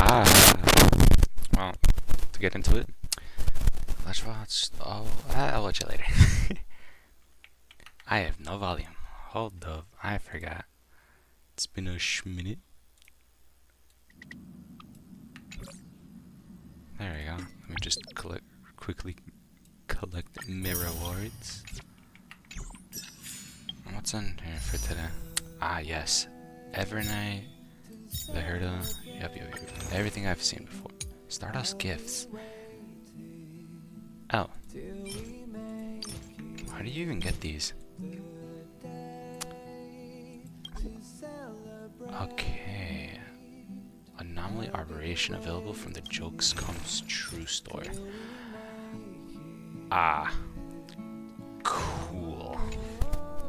Ah, well, to get into it, let's watch. Oh, I'll watch it later. I have no volume. Hold up, I forgot. It's been a minute. There we go. Let me just quickly collect mirror wards. What's on here for today? Ah, yes. Evernight, the Herda. Yep. Everything I've seen before. Stardust gifts. Oh. How do you even get these? Okay. Anomaly Arboration available from the Jokes Comes True store. Ah. Cool.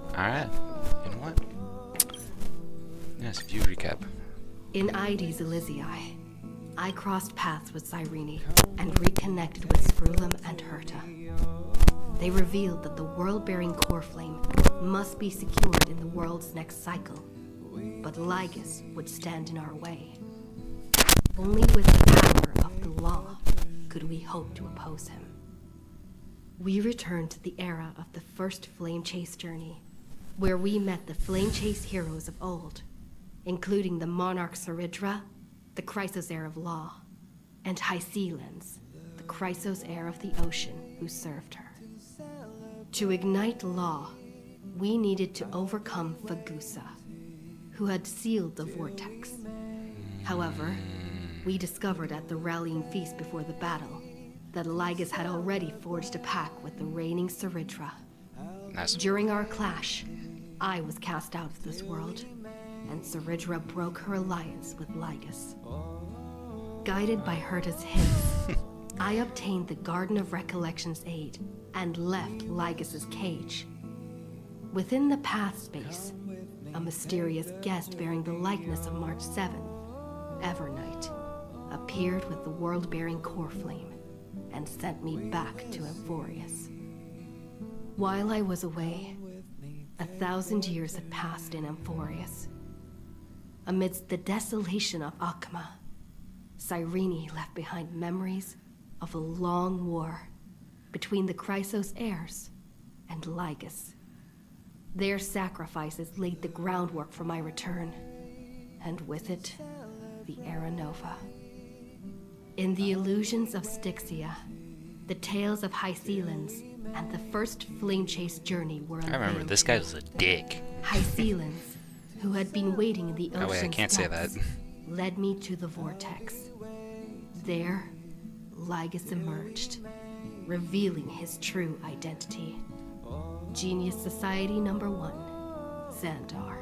Alright. You know what? Yes, view recap. In Ides Elysiae, I crossed paths with Cyrene and reconnected with Sproulum and Herta. They revealed that the world-bearing core flame must be secured in the world's next cycle, but Lygus would stand in our way. Only with the power of the law could we hope to oppose him. We returned to the era of the first Flame Chase journey, where we met the Flame Chase heroes of old, including the Monarch Saridra, the Chrysos heir of law, and Hysealens, the Chrysos heir of the ocean who served her. To ignite law, we needed to overcome Fagusa, who had sealed the vortex. However, we discovered at the rallying feast before the battle that Lygus had already forged a pact with the reigning Saridra. Nice. During our clash, I was cast out of this world, and Saridra broke her alliance with Lygus. Guided by Herta's hints, I obtained the Garden of Recollection's aid and left Lygus's cage. Within the path space, a mysterious guest bearing the likeness of March 7th, Evernight, appeared with the world-bearing core flame and sent me back to Emphorius. While I was away, 1,000 years had passed in Emphorius. Amidst the desolation of Akma, Cyrene left behind memories of a long war between the Chrysos heirs and Lygus. Their sacrifices laid the groundwork for my return, and with it, the Era Nova. In the illusions of Styxia, the tales of Hysealens and the first Flame Chase journey were unveiled. I remember this guy was a dick. Hysealens, who had been waiting in the ocean. Oh wait, I can't say that. Led me to the vortex. There, Lygus emerged, revealing his true identity. Genius Society number 1, Xandar.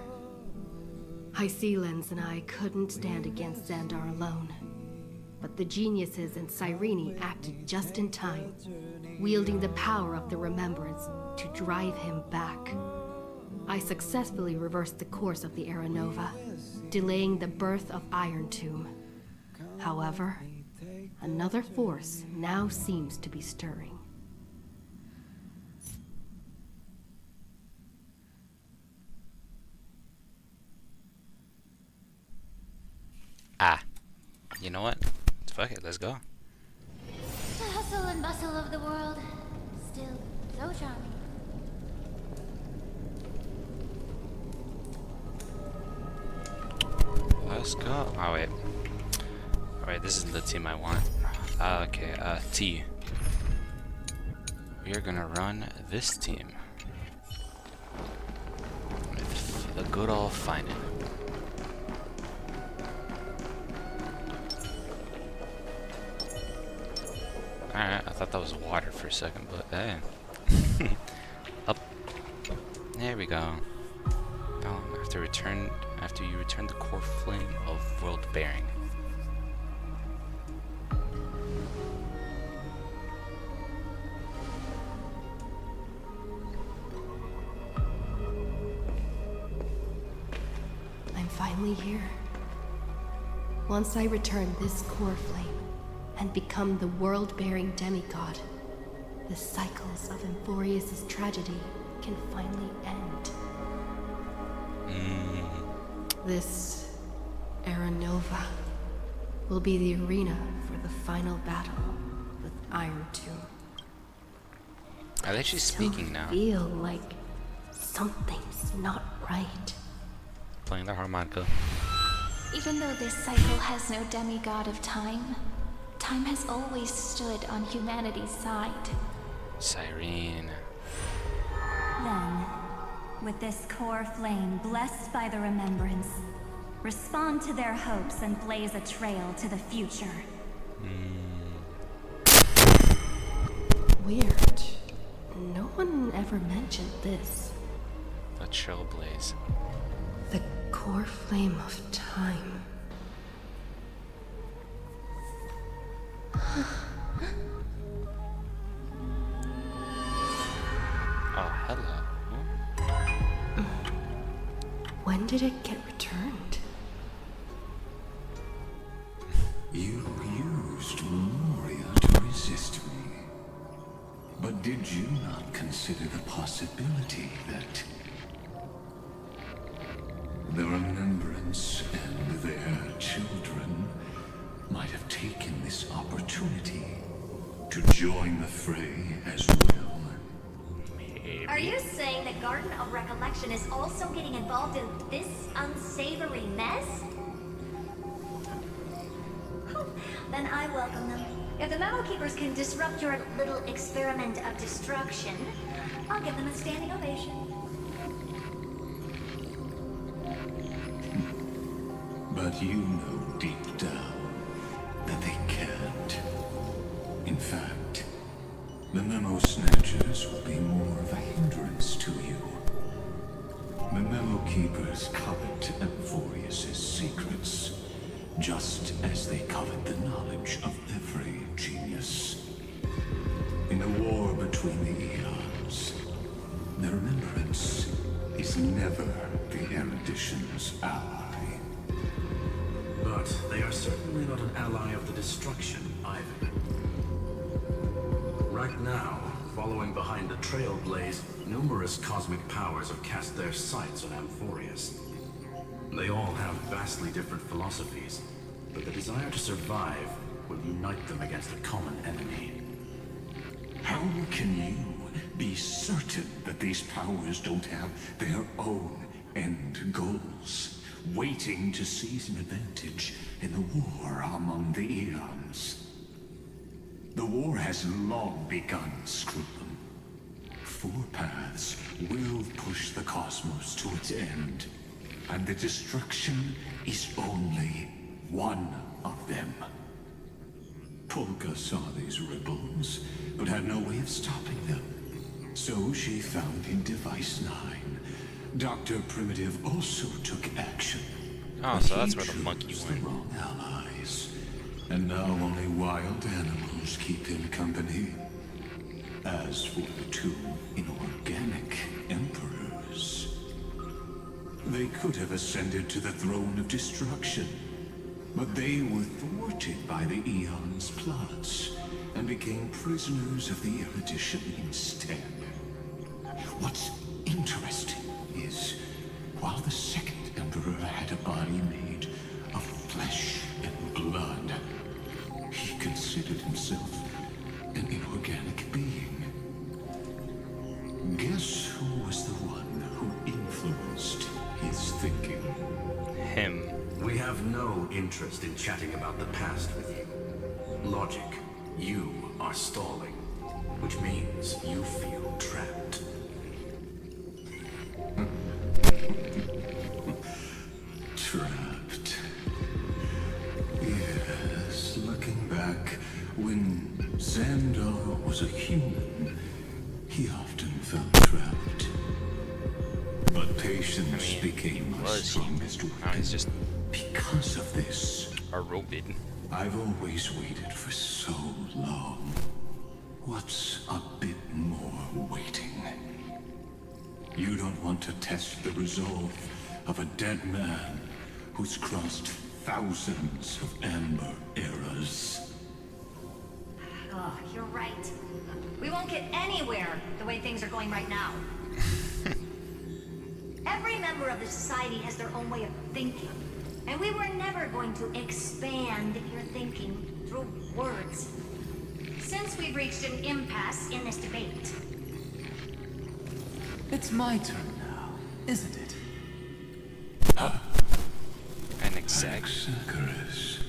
Hysealens and I couldn't stand against Xandar alone. But the geniuses and Cyrene acted just in time, wielding the power of the remembrance to drive him back. I successfully reversed the course of the Era Nova, delaying the birth of Iron Tomb. However, another force now seems to be stirring. Ah. You know what? Fuck it, let's go. The hustle and bustle of the world, still so charming. Let's go. Oh wait. Alright, this is the team I want. Okay, T. We are gonna run this team. With the good old finding. Alright, I thought that was water for a second, but hey. Up. There we go. After you return the core flame of world bearing. I'm finally here. Once I return this core flame and become the world-bearing demigod, the cycles of Emphorius' tragedy can finally end. This Era Nova, will be the arena for the final battle with Iron Tomb. Are they actually speaking now? I feel like something's not right. Playing the harmonica. Even though this cycle has no demigod of time, time has always stood on humanity's side. Cyrene. Then, with this core flame blessed by the remembrance, respond to their hopes and blaze a trail to the future. Weird. No one ever mentioned this. The trailblaze. The core flame of time. Oh, hello. When did it get returned? You used Memoria to resist me. But did you not consider the possibility that the Remembrance and their children might have taken this opportunity to join the fray as well? Are you saying the Garden of Recollection is also getting involved in this unsavory mess? Then I welcome them. If the Memo Keepers can disrupt your little experiment of destruction, I'll give them a standing ovation. But you know deep down that they can't. In fact, the Memo Snatchers will be more of a hindrance to you. The Memo Keepers covet Amphorius' secrets, just as they covet the knowledge of every genius. In a war between the eons, the Remembrance is never the erudition's ally. But they are certainly not an ally of the destruction either. Right now, following behind the Trailblaze, numerous cosmic powers have cast their sights on Amphorius. They all have vastly different philosophies, but the desire to survive will unite them against a common enemy. How can you be certain that these powers don't have their own end goals, waiting to seize an advantage in the war among the eons? The war has long begun, Scrutum. 4 paths will push the cosmos to its end, and the destruction is only one of them. Polka saw these ripples, but had no way of stopping them. So she found in Device 9. Dr. Primitive also took action. Oh, but so he that's where the chose monkey the went. wrong allies. And now only wild animals keep him company. As for the 2 inorganic emperors, they could have ascended to the throne of destruction, but they were thwarted by the Eon's plots and became prisoners of the erudition instead. What's interesting is, while the 2nd Emperor had a body made of flesh and blood, he considered himself an inorganic being. Guess who was the one who influenced his thinking? Him. We have no interest in chatting about the past with you. Logic, you are stalling, which means you feel trapped. Trapped. Yes, looking back, when Xandar was a human, he often felt trapped. But patience became my was strongest Now weapon. he's just Because of this, a robot. I've always waited for so long. What's a bit more waiting? You don't want to test the resolve of a dead man who's crossed thousands of amber eras. Oh, you're right. We won't get anywhere the way things are going right now. Every member of the society has their own way of thinking. And we were never going to expand your thinking through words. Since we've reached an impasse in this debate. It's my turn now, isn't it? An exact. Icarus.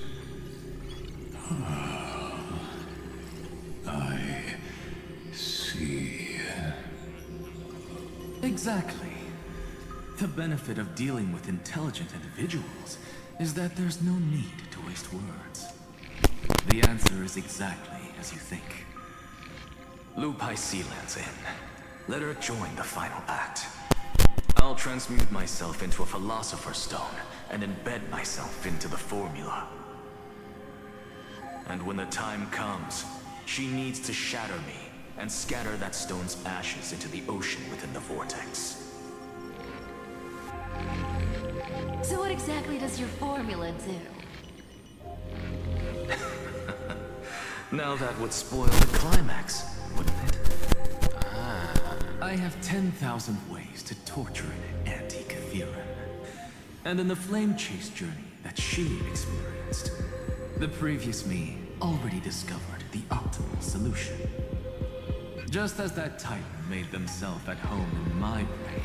I see. Exactly. The benefit of dealing with intelligent individuals is that there's no need to waste words. The answer is exactly as you think. Lu Paisi lands in. Let her join the final act. I'll transmute myself into a Philosopher's Stone and embed myself into the formula. And when the time comes, she needs to shatter me and scatter that stone's ashes into the ocean within the vortex. So what exactly does your formula do? Now that would spoil the climax, wouldn't it? I have 10,000 ways to torture an anti-Catheran. And in the flame chase journey that she experienced, the previous me already discovered the optimal solution. Just as that Titan made themselves at home in my brain,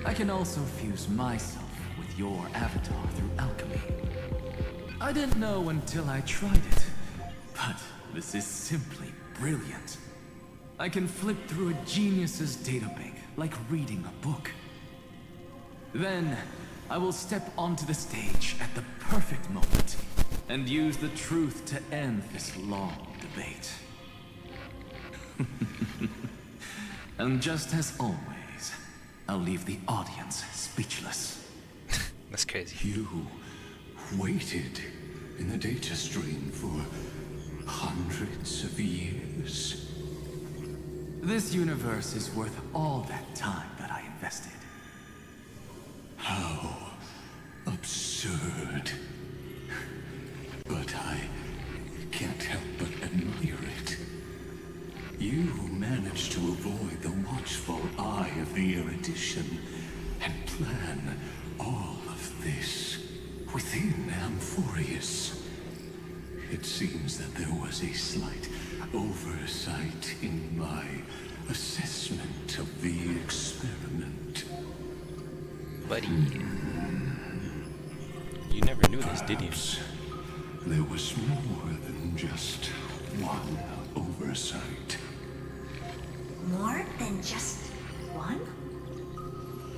I can also fuse myself with your avatar through alchemy. I didn't know until I tried it, but this is simply brilliant. I can flip through a genius's databank like reading a book. Then, I will step onto the stage at the perfect moment and use the truth to end this long debate. And just as always, I'll leave the audience speechless. That's crazy. You waited in the data stream for hundreds of years. This universe is worth all that time that I invested. How absurd. But I can't help but admire it. You managed to avoid the watchful eye of the erudition and plan all of this within Amphorius. It seems that there was a slight oversight in my assessment of the experiment. Buddy. You never knew this, did you? Perhaps there was more than just one oversight. More than just one?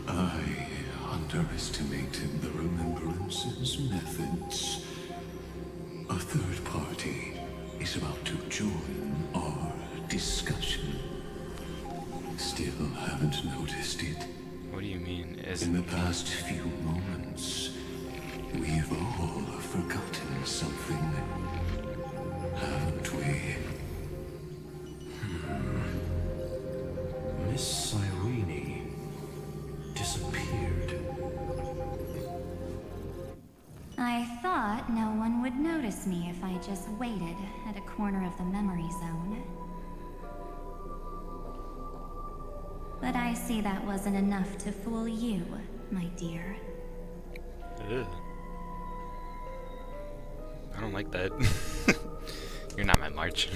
I underestimated the Remembrance's methods. A third party is about to join our discussion. Still haven't noticed it. What do you mean? In the past few moments, we've all forgotten something, haven't we? Miss Cyrene disappeared. I thought no one would notice me if I just waited at a corner of the memory zone. But I see that wasn't enough to fool you, my dear. Ugh. I don't like that. You're not my March.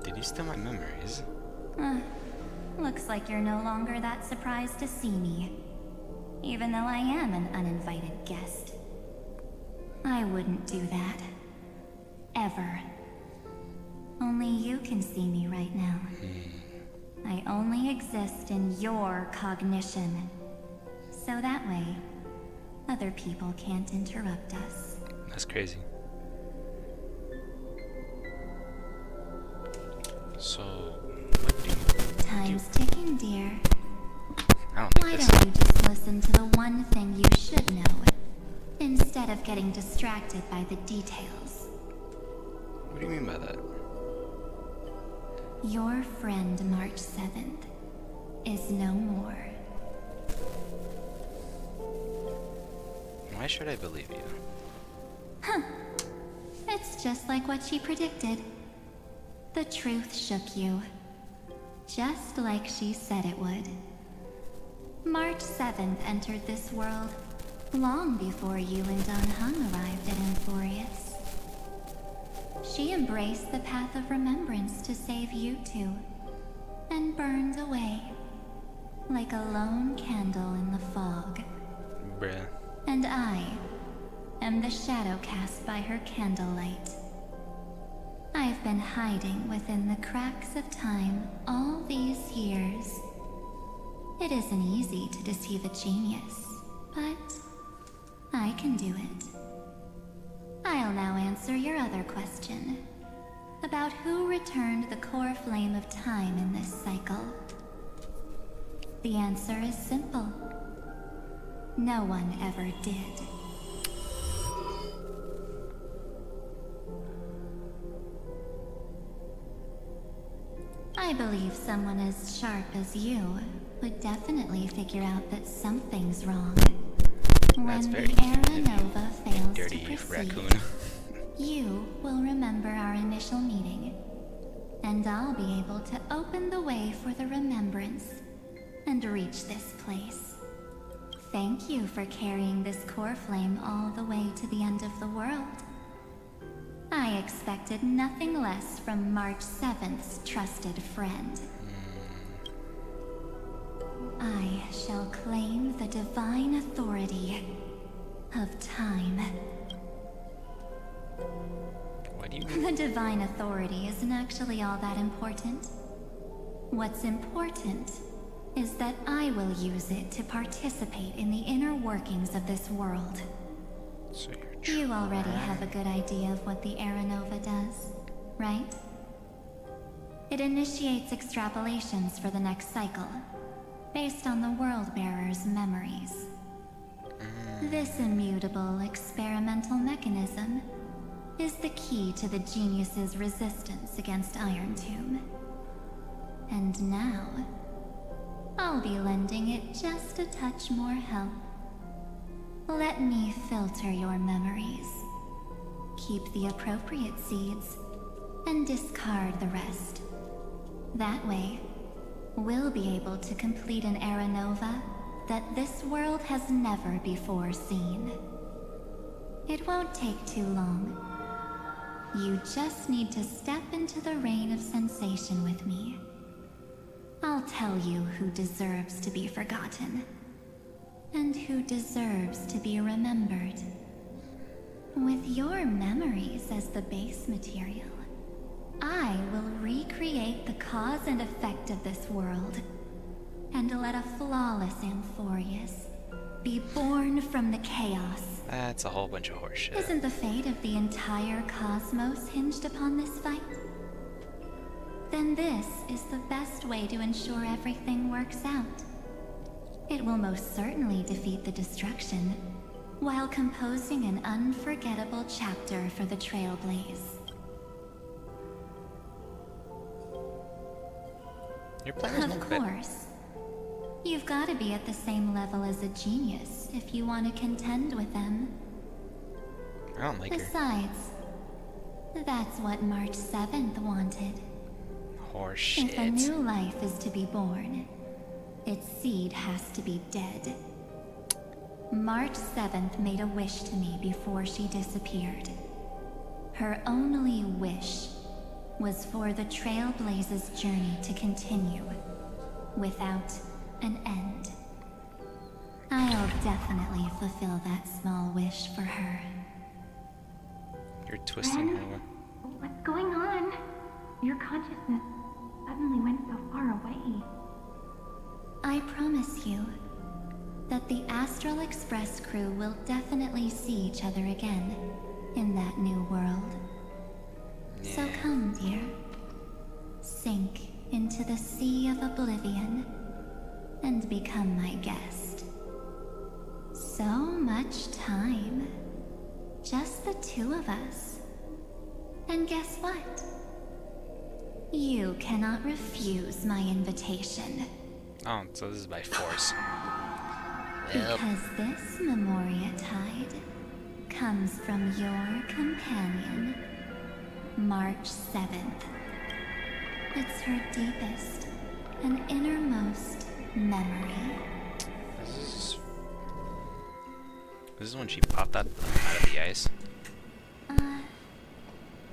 Did you steal my memories? Looks like you're no longer that surprised to see me. Even though I am an uninvited guest. I wouldn't do that. Ever. Only you can see me right now. I only exist in your cognition. So that way, other people can't interrupt us. That's crazy. So, what do you... Time's ticking, dear. I don't Why like this. don't you just listen to the one thing you should know, instead of getting distracted by the details? What do you mean by that? Your friend March 7th is no more. Why should I believe you? It's just like what she predicted. The truth shook you. Just like she said it would. March 7th entered this world, long before you and Dan Heng arrived at Amphorius. She embraced the path of remembrance to save you two, and burned away, like a lone candle in the fog. Bruh. And I am the shadow cast by her candlelight. I've been hiding within the cracks of time all these years. It isn't easy to deceive a genius, but I can do it. I'll now answer your other question about who returned the core flame of time in this cycle. The answer is simple. No one ever did. I believe someone as sharp as you would definitely figure out that something's wrong. That's When very the cute Era of you, Nova fails dirty to proceed, raccoon. you will remember our initial meeting, and I'll be able to open the way for the remembrance and reach this place. Thank you for carrying this core flame all the way to the end of the world. I expected nothing less from March 7th's trusted friend. I shall claim the divine authority of time. What do you mean? The divine authority isn't actually all that important. What's important is that I will use it to participate in the inner workings of this world. So you're You already have a good idea of what the Era Nova does, right? It initiates extrapolations for the next cycle, based on the World Bearer's memories. This immutable experimental mechanism is the key to the genius's resistance against Iron Tomb. And now, I'll be lending it just a touch more help. Let me filter your memories. Keep the appropriate seeds, and discard the rest. That way, we'll be able to complete an Era Nova that this world has never before seen. It won't take too long. You just need to step into the rain of sensation with me. I'll tell you who deserves to be forgotten, and who deserves to be remembered. With your memories as the base material, I will recreate the cause and effect of this world, and let a flawless Amphorius be born from the chaos. That's a whole bunch of horseshit. Isn't the fate of the entire cosmos hinged upon this fight? Then this is the best way to ensure everything works out. It will most certainly defeat the destruction, while composing an unforgettable chapter for the Trailblaze. Your plan is Of not bad. course. You've got to be at the same level as a genius if you want to contend with them. I don't like her. Besides, that's what March 7th wanted. If a Horseshit. new life is to be born, its seed has to be dead. March 7th made a wish to me before she disappeared. Her only wish was for the Trailblaze's journey to continue, without an end. I'll definitely fulfill that small wish for her. You're twisting her. What's going on? Your consciousness suddenly went so far away. I promise you that the Astral Express crew will definitely see each other again in that new world. So come, dear. Sink into the sea of oblivion and become my guest. So much time. Just the two of us. And guess what? You cannot refuse my invitation. Oh, so this is by force. Well, Because this Memoria Tide comes from your companion, March 7th. It's her deepest and innermost memory. this is... This is when she popped out of the ice.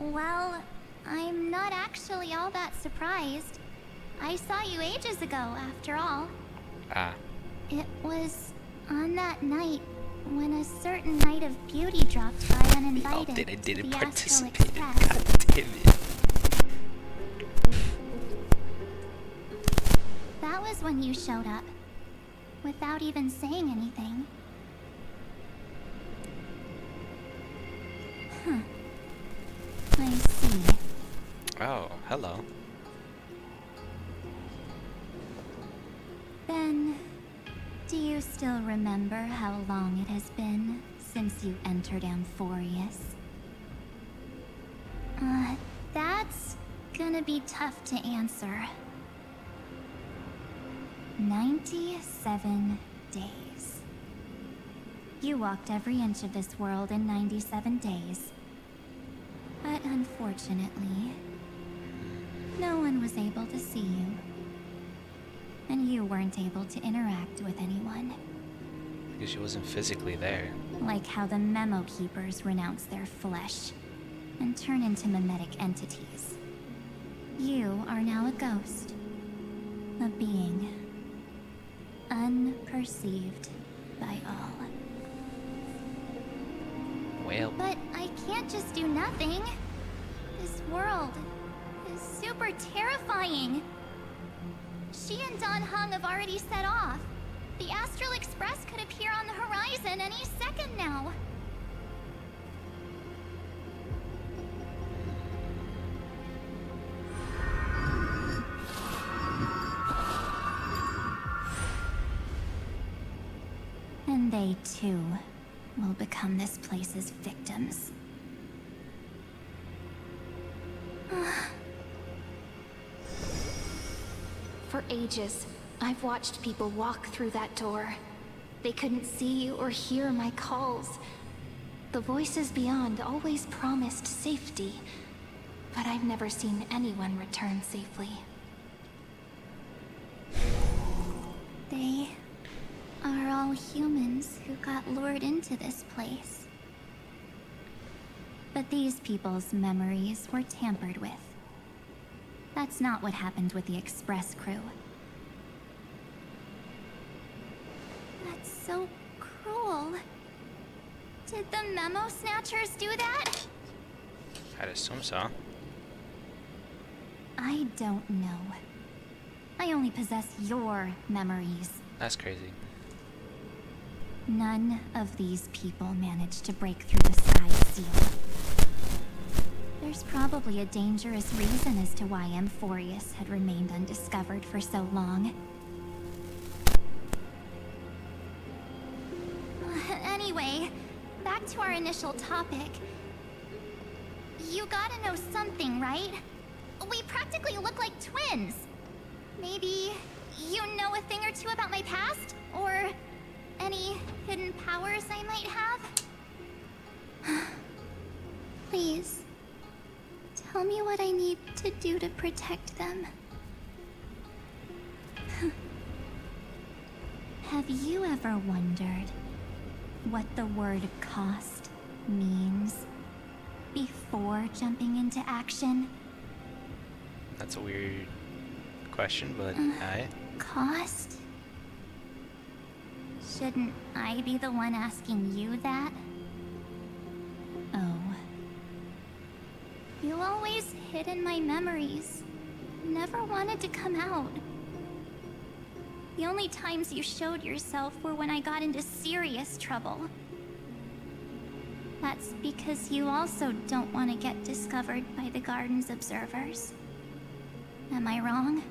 Well, I'm not actually all that surprised. I saw you ages ago, after all. Ah. It was on that night when a certain knight of beauty dropped by uninvited I didn't to the Astral participate. Express. God damn it. That was when you showed up, without even saying anything. Huh. I see. Oh, hello. Then, do you still remember how long it has been since you entered Amphorius? That's gonna be tough to answer. 97 days. You walked every inch of this world in 97 days. But unfortunately, no one was able to see you. And you weren't able to interact with anyone. Because she wasn't physically there. Like how the Memo Keepers renounce their flesh and turn into mimetic entities. You are now a ghost. A being. Unperceived by all. Well. But I can't just do nothing. This world is super terrifying. She and Don Hung have already set off. The Astral Express could appear on the horizon any second now. And they too will become this place's victims. For ages, I've watched people walk through that door. They couldn't see or hear my calls. The voices beyond always promised safety, but I've never seen anyone return safely. They are all humans who got lured into this place. But these people's memories were tampered with. That's not what happened with the Express crew. That's so cruel. Did the Memo Snatchers do that? I'd assume so. I don't know. I only possess your memories. That's crazy. None of these people managed to break through the sky seal. There's probably a dangerous reason as to why Amphorius had remained undiscovered for so long. Anyway, back to our initial topic. You gotta know something, right? We practically look like twins. Maybe you know a thing or two about my past? Or any hidden powers I might have? Please, tell me what I need to do to protect them. Have you ever wondered what the word cost means before jumping into action? That's a weird question, but Cost? Shouldn't I be the one asking you that? Oh. You always hid in my memories. Never wanted to come out. The only times you showed yourself were when I got into serious trouble. That's because you also don't want to get discovered by the Garden's observers. Am I wrong?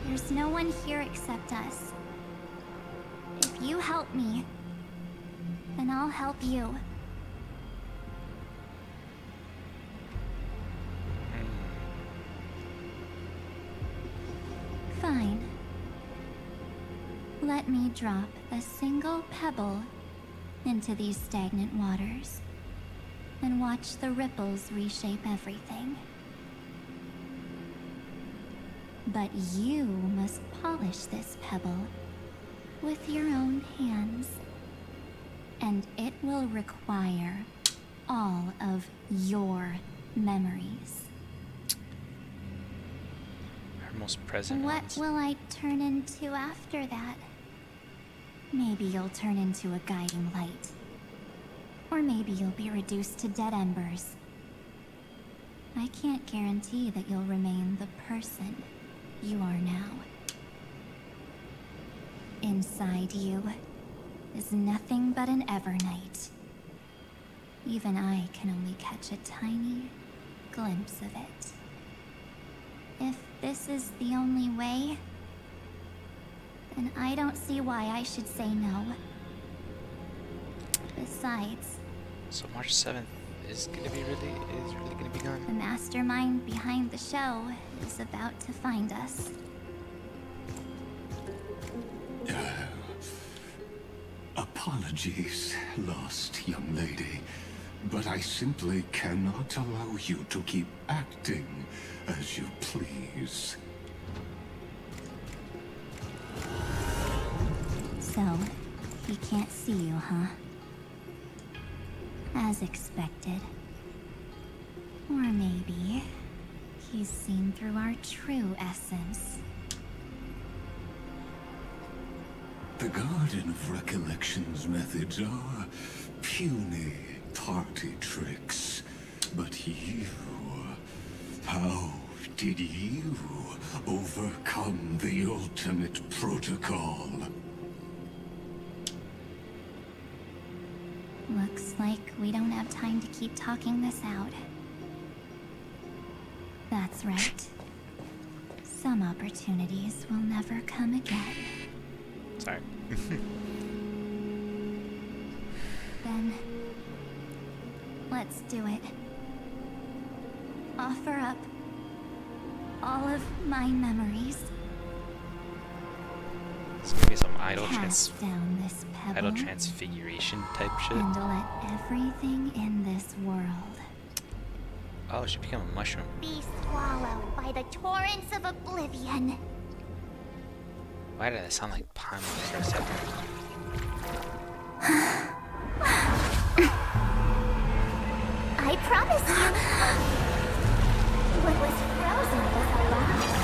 There's no one here except us. If you help me, then I'll help you. Fine. Let me drop a single pebble into these stagnant waters and watch the ripples reshape everything. But you must polish this pebble with your own hands. And it will require all of your memories. Her most present What ones. will I turn into after that? Maybe you'll turn into a guiding light. Or maybe you'll be reduced to dead embers. I can't guarantee that you'll remain the person you are now. Inside you is nothing but an Evernight. Even I can only catch a tiny glimpse of it. If this is the only way, then I don't see why I should say no. Besides, So March 7th is really gonna be gone. the mastermind behind the show is about to find us. Apologies, lost young lady, but I simply cannot allow you to keep acting as you please. So, he can't see you, huh? As expected. Or maybe he's seen through our true essence. The Garden of Recollection's methods are puny party tricks. But you... how did you overcome the ultimate protocol? Looks like we don't have time to keep talking this out. That's right. Some opportunities will never come again. Sorry. Then, let's do it. Offer up all of my memories. It's gonna be some idle Cast down this pebble transfiguration type shit. and let everything in this world Oh, she became a mushroom. Be swallowed by the torrents of oblivion. Why did it sound like Paimon for a second? I promise you. What was frozen was alive.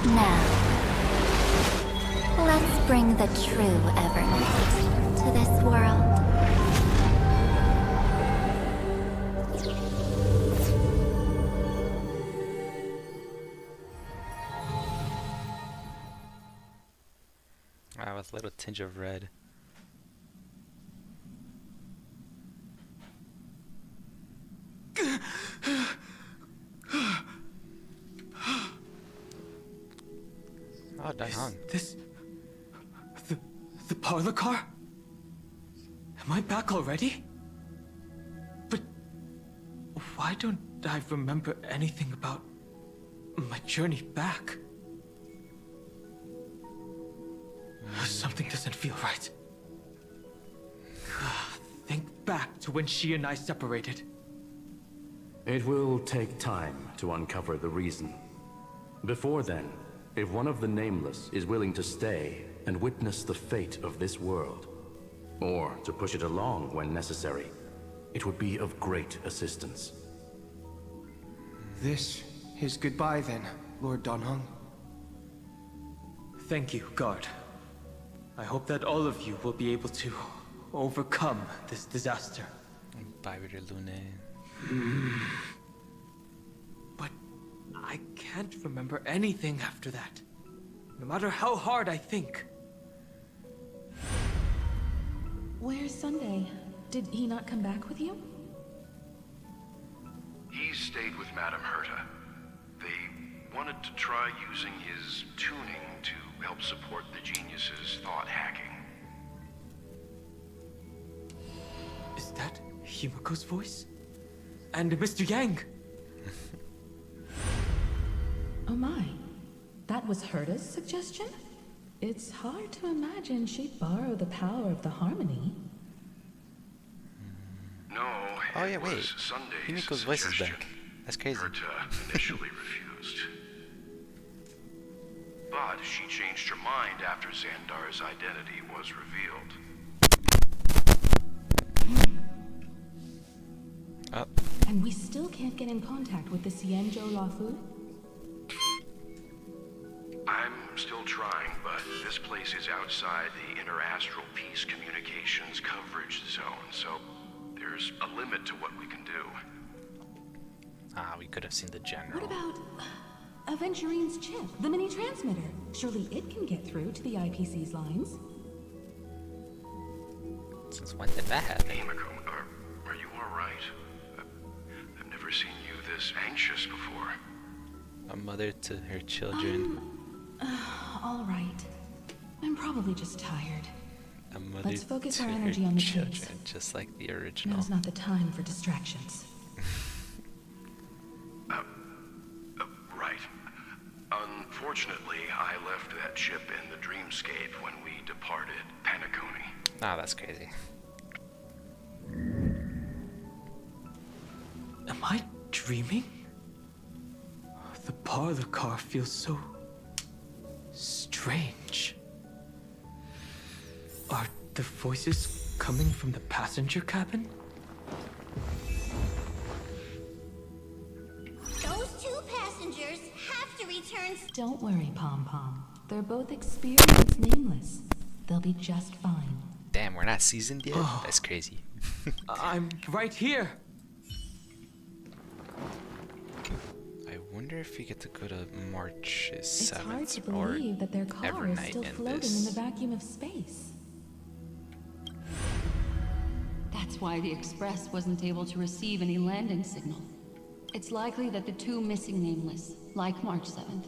Now, let's bring the true Evernight to this world. With a little tinge of red. Oh, Daihong. This... the parlor car? Am I back already? But... why don't I remember anything about my journey back? Something doesn't feel right. Think back to when she and I separated. It will take time to uncover the reason. Before then, if one of the Nameless is willing to stay and witness the fate of this world, or to push it along when necessary, it would be of great assistance. This is goodbye then, Lord Danhong. Thank you, Guard. I hope that all of you will be able to overcome this disaster. Bye, Reader Lune. But I can't remember anything after that. No matter how hard I think. Where's Sunday? Did he not come back with you? He stayed with Madame Herta. They wanted to try using his tuning to help support the genius's thought hacking. Is that Himiko's voice? And Mr. Yang? Oh my. That was was Herta's suggestion? It's hard to imagine she'd borrow the power of the Harmony. No, Oh yeah, it wait. was Sunday's Himiko's voice is suggestion. back. That's crazy. Herta initially refused. But she changed her mind after Xandar's identity was revealed. Oh, And we still can't get in contact with the Xianzhou Luofu? I'm still trying, but this place is outside the interastral peace communications coverage zone, so there's a limit to what we can do. we could have seen the general. What about Aventurine's chip, the mini transmitter? Surely it can get through to the IPC's lines. Since when did that happen? Himiko, are you alright? I've never seen you this anxious before. A mother to her children. All right. I'm probably just tired. A mother Let's focus to our her energy on the children, case. just like the original. Now's not the time for distractions. Right. Unfortunately, I left that chip in the dreamscape when we departed Penacony. Ah, that's crazy. Am I dreaming? The parlor car feels so strange. Are the voices coming from the passenger cabin? Those two passengers have to return. Don't worry, Pom Pom. They're both experienced nameless. They'll be just fine. Damn, we're not seasoned yet? That's crazy. I'm right here. I wonder if we get to go to March It's hard to 7th or believe that their car every is night still in floating this. in the vacuum of space. That's why the Express wasn't able to receive any landing signal. It's likely that the two missing nameless, like March 7th,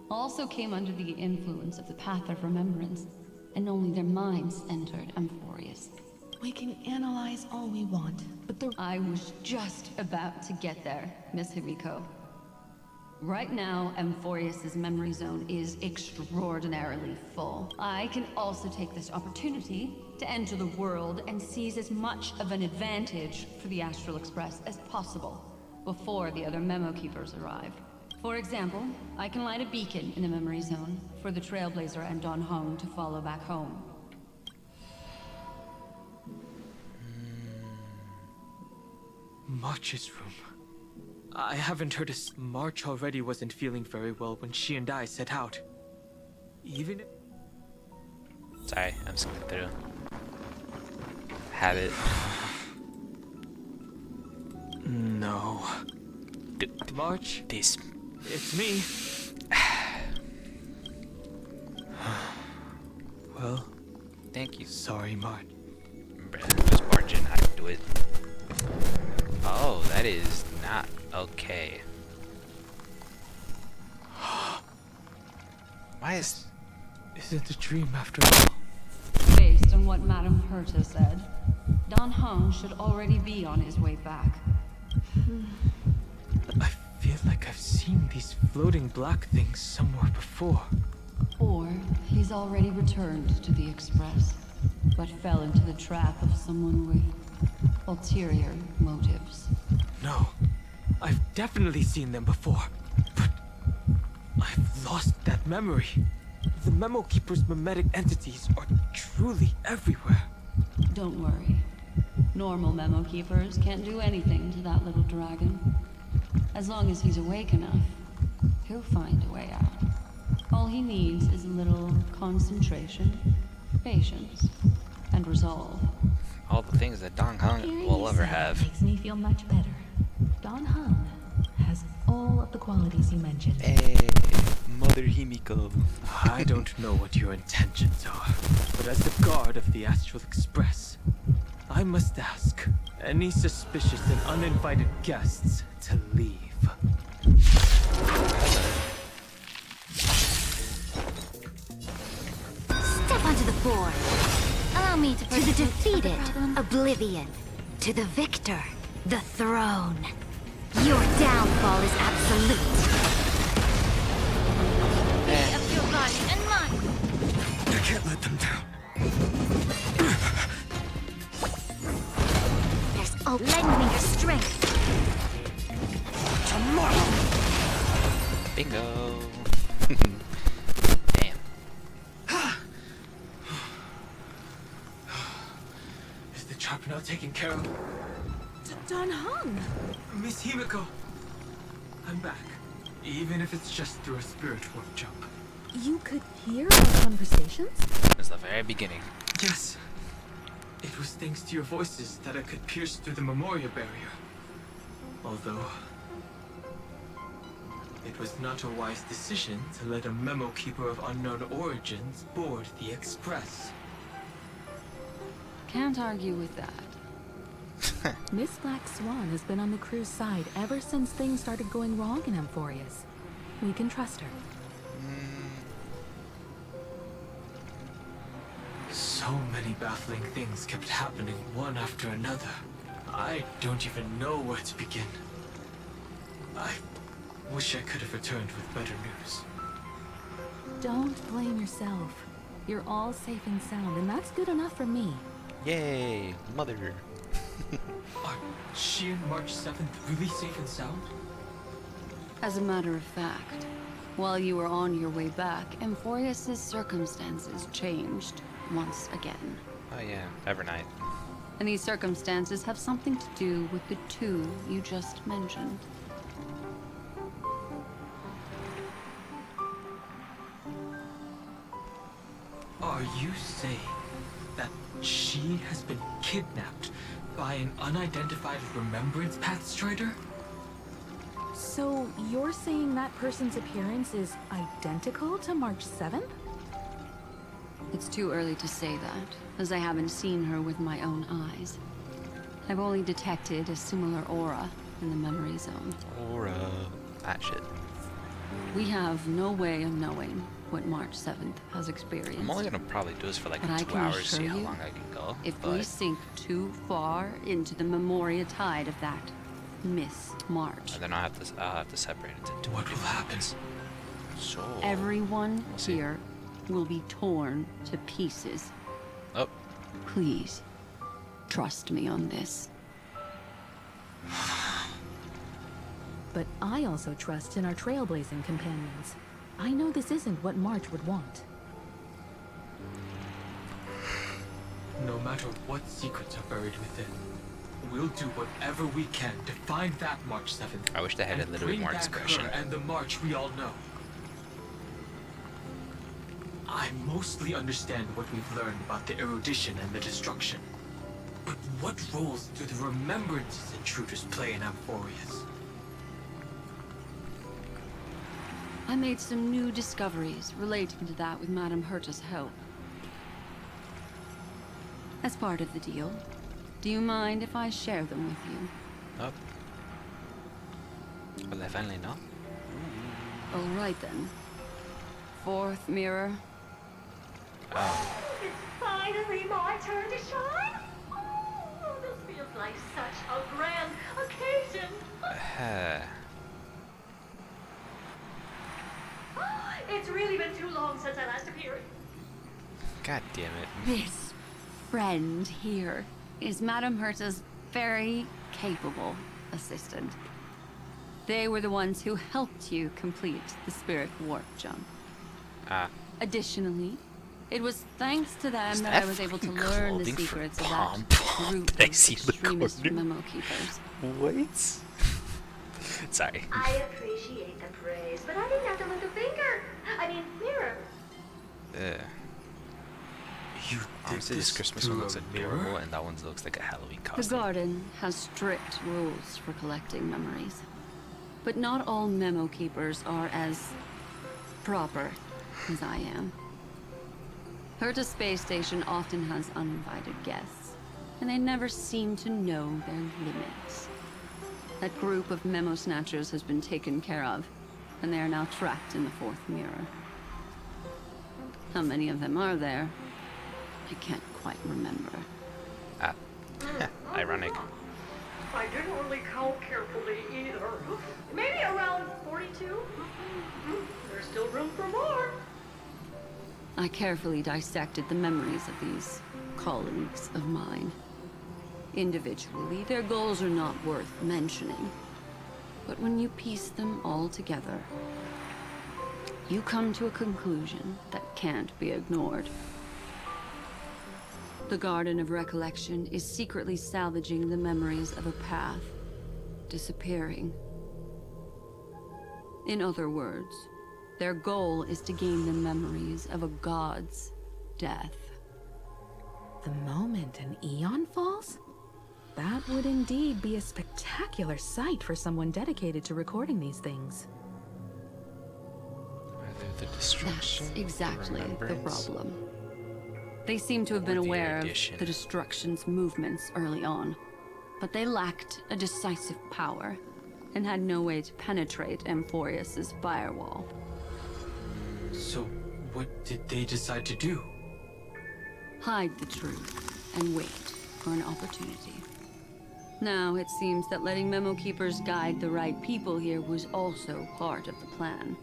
also came under the influence of the Path of Remembrance, and only their minds entered Amphorius. We can analyze all we want, but I was just about to get there, Miss Himiko. Right now, Amphorius' memory zone is extraordinarily full. I can also take this opportunity to enter the world and seize as much of an advantage for the Astral Express as possible before the other Memo Keepers arrive. For example, I can light a beacon in the memory zone for the Trailblazer and Dan Heng to follow back home. March's room. I haven't heard us. March already wasn't feeling very well when she and I set out. Even if... Sorry, I'm skipping through. Habit. No. March? This. It's me. Well, thank you. Sorry, March. Bruh, just barge in, I can do it. Oh, that is not okay. Why is... Is it a dream after all? Based on what Madame Herta said, Dan Heng should already be on his way back. I feel like I've seen these floating black things somewhere before. Or he's already returned to the Express, but fell into the trap of someone with ulterior motives. No, I've definitely seen them before, but I've lost that memory. The Memo Keeper's mimetic entities are truly everywhere. Don't worry. Normal Memo Keepers can't do anything to that little dragon. As long as he's awake enough, he'll find a way out. All he needs is a little concentration, patience, and resolve. All the things that Dan Heng will ever have. Makes me feel much better. Dan Heng has all of the qualities you mentioned. Hey, Mother Himiko. I don't know what your intentions are, but as the guard of the Astral Express, I must ask any suspicious and uninvited guests to leave. Step onto the board. Allow me to the defeated, oblivion. To the victor, the throne. Your downfall is absolute. Of your body and mind. I can't let them down. Yes, oh, lend me your strength. Tomorrow. Bingo. Damn. Is the trap now taken care of? Dan Heng! Miss Himiko, I'm back. Even if it's just through a spirit warp jump. You could hear our conversations? That's the very beginning. Yes. It was thanks to your voices that I could pierce through the Memoria barrier. Although... it was not a wise decision to let a memo keeper of unknown origins board the Express. Can't argue with that. Miss Black Swan has been on the crew's side ever since things started going wrong in Amphorius. We can trust her. So many baffling things kept happening one after another. I don't even know where to begin. I wish I could have returned with better news. Don't blame yourself. You're all safe and sound, and that's good enough for me. Yay, mother. Are she and March 7th really safe and sound? As a matter of fact, while you were on your way back, Amphorius' circumstances changed once again. Oh yeah, Evernight. And these circumstances have something to do with the two you just mentioned. Are you saying that she has been kidnapped by an unidentified Remembrance Path Strider? So you're saying that person's appearance is identical to March 7th? It's too early to say that, as I haven't seen her with my own eyes. I've only detected a similar aura in the memory zone. Aura. That shit. We have no way of knowing what March 7th has experienced. I'm only gonna probably do this for like But I 2 can hours, see assure how you, long I can go. If but we sink too far into the Memoria tide of that Miss March, then I'll have to separate it into 2 What will happen? So everyone we'll see. here will be torn to pieces. Oh, Please, trust me on this. But I also trust in our trailblazing companions. I know this isn't what March would want. No matter what secrets are buried within, we'll do whatever we can to find that March 7th. I wish they had a and little bit bring more back discretion. her and the March we all know. I mostly understand what we've learned about the erudition and the destruction. But what roles do the remembrances intruders play in Amphorius? I made some new discoveries relating to that with Madame Herta's help. As part of the deal, do you mind if I share them with you? Oh. Well, I finally know. All right then. Fourth mirror. Oh. It's finally my turn to shine. Oh, this feels like such a grand occasion. It's really been too long since I last appeared. God damn it. This friend here is Madame Herta's very capable assistant. They were the ones who helped you complete the spirit warp jump. Ah. Additionally, it was thanks to them Is that that I was able to fucking learn the clothing for secrets of Pom that Pom group that I of see in the extremist corner? memo keepers. What? Sorry. I appreciate the praise, but I didn't have to lift a finger. I mean, mirror. You Honestly, this Christmas one looks adorable, and that one looks like a Halloween The costume. garden has strict rules for collecting memories. But not all memo keepers are as proper as I am. Herta Space Station often has uninvited guests, and they never seem to know their limits. That group of memo snatchers has been taken care of, and they are now trapped in the fourth mirror. How many of them are there? I can't quite remember. Ah. Ironic. I didn't really count carefully either. Maybe around 42? There's still room for more. I carefully dissected the memories of these colleagues of mine. Individually, their goals are not worth mentioning. But when you piece them all together, you come to a conclusion that can't be ignored. The Garden of Recollection is secretly salvaging the memories of a path disappearing. In other words, their goal is to gain the memories of a god's death. The moment an Eon falls? That would indeed be a spectacular sight for someone dedicated to recording these things. Either the destruction, That's exactly the remembrance, problem. They seem to have been or the aware addition. of the destruction's movements early on, but they lacked a decisive power and had no way to penetrate Amphorius's firewall. So, what did they decide to do? Hide the truth and wait for an opportunity. Now it seems that letting Memo Keepers guide the right people here was also part of the plan.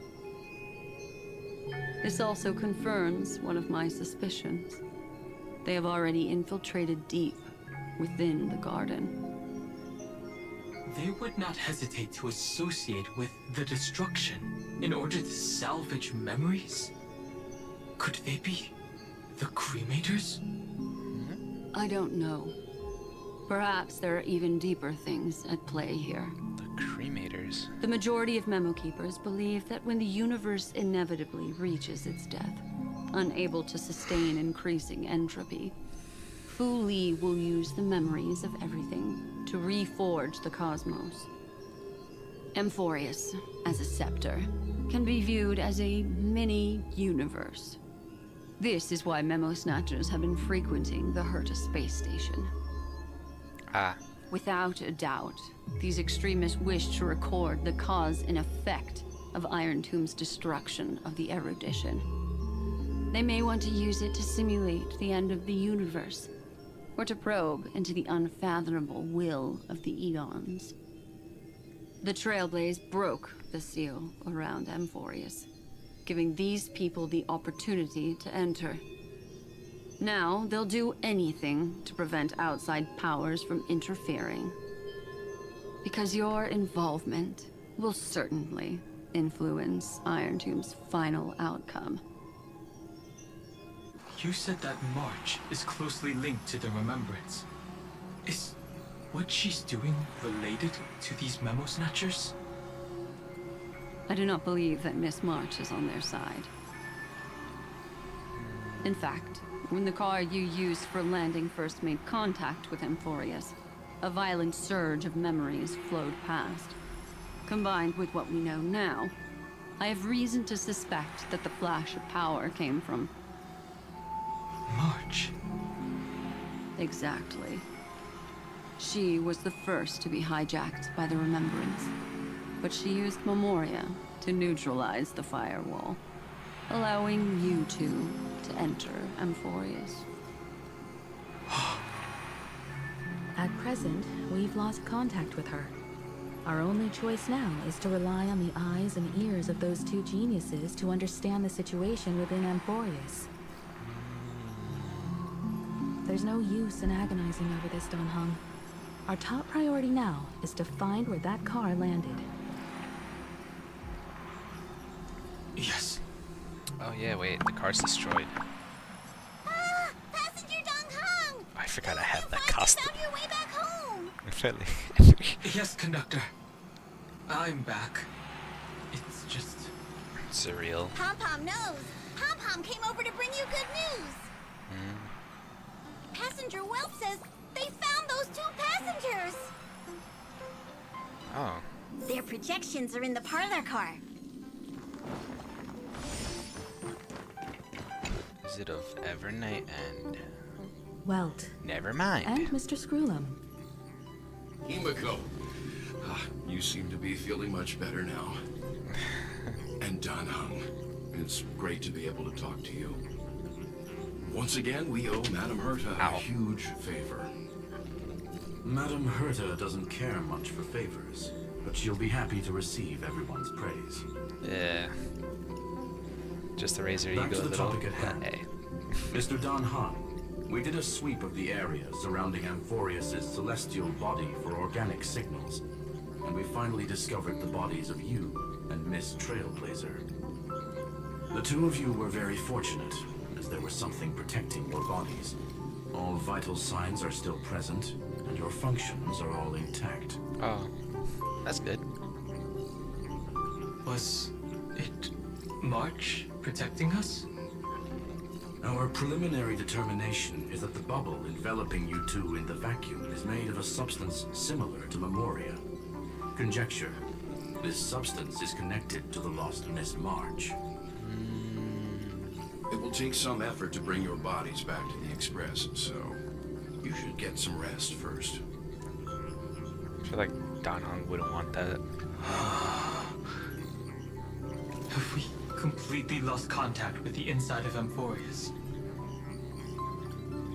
This also confirms one of my suspicions. They have already infiltrated deep within the garden. They would not hesitate to associate with the destruction in order to salvage memories? Could they be the Cremators? I don't know. Perhaps there are even deeper things at play here. The Cremators. The majority of Memo Keepers believe that when the universe inevitably reaches its death, unable to sustain increasing entropy, Fu Li will use the memories of everything to reforge the cosmos. Amphorius, as a scepter, can be viewed as a mini-universe. This is why Memo Snatchers have been frequenting the Herta space station. Ah. Without a doubt, these extremists wish to record the cause and effect of Iron Tomb's destruction of the erudition. They may want to use it to simulate the end of the universe, or to probe into the unfathomable will of the Eons. The Trailblaze broke the seal around Amphorius, giving these people the opportunity to enter. Now, they'll do anything to prevent outside powers from interfering. Because your involvement will certainly influence Iron Tomb's final outcome. You said that March is closely linked to the Remembrance. Is what she's doing related to these Memo Snatchers? I do not believe that Miss March is on their side. In fact, when the car you used for landing first made contact with Amphorius, a violent surge of memories flowed past. Combined with what we know now, I have reason to suspect that the flash of power came from March. Exactly. She was the first to be hijacked by the Remembrance, but she used Memoria to neutralize the firewall, allowing you two to enter Amphorius. At present, we've lost contact with her. Our only choice now is to rely on the eyes and ears of those two geniuses to understand the situation within Amphorius. There's no use in agonizing over this, Don Hung. Our top priority now is to find where that car landed. Yes. Oh yeah, wait, the car's destroyed. Ah! Passenger Dong Hung! I forgot I had that costume. Found your way back home! Yes, conductor. I'm back. It's just surreal. Pom-Pom knows. Pom-Pom came over to bring you good news. Passenger Wealth says they found those two passengers. Oh. Their projections are in the parlor car. Is it of Evernight and... Welt. Never mind. And Mr. Screwlum. Himiko, you seem to be feeling much better now. And Dan Hung, it's great to be able to talk to you. Once again, we owe Madame Herta a huge favor. Madame Herta doesn't care much for favors, but she'll be happy to receive everyone's praise. Yeah. Just to raise your Back ego to a the little. topic at hand. Hey. Mr. Dan Han, we did a sweep of the area surrounding Amphorius' celestial body for organic signals, and we finally discovered the bodies of you and Miss Trailblazer. The two of you were very fortunate, as there was something protecting your bodies. All vital signs are still present, and your functions are all intact. Oh, that's good. Was it March protecting us? Our preliminary determination is that the bubble enveloping you two in the vacuum is made of a substance similar to Memoria. Conjecture. This substance is connected to the lost Miss March. It will take some effort to bring your bodies back to the Express, so you should get some rest first. I feel like Dan Heng wouldn't want that. Have we completely lost contact with the inside of Amphorius?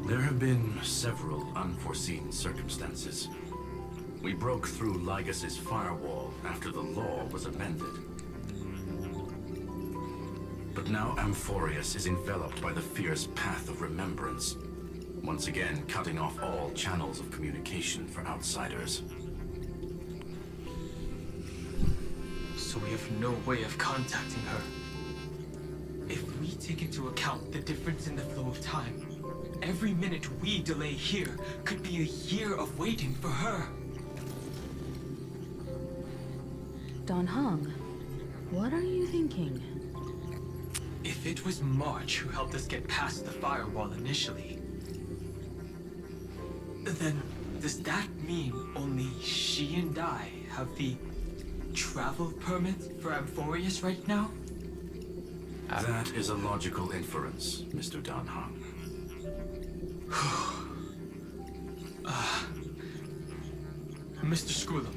There have been several unforeseen circumstances. We broke through Lygas's firewall after the law was amended. But now Amphorius is enveloped by the fierce path of remembrance, once again cutting off all channels of communication for outsiders. So we have no way of contacting her. If we take into account the difference in the flow of time, every minute we delay here could be a year of waiting for her. Dan Heng, what are you thinking? If it was March who helped us get past the firewall initially, then does that mean only she and I have the travel permit for Amphorius right now? That is a logical inference, Mr. Dan Heng. Mr. Skrullum,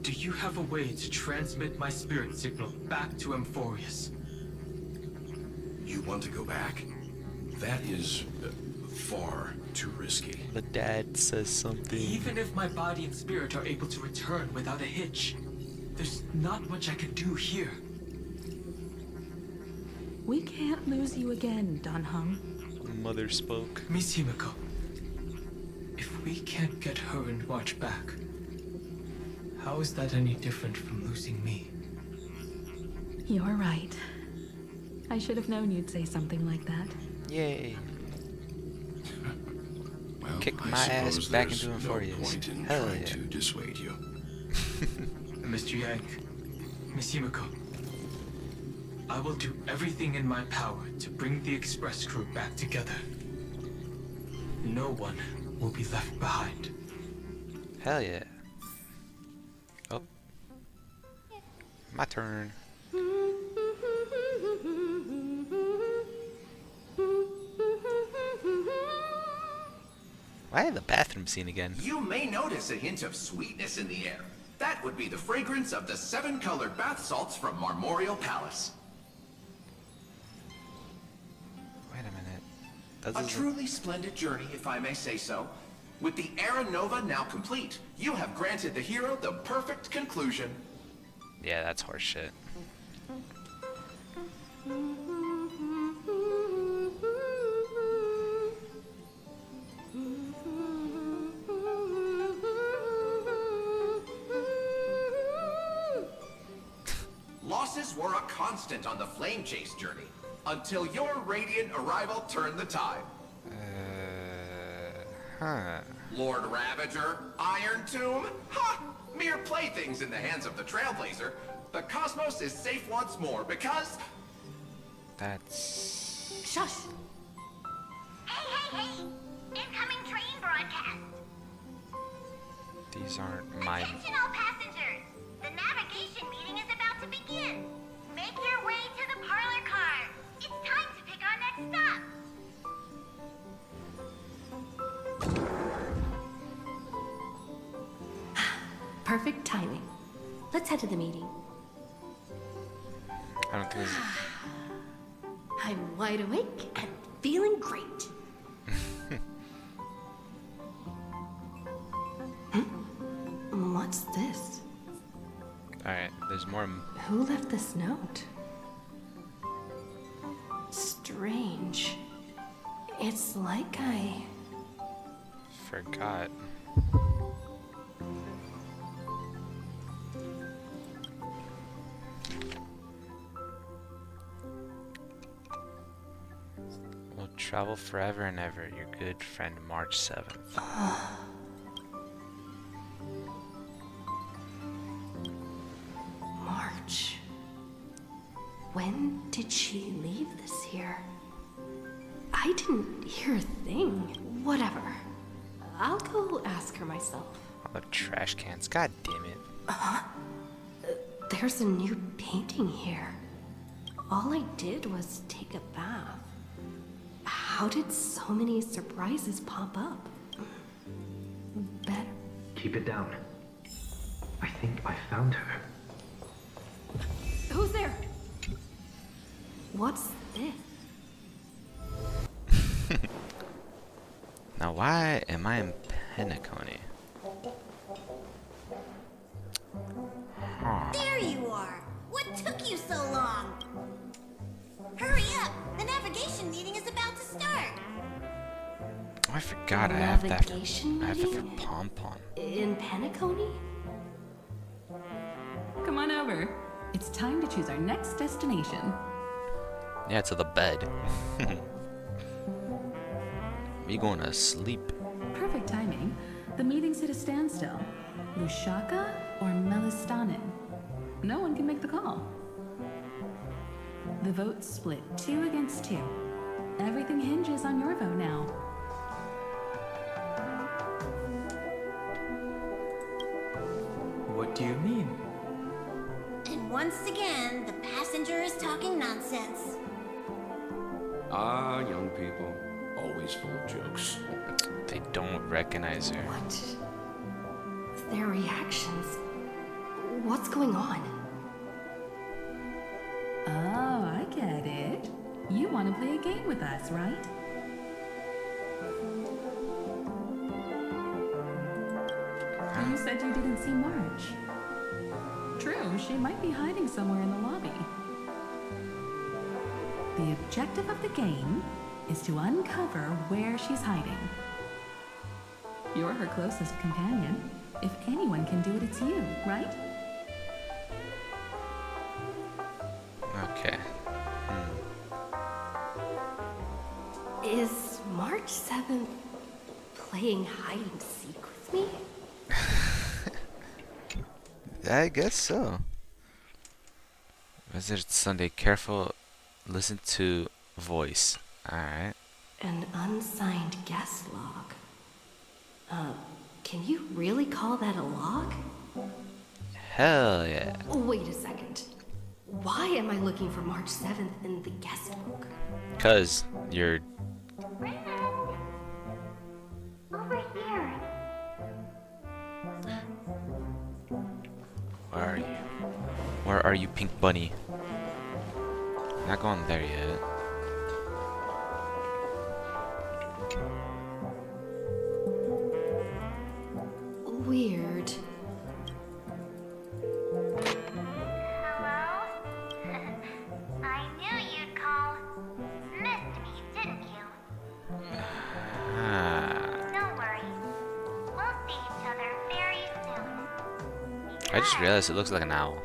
do you have a way to transmit my spirit signal back to Amphorius? You want to go back? That is far too risky. The dad says something. Even if my body and spirit are able to return without a hitch, there's not much I can do here. We can't lose you again, Dan Heng. Mother spoke. Miss Himiko, if we can't get her and March back, how is that any different from losing me? You're right. I should have known you'd say something like that. Yay. Well, Kick I my ass suppose back there's into no Amphorius. point in Hell trying yeah. to dissuade you. Mr. Yank, Miss Himiko, I will do everything in my power to bring the Express crew back together. No one will be left behind. Hell yeah. Oh. My turn. Why the bathroom scene again? You may notice a hint of sweetness in the air. That would be the fragrance of the 7-colored bath salts from Marmorial Palace. Wait a minute. That A doesn't- truly splendid journey, if I may say so. With the Era Nova now complete, you have granted the hero the perfect conclusion. Yeah, that's horseshit. Losses were a constant on the Flame Chase journey, until your radiant arrival turned the tide. Huh. Lord Ravager, Iron Tomb, ha! Mere playthings in the hands of the Trailblazer. The cosmos is safe once more because... That's... Shush! Hey! Incoming train broadcast! These aren't my... Attention all passengers! The navigation meeting is about to begin! Make your way to the parlor car! It's time to pick our next stop! Perfect timing. Let's head to the meeting. I don't think it's... I'm wide awake and feeling great. What's this? Alright, there's more... Who left this note? It's like I forgot. We'll travel forever and ever. Your good friend, March 7th. March. When did she leave this here? I didn't hear a thing. Whatever. I'll go ask her myself. All the trash cans. God damn it. There's a new painting here. All I did was take a bath. How did so many surprises pop up? Better. Keep it down. I think I found her. Who's there? What's this? Now why am I in Penacony? Huh. There you are! What took you so long? Hurry up! The navigation meeting is about to start! Oh, I forgot I have that. Navigation I have that for meeting? Pom-Pom. In Penacony? Come on over. It's time to choose our next destination. Yeah, to the bed. We going to sleep. Perfect timing. The meeting's at a standstill. Lushaka or Melistanin? No one can make the call. The vote's split 2 against 2. Everything hinges on your vote now. What do you mean? And once again, the passenger is talking nonsense. Ah, young people. Always full of jokes. They don't recognize her. What? Their reactions. What's going on? Oh, I get it. You want to play a game with us, right? You said you didn't see March. True, she might be hiding somewhere in the lobby. The objective of the game is to uncover where she's hiding. You're her closest companion. If anyone can do it, it's you, right? Okay. Is March 7th playing hide and seek with me? I guess so. Visit Sunday. Careful. Listen to voice. Alright. An unsigned guest log. Can you really call that a log? Hell yeah. Wait a second. Why am I looking for March 7th in the guest book? Cause you're... Over here. Where are you? Where are you, Pink Bunny? Not going there yet. Weird. Hello? I knew you'd call. Missed me, didn't you? Don't worry. We'll see each other very soon. I just realized it looks like an owl.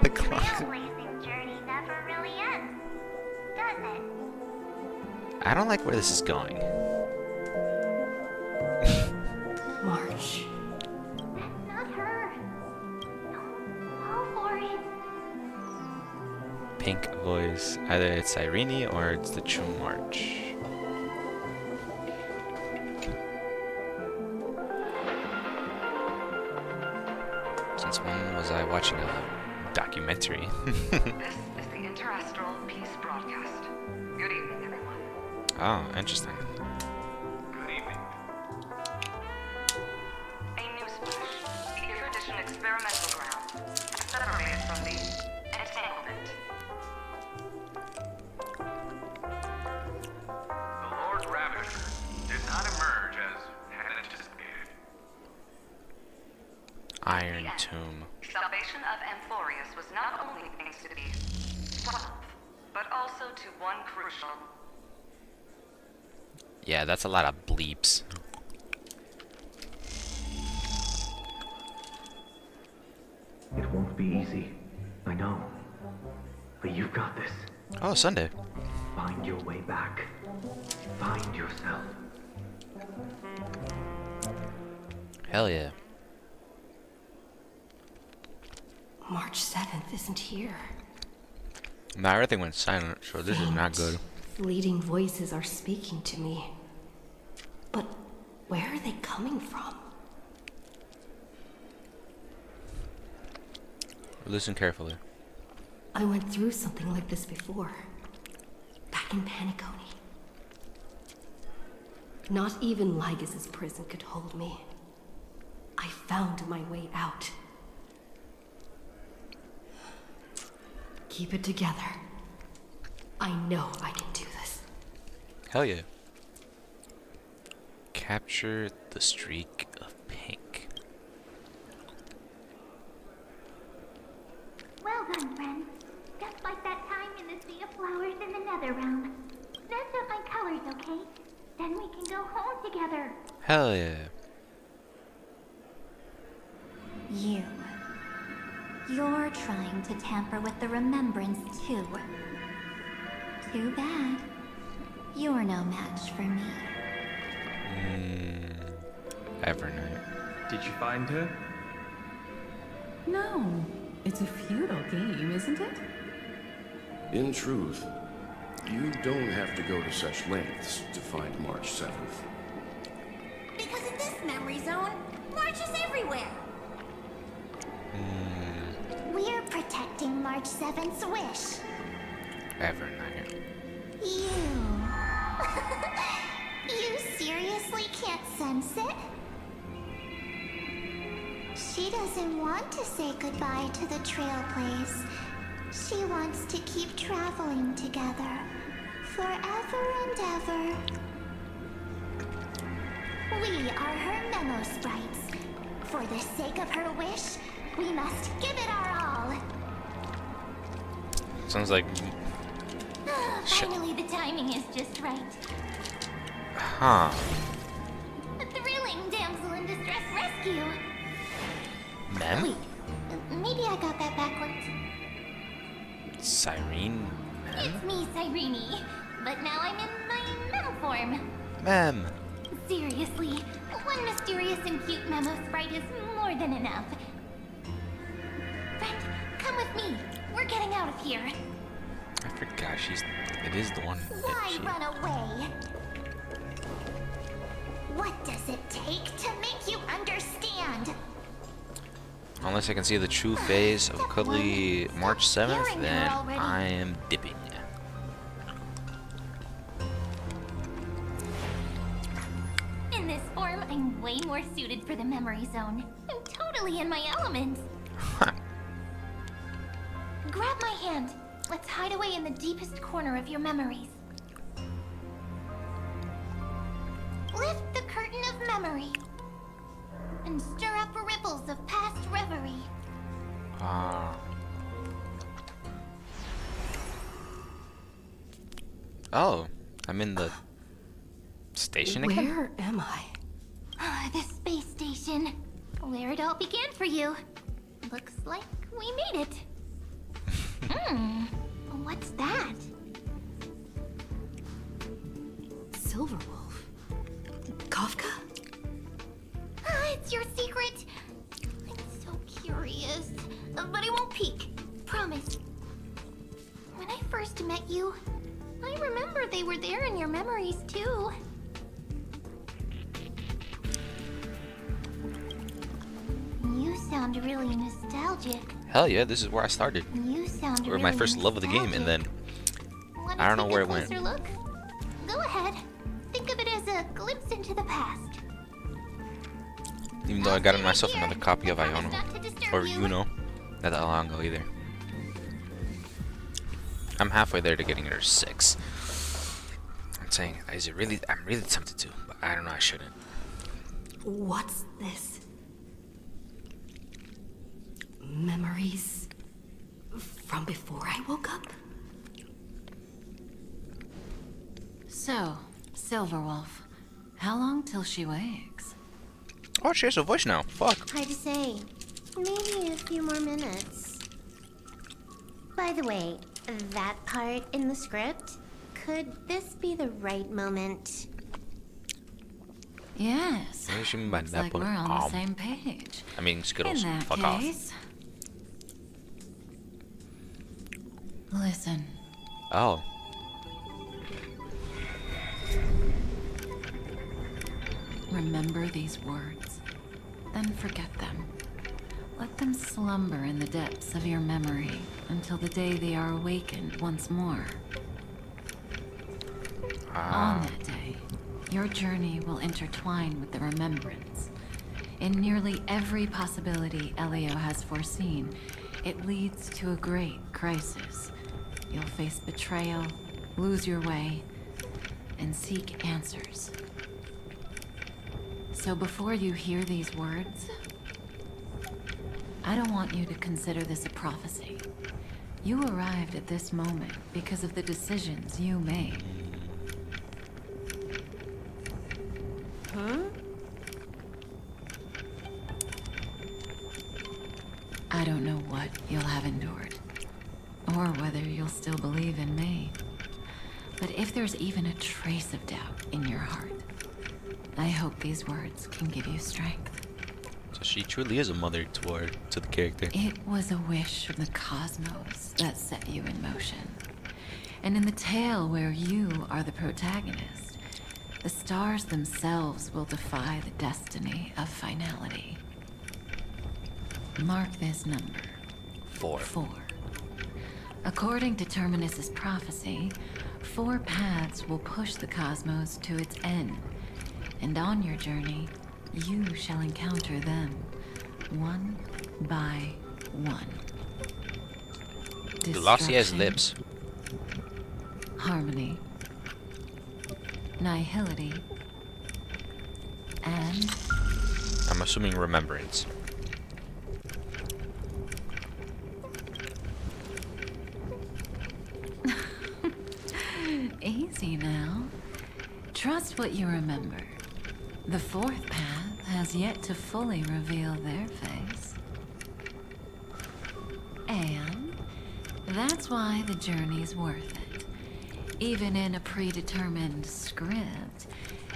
The clock. Trailblazing journey never really ends, does it? I don't like where this is going. March. That's not her. Go for it. Pink voice. Either it's Irene or it's the true March. Since when was I watching a documentary? This is the Interastral Peace Broadcast. Good evening, everyone. Oh, interesting. Good evening. A newsflash. The Erudition experimental ground. Separated from the entanglement. The Lord Ravager did not emerge as had anticipated. Iron Tomb. Salvation of Amphorius was not only thanks to the 12th, but also to one crucial Yeah, that's a lot of bleeps. It won't be easy. I know. But you've got this. Oh, Sunday. Find your way back. Find yourself. Hell yeah. March 7th isn't here. Nah, everything went silent, so this is not good. Fleeting voices are speaking to me. But where are they coming from? Listen carefully. I went through something like this before. Back in Paniconi. Not even Lygus' prison could hold me. I found my way out. Keep it together. I know I can do this. Hell yeah. Capture the streak of pink. Well done, friend. Just like that time in the Sea of Flowers in the Nether Realm. That's up my colors, okay? Then we can go home together. Hell yeah. You're trying to tamper with the remembrance too. Too bad. You're no match for me. Evernight. Did you find her? No. It's a futile game, isn't it? In truth, you don't have to go to such lengths to find March 7th. Because in this memory zone, March is everywhere. We're protecting March 7th's wish. Evernight. You seriously can't sense it? She doesn't want to say goodbye to the Trailblaze. She wants to keep traveling together. Forever and ever. We are her memo sprites. For the sake of her wish, we must give it our all. Sounds like... Finally, the timing is just right. Huh. A thrilling damsel in distress rescue. Mem? Wait, maybe I got that backwards. Cyrene? Mem? It's me, Cyrene. But now I'm in my memo form. Mem! Seriously, one mysterious and cute memo sprite is more than enough. Friend, come with me. We're getting out of here. I forgot it is the one that Why she... run away? What does it take to make you understand? Unless I can see the true face of Cuddly March 7th, Hearing then her already. I am dipping. In this form, I'm way more suited for the memory zone. I'm totally in my element. Grab my hand. Let's hide away in the deepest corner of your memories. Lift the curtain of memory and stir up ripples of past reverie. Oh, I'm in the station again? Where am I? The space station. Where it all began for you. Looks like we made it. What's that? Silverwolf. Kafka? It's your secret. I'm so curious. But I won't peek. Promise. When I first met you, I remember they were there in your memories too. You sound really nostalgic. Hell yeah, this is where I started. You sound Or really my first love of the game, and then I don't know where it went. Look? Go ahead. Think of it as a glimpse into the past. Even though I got myself another copy of Iono. Or Uno. Not that long ago either. I'm halfway there to getting her 6. I'm saying, I'm really tempted to, but I don't know, I shouldn't. What's this? Memories from before I woke up? So, Silverwolf, how long till she wakes? Oh, she has a voice now. Fuck. Hard to say. Maybe a few more minutes. By the way, that part in the script, could this be the right moment? Yes. What does she mean by Looks that like point? we're on the same page. I mean, Skittles. In that Fuck case, listen. off. Oh. Remember these words, then forget them. Let them slumber in the depths of your memory until the day they are awakened once more. On that day, your journey will intertwine with the remembrance. In nearly every possibility Elio has foreseen, it leads to a great crisis. You'll face betrayal, lose your way, and seek answers. So before you hear these words, I don't want you to consider this a prophecy. You arrived at this moment because of the decisions you made. Huh? I don't know what you'll have endured, or whether you'll still believe in me. But if there's even a trace of doubt in your heart, I hope these words can give you strength. So she truly is a mother to the character. It was a wish from the cosmos that set you in motion. And in the tale where you are the protagonist, the stars themselves will defy the destiny of finality. Mark this number. 4. 4. According to Terminus's prophecy, 4 paths will push the cosmos to its end. And on your journey, you shall encounter them, one by one. Glossy as Destruction, lips. harmony, nihility, and I'm assuming remembrance. easy now. Trust what you remember. The 4th path has yet to fully reveal their face. And that's why the journey's worth it. Even in a predetermined script,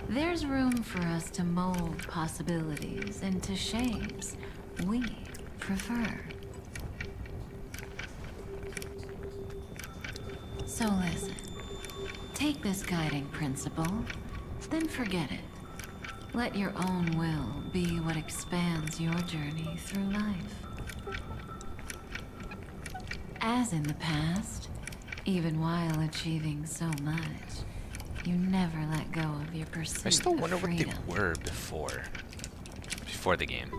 there's room for us to mold possibilities into shapes we prefer. So listen, take this guiding principle, then forget it. Let your own will be what expands your journey through life. As in the past, even while achieving so much, you never let go of your pursuit I still of wonder what they freedom. were before the game.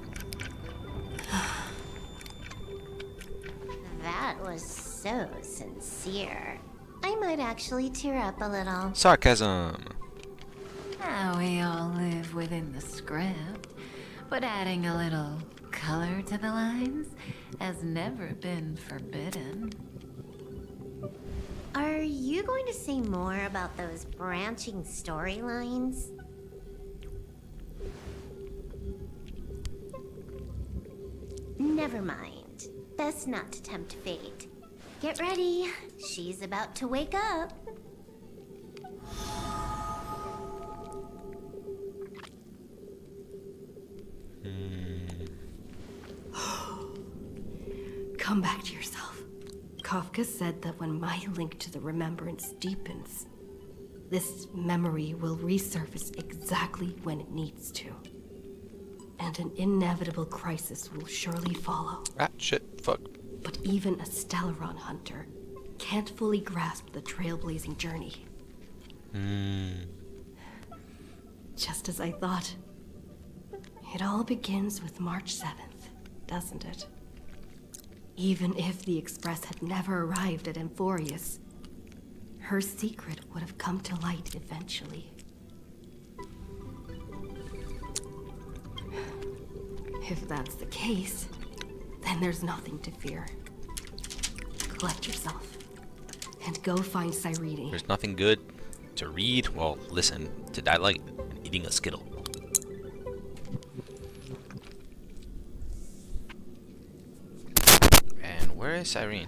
That was so sincere. I might actually tear up a little. Sarcasm. How we all live within the script, but adding a little color to the lines has never been forbidden. Are you going to say more about those branching storylines? Never mind. Best not to tempt fate. Get ready. She's about to wake up. Come back to yourself. Kafka said that when my link to the remembrance deepens, this memory will resurface exactly when it needs to. And an inevitable crisis will surely follow. Ah, shit, fuck. But even a Stellaron hunter can't fully grasp the trailblazing journey. Just as I thought. It all begins with March 7th, doesn't it? Even if the Express had never arrived at Amphorius, her secret would have come to light eventually. If that's the case, then there's nothing to fear. Collect yourself and go find Cyrene. There's nothing good To read, well, listen to Daylight and eating a Skittle. And where is Irene?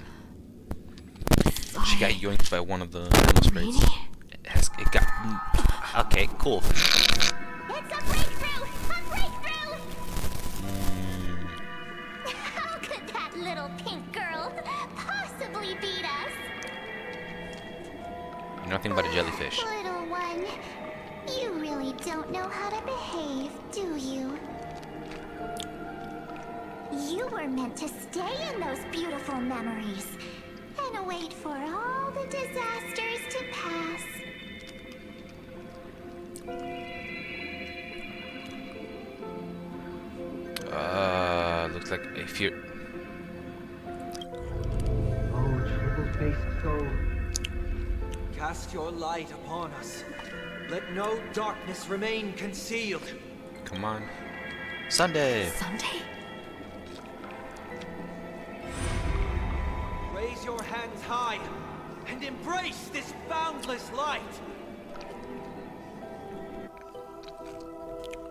She got yoinked by one of the animal sprites. It got. Okay, cool. It's a breakthrough! A breakthrough! How could that little pink girl possibly beat us? You're nothing but a jellyfish. Little one, you really don't know how to behave, do you? You were meant to stay in those beautiful memories and wait for all the disasters to pass. Looks like if you. Oh, triple-faced soul. Cast your light upon us. Let no darkness remain concealed. Come on. Sunday. Sunday? Raise your hands high and embrace this boundless light.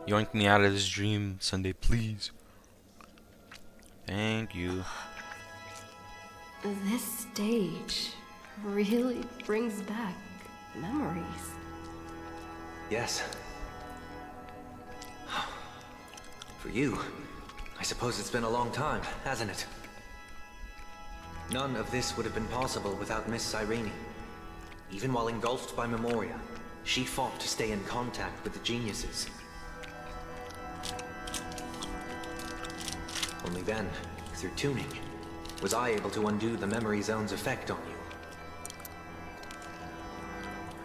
Yoink me out of this dream, Sunday, please. Thank you. This stage really brings back memories. Yes. For you, I suppose it's been a long time, hasn't it? None of this would have been possible without Miss Cyrene. Even while engulfed by Memoria, she fought to stay in contact with the geniuses. Only then, through tuning, was I able to undo the memory zone's effect on you.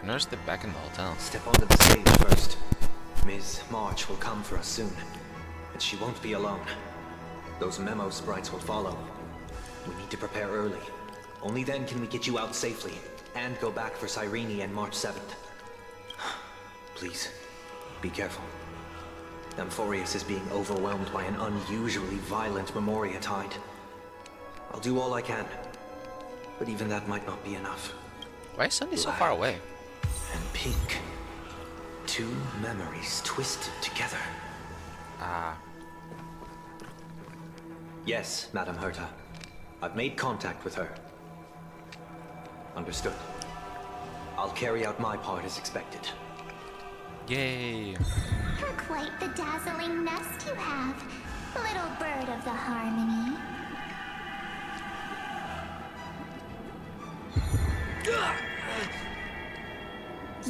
I noticed they're back in the hotel. Step onto the stage first. Ms. March will come for us soon, and she won't be alone. Those memo sprites will follow. We need to prepare early. Only then can we get you out safely, and go back for Cyrene and March 7th. Please, be careful. Amphorius is being overwhelmed by an unusually violent Memoria tide. I'll do all I can, but even that might not be enough. Why is Sunday so far away? And pink. Two memories twisted together. Ah. Yes, Madam Herta. I've made contact with her. Understood. I'll carry out my part as expected. Yay! Quite the dazzling nest you have, little bird of the Harmony.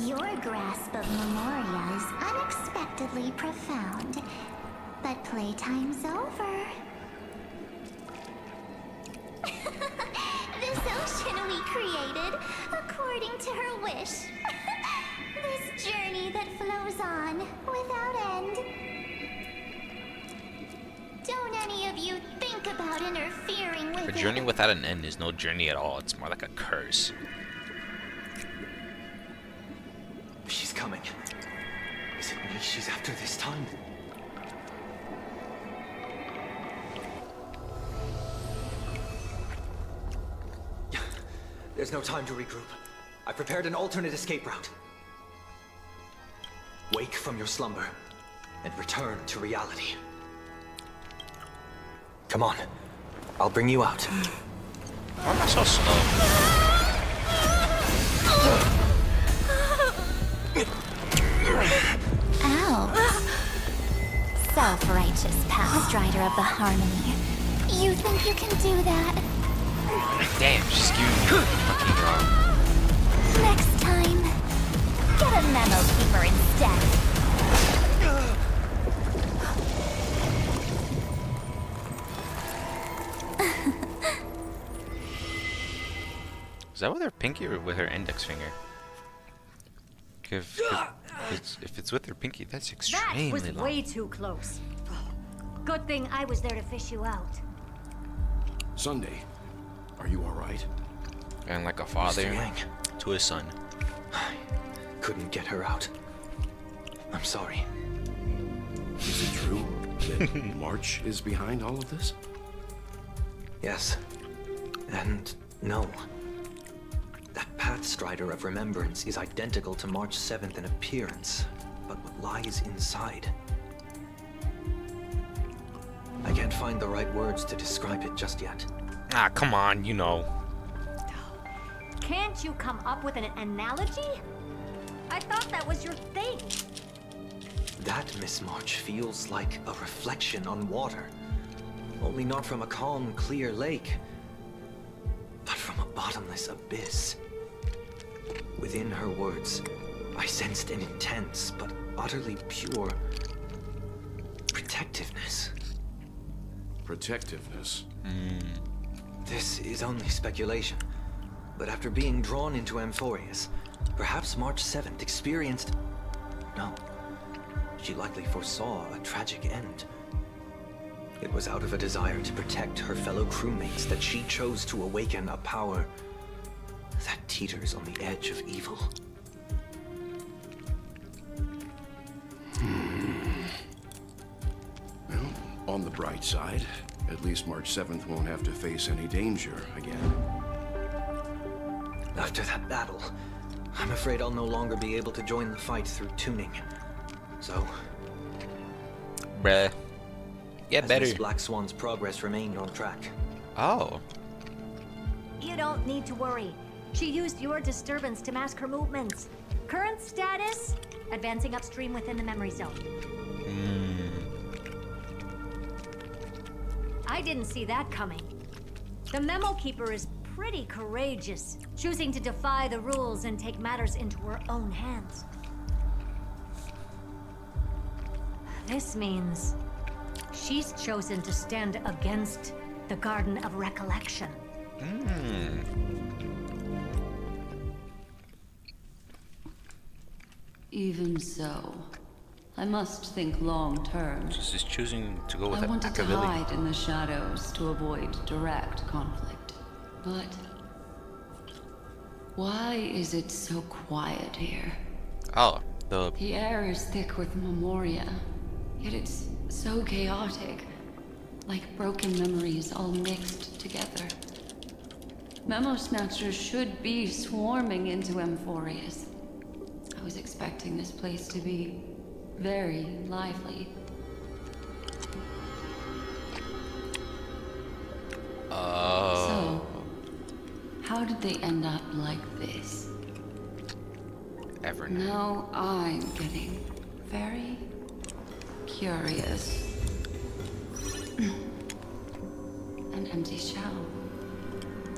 Your grasp of Memoria is unexpectedly profound, but playtime's over. This ocean we created, according to her wish. This journey that flows on without end. Don't any of you think about interfering with A journey without an end is no journey at all. It's more like a curse. She's coming. Is it me she's after this time? There's no time to regroup. I prepared an alternate escape route. Wake from your slumber and return to reality. Come on. I'll bring you out. Why am I so slow? Ow. Self-righteous past rider of the Harmony. You think you can do that? Damn, she's skewing fucking wrong. Next time, get a memo keeper instead. Is that with her pinky or with her index finger? If it's with her pinky, that's extremely That was long. way too close. Good thing I was there to fish you out. Sunday, are you all right? And like a father Mr. Yang. to his son. I couldn't get her out. I'm sorry. Is it true that March is behind all of this? Yes. And no. That Pathstrider of Remembrance is identical to March 7th in appearance, but what lies inside? I can't find the right words to describe it just yet. Ah, come on, you know. Can't you come up with an analogy? I thought that was your thing. That, Miss March, feels like a reflection on water. Only not from a calm, clear lake, but from a bottomless abyss. Within her words, I sensed an intense but utterly pure protectiveness. Protectiveness? This is only speculation, but after being drawn into Amphorius, perhaps March 7th experienced... No, she likely foresaw a tragic end. It was out of a desire to protect her fellow crewmates that she chose to awaken a power that teeters on the edge of evil. Well, on the bright side, at least March 7th won't have to face any danger again. After that battle, I'm afraid I'll no longer be able to join the fight through tuning. So... Bruh. Get better. Miss Black Swan's progress remained on track. Oh. You don't need to worry. She used your disturbance to mask her movements. Current status? Advancing upstream within the memory zone. I didn't see that coming. The Memo Keeper is pretty courageous, choosing to defy the rules and take matters into her own hands. This means she's chosen to stand against the Garden of Recollection. Even so, I must think long term. She's choosing to go with I wanted to Machiavelli. hide in the shadows to avoid direct conflict. But why is it so quiet here? Oh, The air is thick with memoria, yet it's so chaotic, like broken memories all mixed together. Memo Snatchers should be swarming into Amphorius. I was expecting this place to be very lively. So, how did they end up like this? Now I'm getting very curious. An empty shell.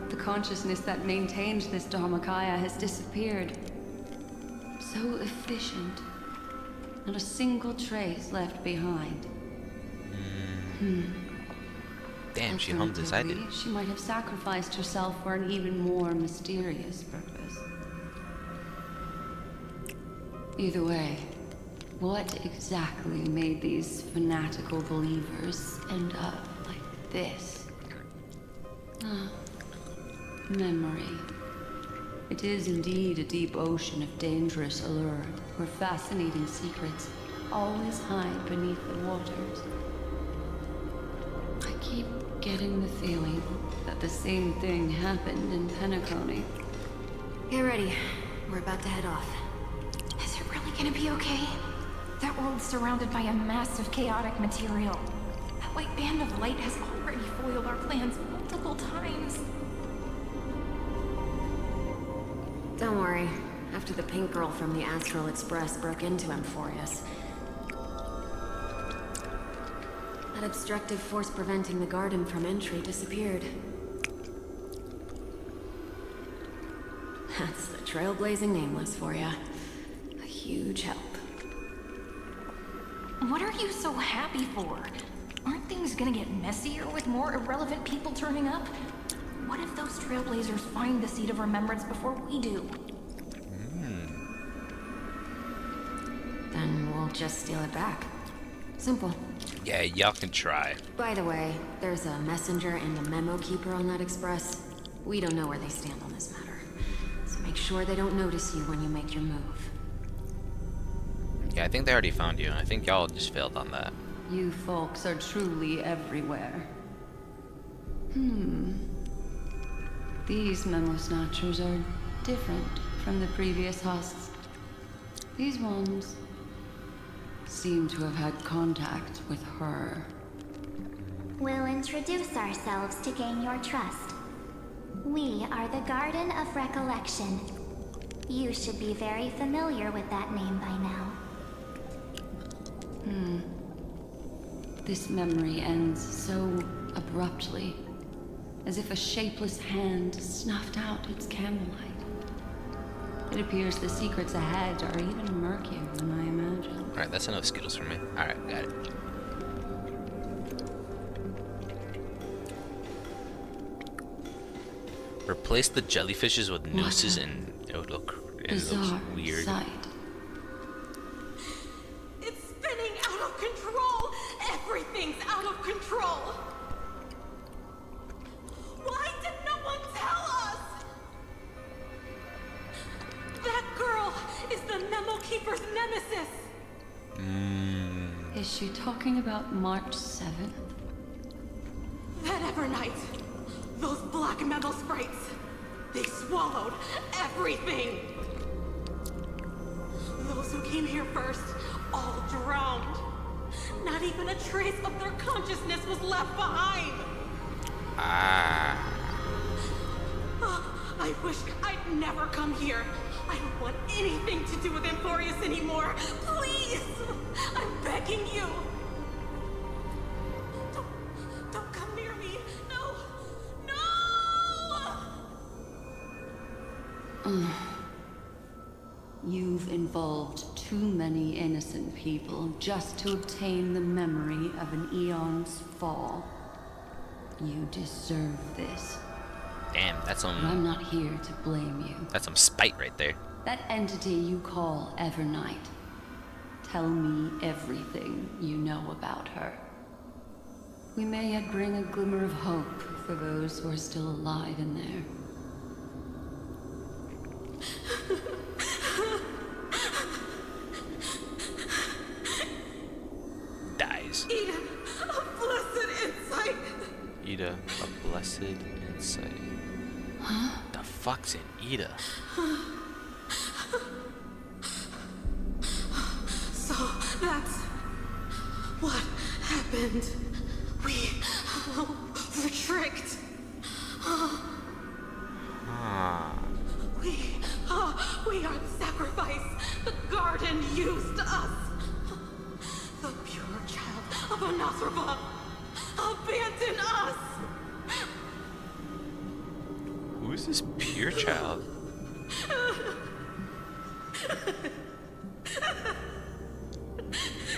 The consciousness that maintained this Dharmakaya has disappeared. So efficient. Not a single trace left behind. Damn, she hummed inside it. She might have sacrificed herself for an even more mysterious purpose. Either way, what exactly made these fanatical believers end up like this? Memory. It is indeed a deep ocean of dangerous allure, where fascinating secrets always hide beneath the waters. I keep getting the feeling that the same thing happened in Penacony. Get ready. We're about to head off. Is it really gonna be okay? That world's surrounded by a massive chaotic material. That white band of light has already foiled our plans multiple times. Don't worry. After the pink girl from the Astral Express broke into Amphorius, that obstructive force preventing the garden from entry disappeared. That's the trailblazing Nameless for ya. A huge help. What are you so happy for? Aren't things gonna get messier with more irrelevant people turning up? What if those trailblazers find the Seed of Remembrance before we do? Then we'll just steal it back. Simple. Yeah, y'all can try. By the way, there's a messenger and a memo keeper on that express. We don't know where they stand on this matter. So make sure they don't notice you when you make your move. Yeah, I think they already found you. I think y'all just failed on that. You folks are truly everywhere. These Memo Snatchers are different from the previous hosts. These ones seem to have had contact with her. We'll introduce ourselves to gain your trust. We are the Garden of Recollection. You should be very familiar with that name by now. This memory ends so abruptly, as if a shapeless hand snuffed out its candlelight. It appears the secrets ahead are even murkier than I imagined. Alright, that's enough Skittles for me. Alright, got it. Replace the jellyfishes with nooses and it would look weird. Sight. It's spinning out of control! Everything's out of control! Why did no one tell us? That girl is the Memo Keeper's nemesis! Is she talking about March 7th? That Evernight, those black Memo sprites, they swallowed everything! Those who came here first, all drowned. Not even a trace of their consciousness was left behind! I wish I'd never come here. I don't want anything to do with Emporius anymore. Please! I'm begging you! Don't come near me! No! No! You've involved too many innocent people just to obtain the memory of an eon's fall. You deserve this. Damn, that's some. But I'm not here to blame you. That's some spite right there. That entity you call Evernight. Tell me everything you know about her. We may yet bring a glimmer of hope for those who are still alive in there. Dies. Eden, a blessed insight! Ida, a blessed insight. Huh? The fuck's in Ida? So that's what happened. We were tricked. We are the sacrifice. The garden used us. The pure child of Anathraba abandoned us. Who is this pure child?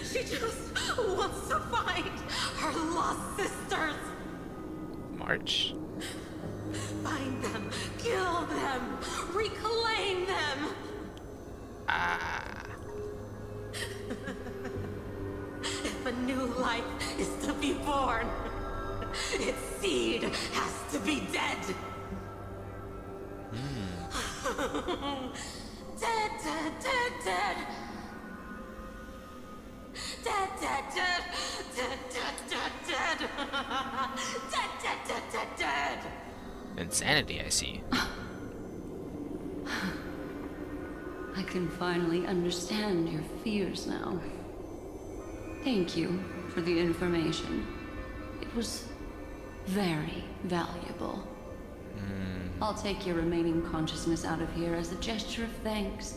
She just wants to find her lost sisters. March. Find them, kill them, reclaim them. If a new life is to be born, its seed has to be dead. Dead, dead, dead, dead. Dead, dead, dead, dead, dead, dead, dead. Dead, dead, dead, dead, dead. Insanity, I see. I can finally understand your fears now. Thank you for the information. It was very valuable. I'll take your remaining consciousness out of here as a gesture of thanks.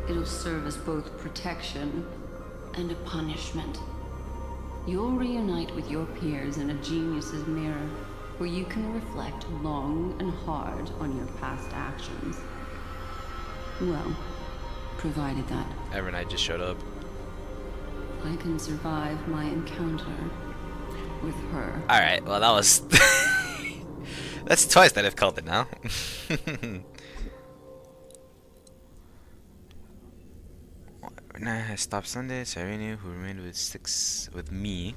It'll serve as both protection and a punishment. You'll reunite with your peers in a genius's mirror, where you can reflect long and hard on your past actions. Well, provided that Evernight just showed up. I can survive my encounter with her. Alright, well that was... That's twice that I've called it now. When I stopped Sunday, Serenia, who remained with me.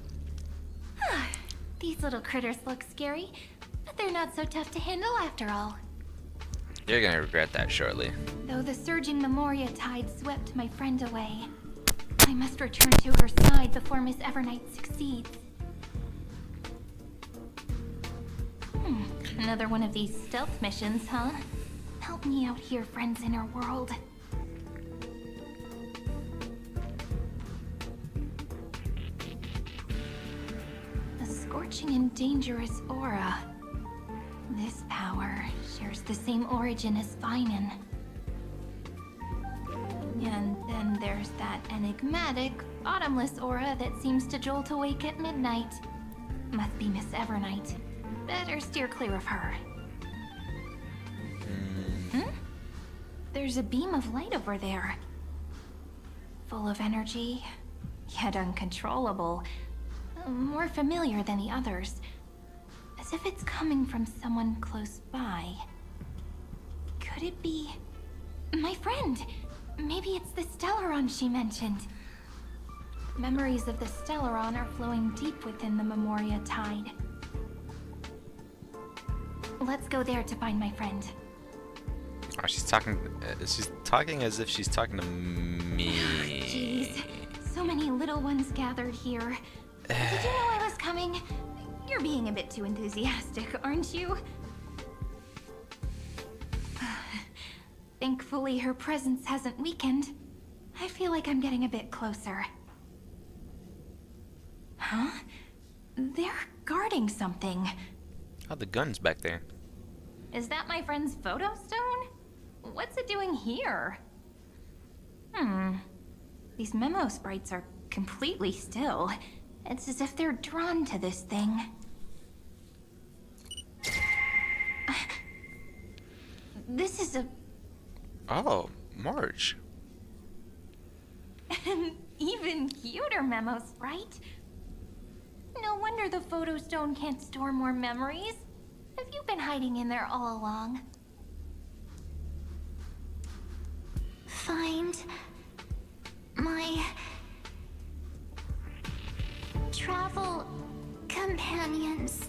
These little critters look scary, but they're not so tough to handle after all. You're gonna regret that shortly. Though the surging Memoria tide swept my friend away, I must return to her side before Miss Evernight succeeds. Another one of these stealth missions, huh? Help me out here, friends in our world. A scorching and dangerous aura. This power shares the same origin as Finan. And then there's that enigmatic, bottomless aura that seems to jolt awake at midnight. Must be Miss Evernight. Better steer clear of her. There's a beam of light over there. Full of energy, yet uncontrollable. More familiar than the others. As if it's coming from someone close by. Could it be... my friend? Maybe it's the Stellaron she mentioned. Memories of the Stellaron are flowing deep within the Memoria Tide. Let's go there to find my friend. Oh, she's talking as if she's talking to me. Jeez, so many little ones gathered here. Did you know I was coming? You're being a bit too enthusiastic, aren't you? Thankfully, her presence hasn't weakened. I feel like I'm getting a bit closer. Huh? They're guarding something. Oh, the gun's back there. Is that my friend's photo stone? What's it doing here? These memo sprites are completely still. It's as if they're drawn to this thing. This is a... Oh, Marge. An even cuter memo sprite. No wonder the photo stone can't store more memories. Have you been hiding in there all along? Find my travel companions.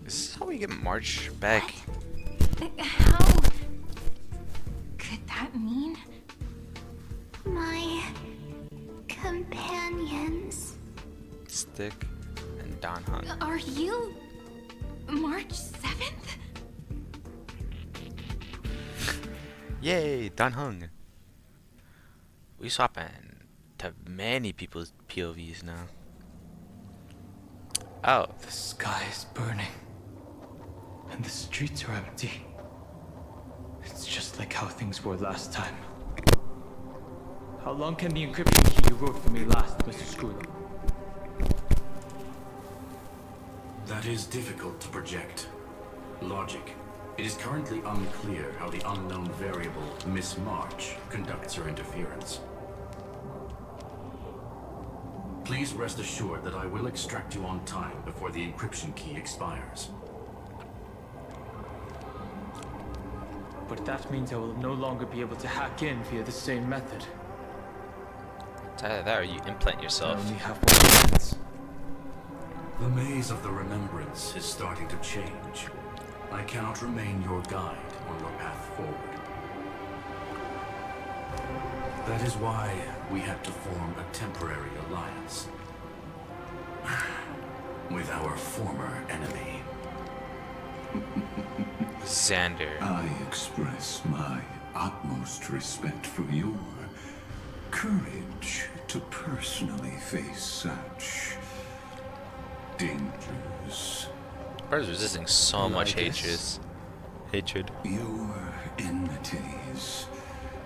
This is how we get Marge back. How could that mean? My companions. Stick and Don Hunt. Are you March 7th? Yay, Dan Heng. We swapping to many people's POVs now. Oh. The sky is burning. And the streets are empty. It's just like how things were last time. How long can the encryption key you wrote for me last, Mr. Screwlow? That is difficult to project. Logic. It is currently unclear how the unknown variable, Miss March, conducts her interference. Please rest assured that I will extract you on time before the encryption key expires. But that means I will no longer be able to hack in via the same method. It's either that or you implant yourself. I only have 1 chance. The maze of the remembrance is starting to change. I cannot remain your guide on your path forward. That is why we had to form a temporary alliance with our former enemy. Xander. I express my utmost respect for your courage to personally face such dangers. Bro's resisting so much hatred. Your enmities,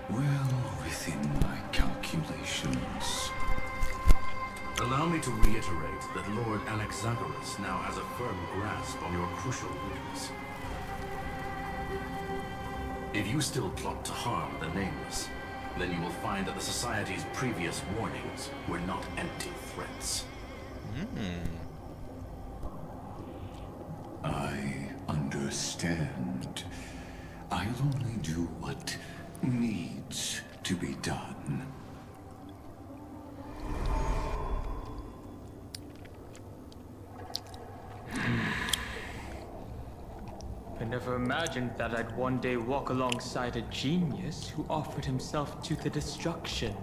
well within my calculations. Allow me to reiterate that Lord Anaxagoras now has a firm grasp on your crucial rulings. If you still plot to harm the Nameless, then you will find that the Society's previous warnings were not empty threats. I understand. I'll only do what needs to be done. I never imagined that I'd one day walk alongside a genius who offered himself to the destruction.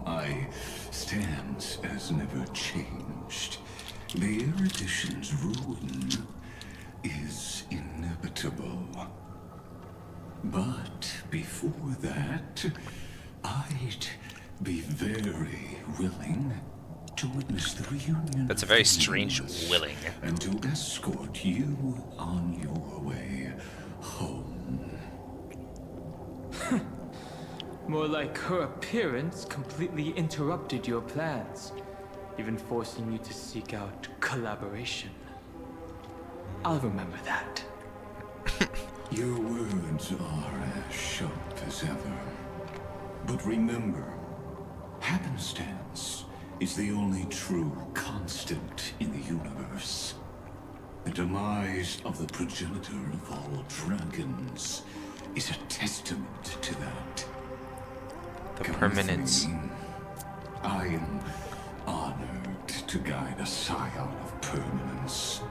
My stance has never changed. The Erudition's ruin is inevitable. But before that, I'd be very willing to witness the reunion. That's a very strange willing. And to escort you on your way home. More like her appearance completely interrupted your plans, even forcing you to seek out collaboration. I'll remember that. Your words are as sharp as ever. But remember, happenstance is the only true constant in the universe. The demise of the progenitor of all dragons is a testament to that. The Come permanence. with me. I am honored to guide a scion of permanence.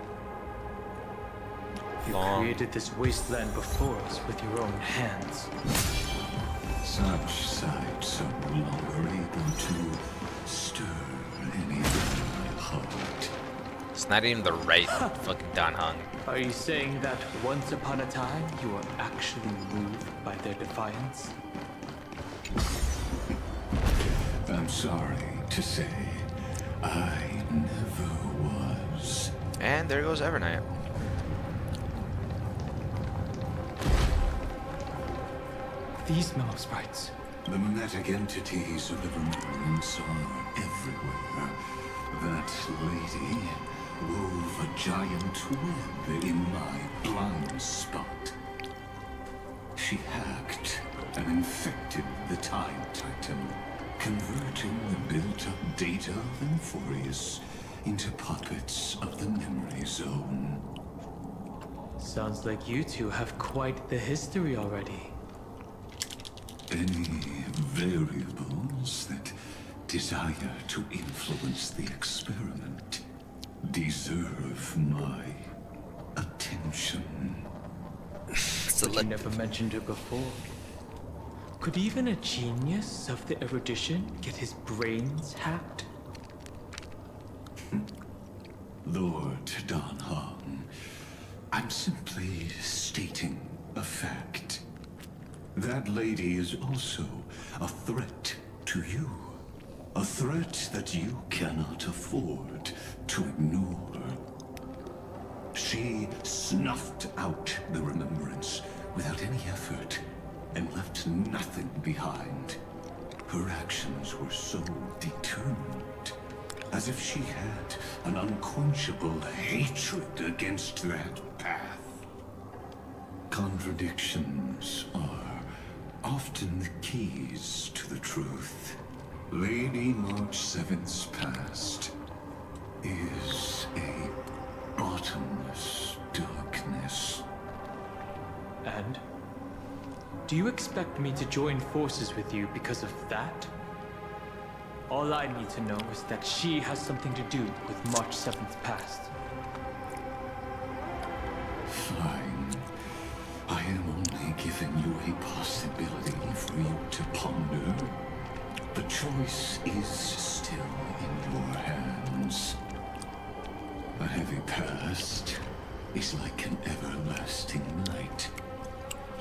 You created this wasteland before us with your own hands. Such sights are no longer able to stir any of my heart. It's not even the right fucking Dan Heng. Are you saying that once upon a time you were actually moved by their defiance? I'm sorry to say, I never was. And there goes Evernight. These memo sprites. The mimetic entities of the remembrance are everywhere. That lady wove a giant web in my blind spot. She hacked and infected the Time Titan, converting the built-up data of Amphorius into puppets of the memory zone. Sounds like you two have quite the history already. Any variables that desire to influence the experiment deserve my attention. But you never mentioned her before. Could even a genius of the erudition get his brains hacked? Lord Dan Heng, I'm simply stating a fact. That lady is also a threat to you. A threat that you cannot afford to ignore. She snuffed out the remembrance without any effort and left nothing behind. Her actions were so determined, as if she had an unquenchable hatred against that path. Contradictions are often the keys to the truth. Lady March 7th's past is a bottomless darkness. And? Do you expect me to join forces with you because of that? All I need to know is that she has something to do with March 7th's past. Fine. I am only giving you a possibility for you to ponder. The choice is still in your hands. A heavy past is like an everlasting night.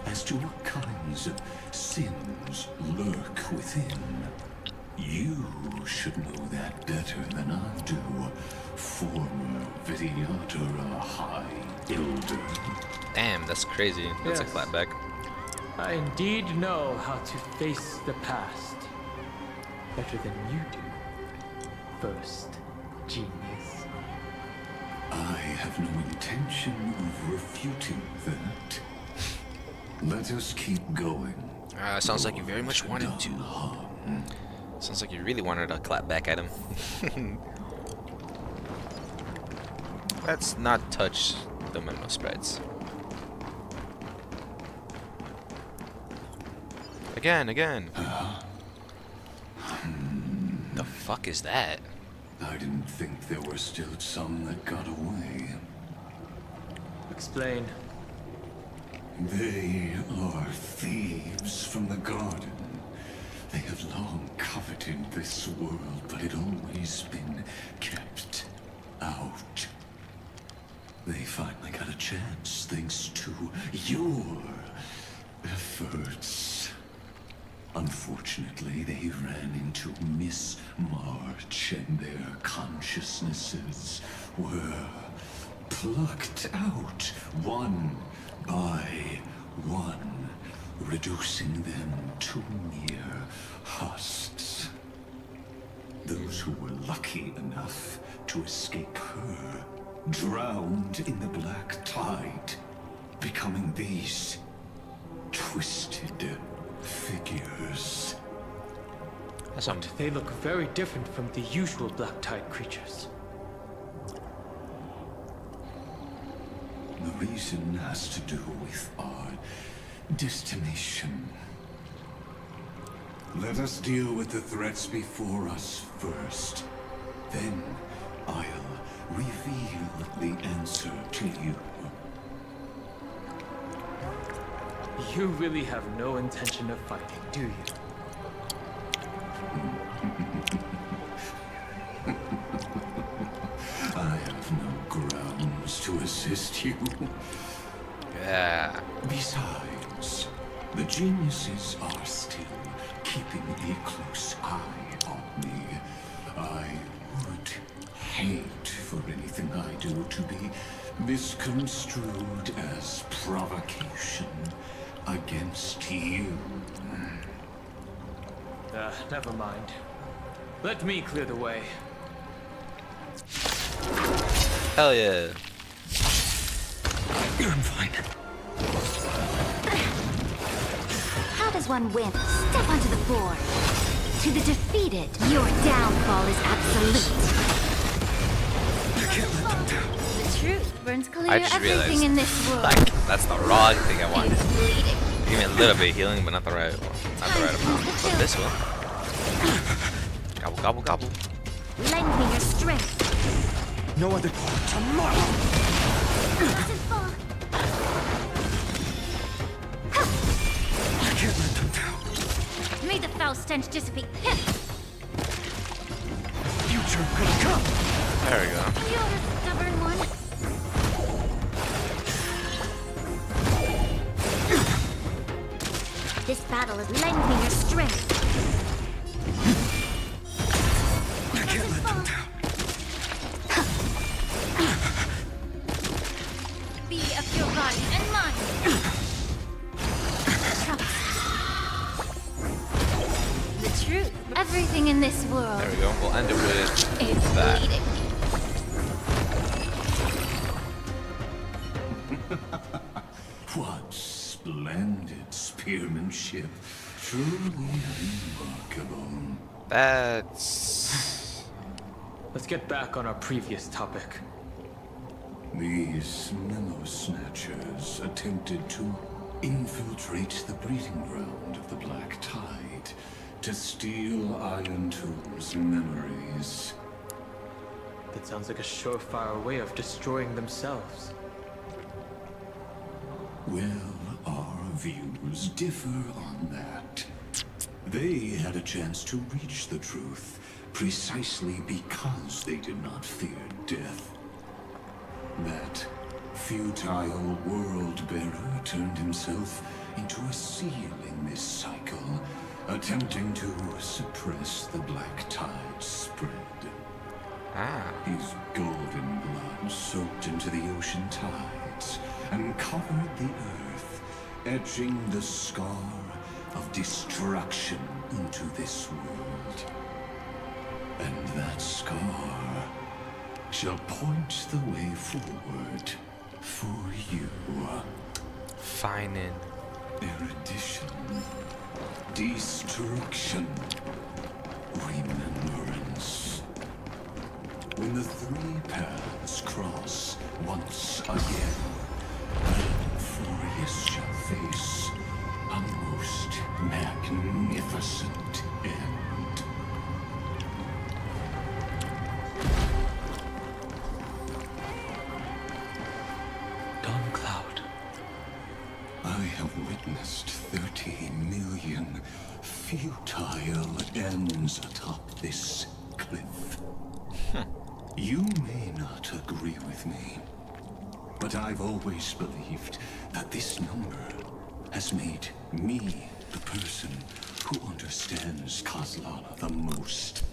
As to what kinds of sins lurk within, you should know that better than I do, former Vidyadhara High Elder. Damn, that's crazy. That's Yes. a clapback. I indeed know how to face the past better than you do, first genius. I have no intention of refuting that. Let us keep going. Sounds like you very much wanted to. Sounds like you really wanted to clap back at him. Let's not touch the memo sprites. Again. The fuck is that? I didn't think there were still some that got away. Explain. They are thieves from the garden. They have long coveted this world, but it always been kept out They finally got a chance thanks to your efforts. Unfortunately, they ran into Miss March and their consciousnesses were plucked out one by one, reducing them to mere husks. Those who were lucky enough to escape her drowned in the black tide, becoming these twisted figures. But they look very different from the usual Black Tide creatures. The reason has to do with our destination. Let us deal with the threats before us first. Then I'll reveal the answer to you. You really have no intention of fighting, do you? I have no grounds to assist you. Yeah. Besides, the geniuses are still keeping a close eye on me. I would hate for anything I do to be misconstrued as provocation against you. Never mind. Let me clear the way. Hell yeah. I'm fine. How does one wimp step onto the board? To the defeated, your downfall is absolute. I can't let them down. The truth burns clear I just everything realized, in this world. like, that's the wrong thing I wanted. It's bleeding. Give me a little bit of healing, but not the right one. Not the right amount. But this one. Gobble, gobble, gobble. Lend me your strength. No other tomorrow. I can't let them down. May the foul stench dissipate. Future could come. There we go. You're the stubborn one. This battle is lend me your strength. I can't let them down. Be of your body and mind. The truth. Everything in this world. There we go. We'll end it with It's that. bleeding. What splendid spearmanship. Truly remarkable. That's... Let's get back on our previous topic. These memo snatchers attempted to infiltrate the breeding ground of the Black Tide to steal Iron Tomb's memories. That sounds like a surefire way of destroying themselves. Well, our views differ on that. They had a chance to reach the truth precisely because they did not fear death. That futile world-bearer turned himself into a seal in this cycle, attempting to suppress the Black Tide spread. His golden blood soaked into the ocean tides and covered the earth, etching the scar of destruction into this world. And that scar shall point the way forward for you. Fine in. Erudition, destruction, remembrance. When the three paths cross once again, Amphorius shall face a most magnificent end. Dawncloud. I have witnessed 30 million futile ends atop this cliff. You may not agree with me, But I've always believed that this number has made me the person who understands Kozlana the most.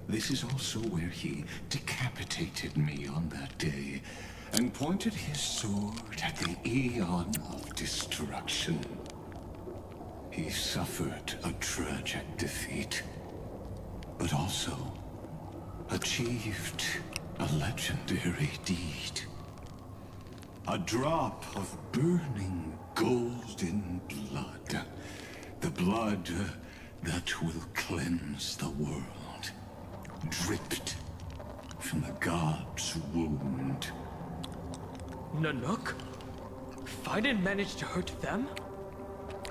This is also where he decapitated me on that day and pointed his sword at the Aeon of Destruction. He suffered a tragic defeat, but also achieved a legendary deed. A drop of burning golden blood. The blood that will cleanse the world. Dripped from the god's wound. Nanook? Fiden managed to hurt them?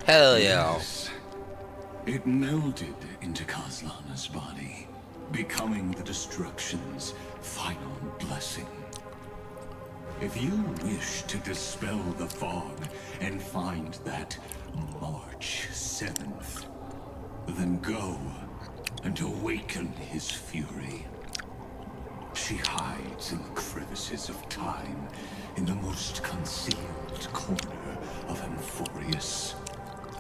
Hell yeah. Yes. It melded into Kozlana's body, becoming the Destruction's final blessing. If you wish to dispel the fog and find that March 7th, then go and awaken his fury. She hides in the crevices of time, in the most concealed corner of Amphorius.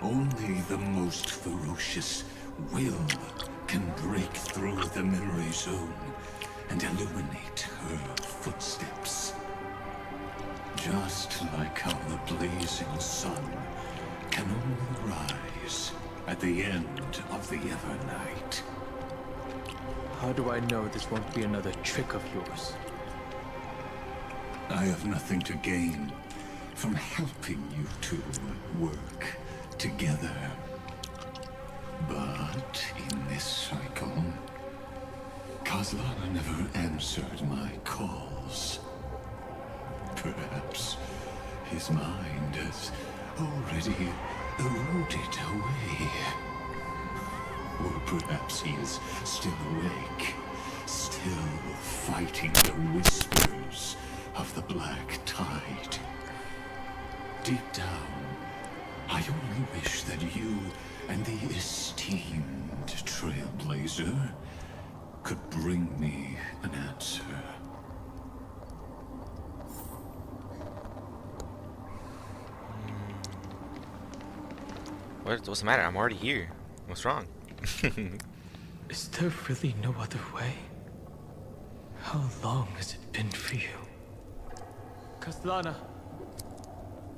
Only the most ferocious will can break through the memory zone and illuminate her footsteps. Just like how the blazing sun can only rise at the end of the Evernight. How do I know this won't be another trick of yours? I have nothing to gain from helping you two work together. But in this cycle, Kozlana never answered my calls. Perhaps his mind has already eroded away. Or perhaps he is still awake, still fighting the whispers of the Black Tide. Deep down, I only wish that you and the esteemed Trailblazer could bring me an answer. What's the matter? I'm already here. What's wrong? Is there really no other way? How long has it been for you? Kozlana.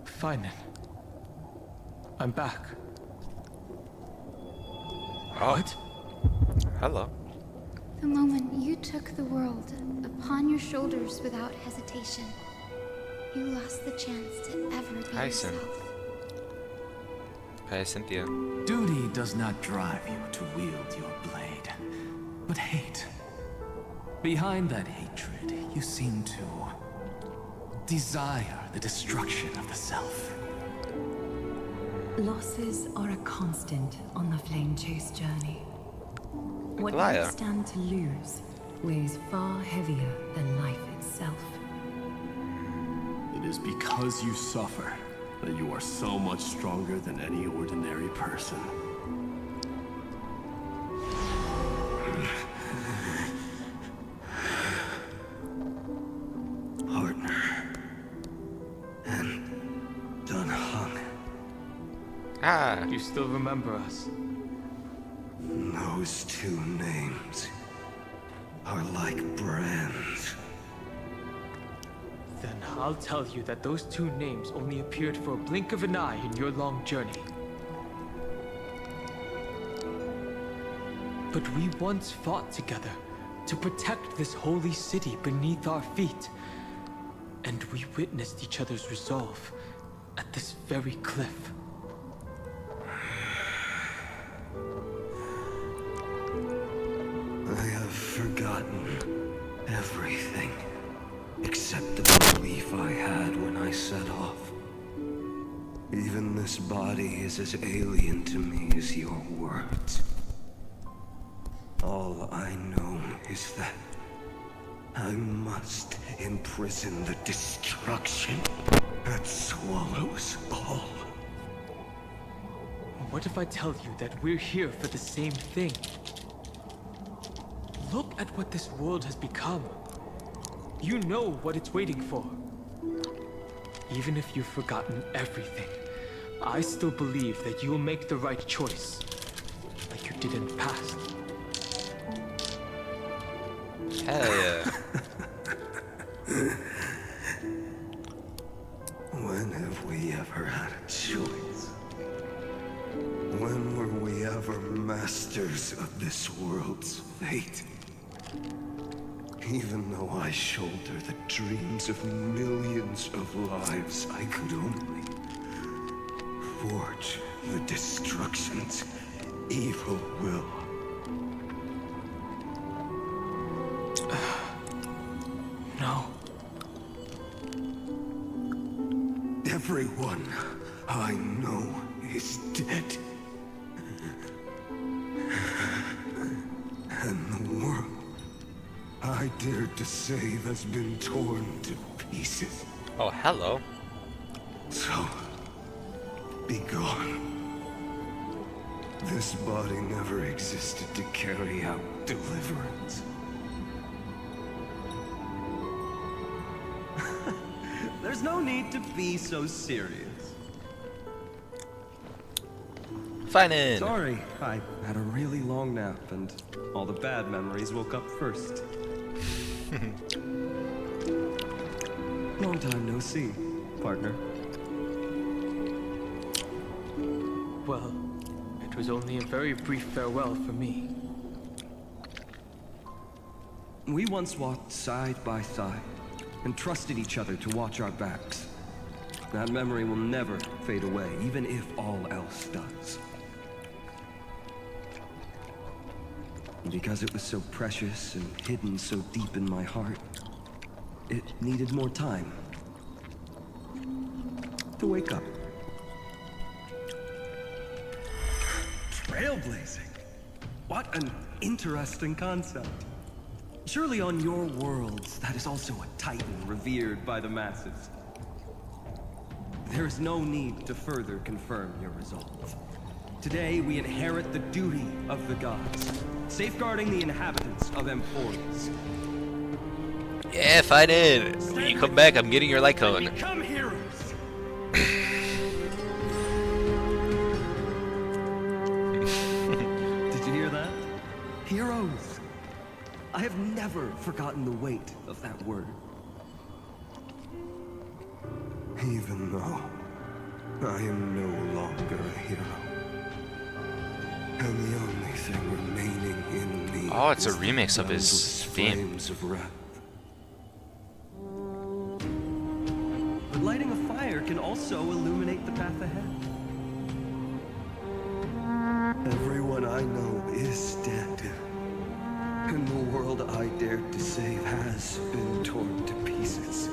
Fine. I'm back. What? Hello. The moment you took the world upon your shoulders without hesitation, you lost the chance to ever be Hi, Sin. yourself. Hi, Cynthia. Duty does not drive you to wield your blade, but hate. Behind that hatred, you seem to desire the destruction of the self. Losses are a constant on the Flame Chase journey. What Liar. you stand to lose weighs far heavier than life itself. It is because you suffer that you are so much stronger than any ordinary person. Partner. And Dunhung. Ah. You still remember us? Those two names are like brands. Then I'll tell you that those two names only appeared for a blink of an eye in your long journey. But we once fought together to protect this holy city beneath our feet. And we witnessed each other's resolve at this very cliff. I have forgotten everything except the belief I had when I set off. Even this body is as alien to me as your words. All I know is that I must imprison the destruction that swallows all. What if I tell you that we're here for the same thing? Look at what this world has become. You know what it's waiting for. Even if you've forgotten everything, I still believe that you'll make the right choice, like you did in the past. Hell yeah. When have we ever had a choice? When were we ever masters of this world's fate? Even though I shoulder the dreams of millions of lives, I could only forge the destruction's evil will. No. Everyone I know is dead. And the world I dared to save has been torn to pieces. Oh, hello. So, be gone. This body never existed to carry out deliverance. There's no need to be so serious. Fine in. Sorry, I had a really long nap and all the bad memories woke up first. Long time no see, partner. Well, it was only a very brief farewell for me. We once walked side by side and trusted each other to watch our backs. That memory will never fade away, even if all else does. Because it was so precious and hidden so deep in my heart, it needed more time to wake up. Trailblazing? What an interesting concept. Surely on your worlds, that is also a titan revered by the masses. There is no need to further confirm your results. Today, we inherit the duty of the gods, safeguarding the inhabitants of Emphorius. Yeah, fine in. When you come back, I'm getting your Lycon. Become heroes! Did you hear that? Heroes! I have never forgotten the weight of that word. Even though I am no longer a hero. And the only thing remaining in me. Oh, it's a is the remix of his boundless theme. flames of wrath. But lighting a fire can also illuminate the path ahead. Everyone I know is dead. And the world I dared to save has been torn to pieces.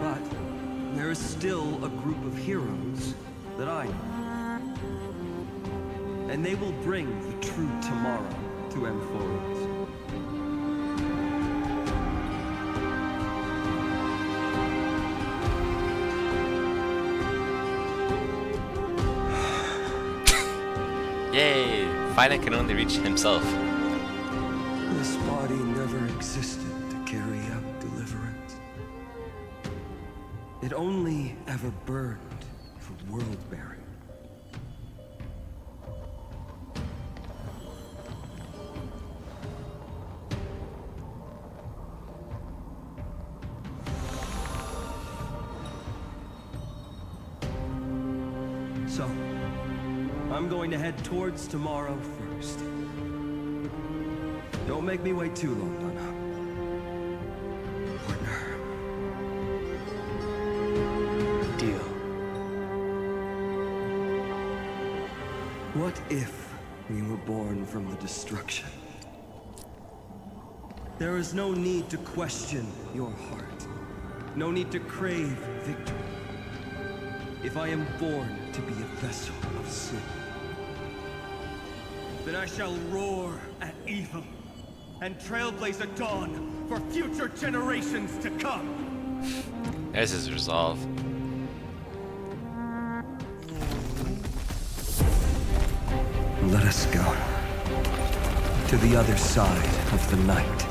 But there is still a group of heroes that I know. And they will bring the true tomorrow to Emphorius. Yay! Fina can only reach himself. This body never existed to carry out deliverance. It only ever burned for world-bearing. So, I'm going to head towards tomorrow first. Don't make me wait too long, Donna. Deal. What if we were born from the destruction? There is no need to question your heart. No need to crave victory. If I am born to be a vessel of sin, then I shall roar at evil and trailblaze a dawn for future generations to come. There's his resolve. Let us go to the other side of the night.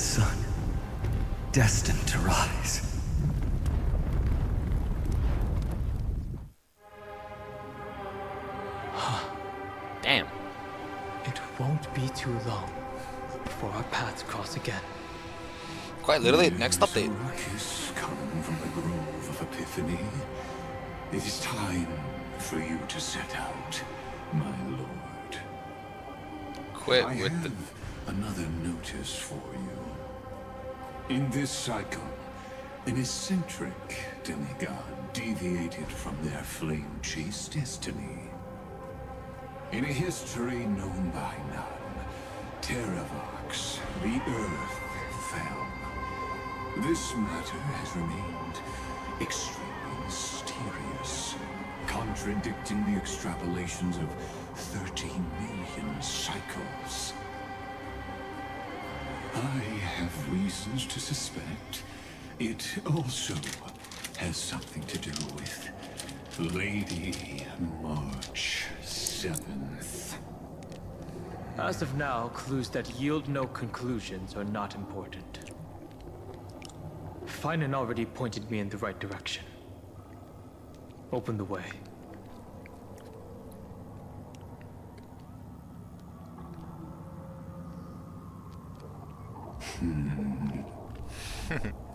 sun, destined to rise. Damn. It won't be too long before our paths cross again. Quite literally, next update. Ruckus come from the Grove of Epiphany. It is time for you to set out, my lord. Quit I with have another notice for you. In this cycle, an eccentric demigod deviated from their flame-chased destiny. In a history known by none, Terravox, the Earth, fell. This matter has remained extremely mysterious, contradicting the extrapolations of 13 million cycles. I have reasons to suspect it also has something to do with Lady March 7th. As of now, clues that yield no conclusions are not important. Finan already pointed me in the right direction. Open the way.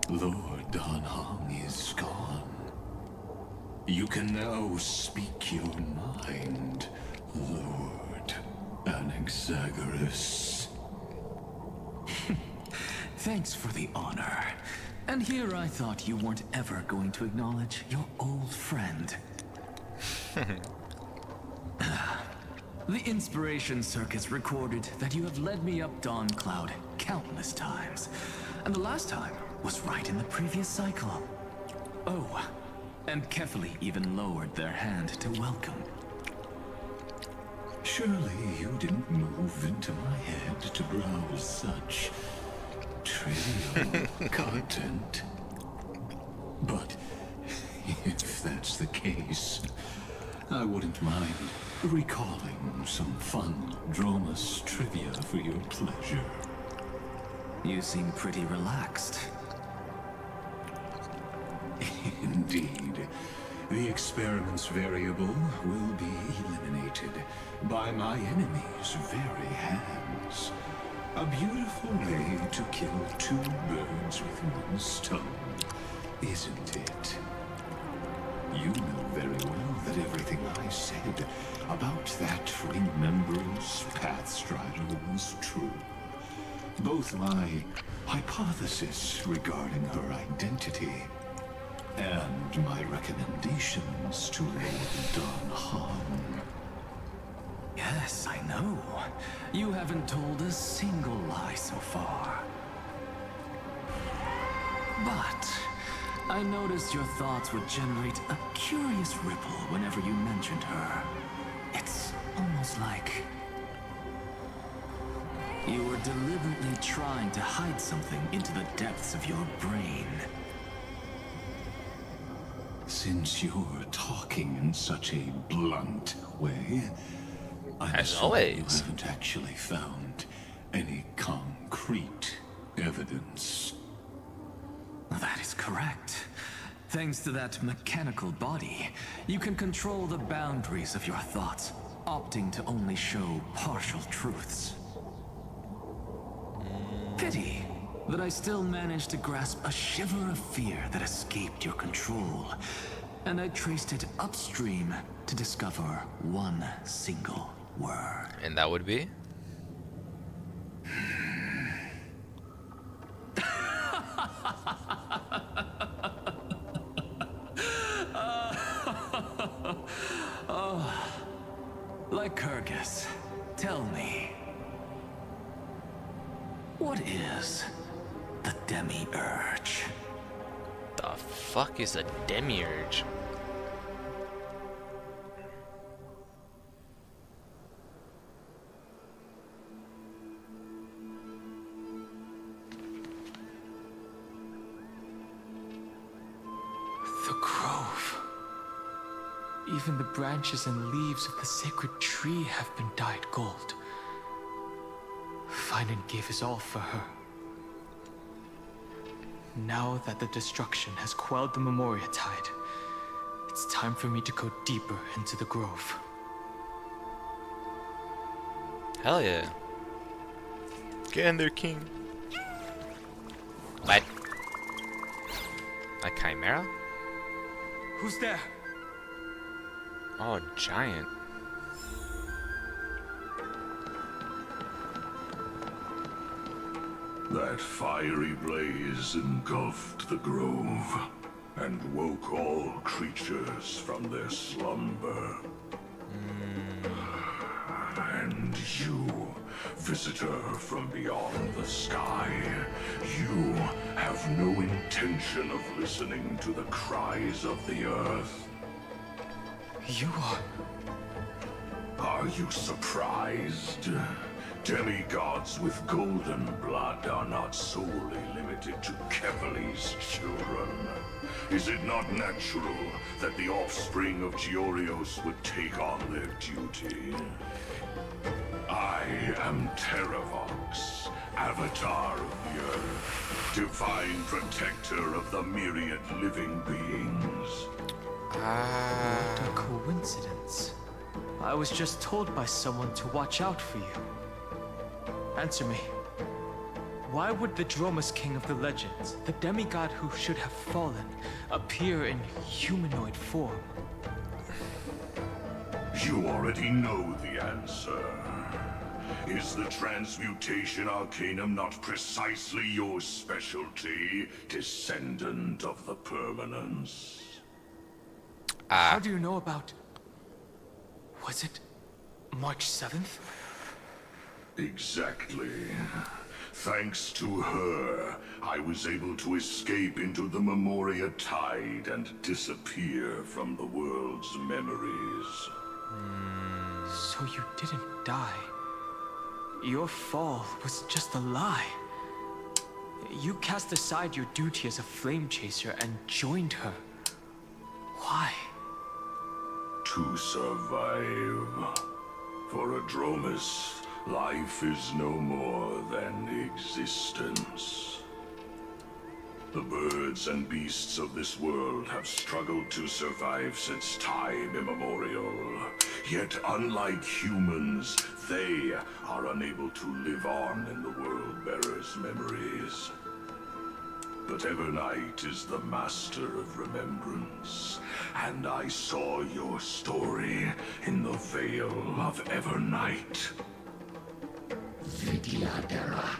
Lord Danhong is gone. You can now speak your mind, Lord Anaxagoras. Thanks for the honor. And here I thought you weren't ever going to acknowledge your old friend. The Inspiration Circus recorded that you have led me up Dawn Cloud countless times. And the last time was right in the previous cycle. Oh, and Kefali even lowered their hand to welcome. Surely you didn't move into my head to browse such trivial content. But if that's the case, I wouldn't mind recalling some fun Dromus trivia for your pleasure. You seem pretty relaxed. Indeed. The experiment's variable will be eliminated by my enemy's very hands. A beautiful way to kill two birds with one stone, isn't it? You know very well that everything I said about that remembrance Pathstrider was true. Both my hypothesis regarding her identity and my recommendations to Lord Danhong. Yes, I know. You haven't told a single lie so far. But I noticed your thoughts would generate a curious ripple whenever you mentioned her. It's almost like you were deliberately trying to hide something into the depths of your brain. Since you're talking in such a blunt way, as always, you haven't actually found any concrete evidence. That is correct. Thanks to that mechanical body, you can control the boundaries of your thoughts, opting to only show partial truths. Pity that I still managed to grasp a shiver of fear that escaped your control, and I traced it upstream to discover one single word. And that would be? Lycurgus, tell me, what is the Demiurge? The fuck is a Demiurge? The Grove. Even the branches and leaves of the sacred tree have been dyed gold. Finan gave his all for her. Now that the destruction has quelled the Memoria tide, it's time for me to go deeper into the grove. Hell yeah. Get in there, King. What? A chimera? Who's there? Oh, giant. That fiery blaze engulfed the grove and woke all creatures from their slumber. And you, visitor from beyond the sky, you have no intention of listening to the cries of the earth. You are... Are you surprised? Demigods with golden blood are not solely limited to Kevali's children. Is it not natural that the offspring of Georios would take on their duty? I am Terravox, Avatar of the Earth, divine protector of the myriad living beings. What a coincidence. I was just told by someone to watch out for you. Answer me. Why would the Dromus King of the Legends, the demigod who should have fallen, appear in humanoid form? You already know the answer. Is the Transmutation Arcanum not precisely your specialty, descendant of the Permanence? How do you know about... Was it March 7th? Exactly. Thanks to her, I was able to escape into the Memoria tide and disappear from the world's memories. So you didn't die. Your fall was just a lie. You cast aside your duty as a flame chaser and joined her. Why? To survive. For a Dromus, life is no more than existence. The birds and beasts of this world have struggled to survive since time immemorial. Yet unlike humans, they are unable to live on in the World-Bearer's memories. But Evernight is the master of remembrance, and I saw your story in the Veil of Evernight. Vidyadhara,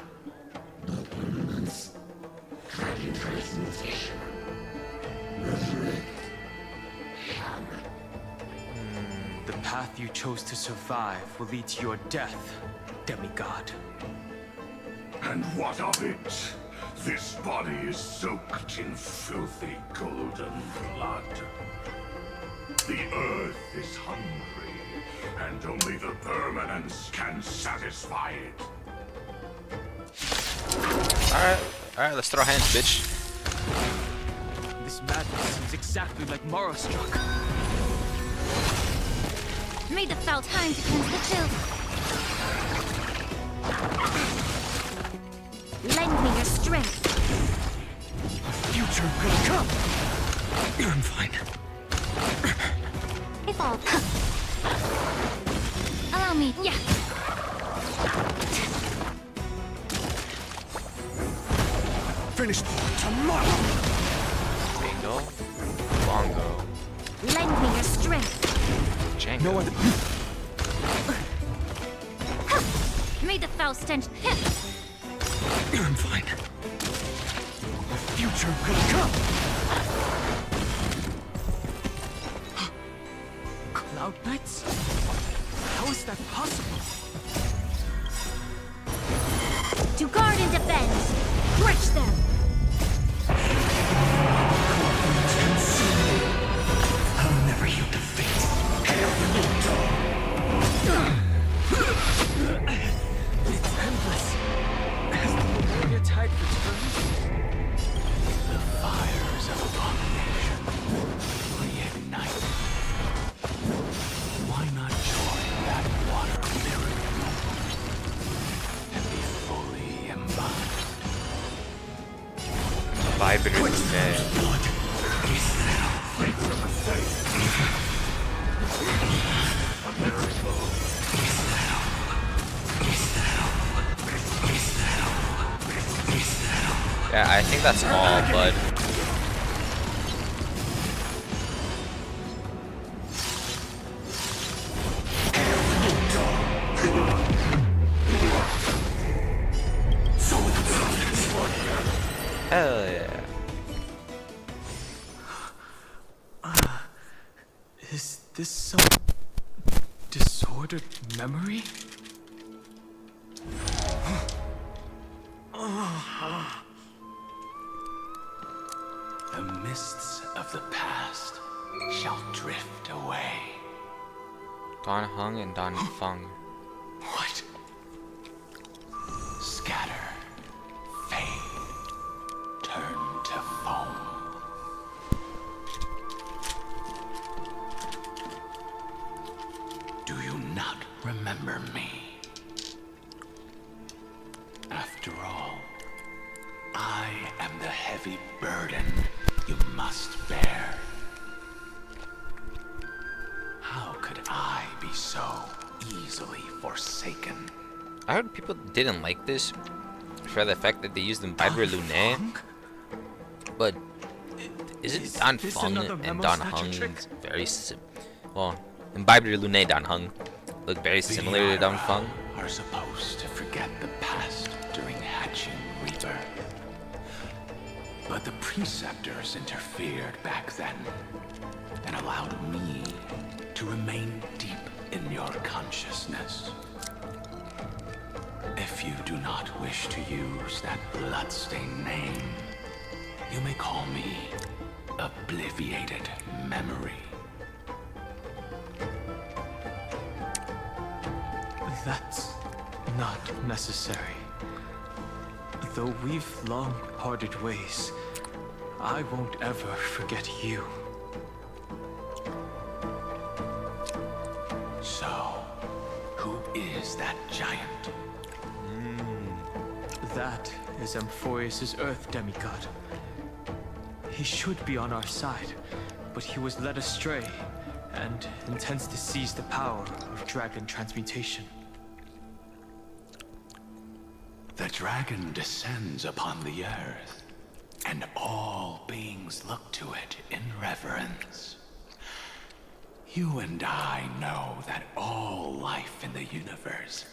the Permanence, Dragon Transmutation, Resurrect, Sham. The path you chose to survive will lead to your death, demigod. And what of it? This body is soaked in filthy golden blood. The earth is hungry, and only the Permanence can satisfy it. Alright, let's throw hands, bitch. This madness seems exactly like Mara struck. May the foul time to cleanse the chill. Lend me your strength. Future could come. I'm fine. If all. Allow me. Yeah. Finish tomorrow. Bingo. Bongo. Lend me your strength. Django. No other. May the foul stench. I'm fine. The future could come. Cloud Knights? How is that possible? To guard and defend. Crush them. I'll never yield to fate. It's endless. Has the Memoria tide returned? The fires of abomination reignite. Why not join that water miracle and be fully embodied? Viper Lunae. Yeah, I think that's all, bud. Hell yeah. Is this some disordered memory? The mists of the past shall drift away. Dan Heng and Dan Feng. What? Scatter, fade, turn to foam. Do you not remember me? After all, I am the heavy burden you must bear. How could I be so easily forsaken? I heard people didn't like this for the fact that they used Viper Lunae. But isn't Dan Feng and Dan Heng very well, Viper Lunae Dan Heng look very similar to Dan Feng? Are supposed to forget the past during hatching rebirth. But the preceptors interfered back then and allowed me to remain deep in your consciousness. If you do not wish to use that bloodstained name, you may call me Obliviated Memory. That's not necessary. Though we've long parted ways, I won't ever forget you. So, who is that giant? That is Amphorius' Earth demigod. He should be on our side, but he was led astray and intends to seize the power of dragon transmutation. The dragon descends upon the earth, and all beings look to it in reverence. You and I know that all life in the universe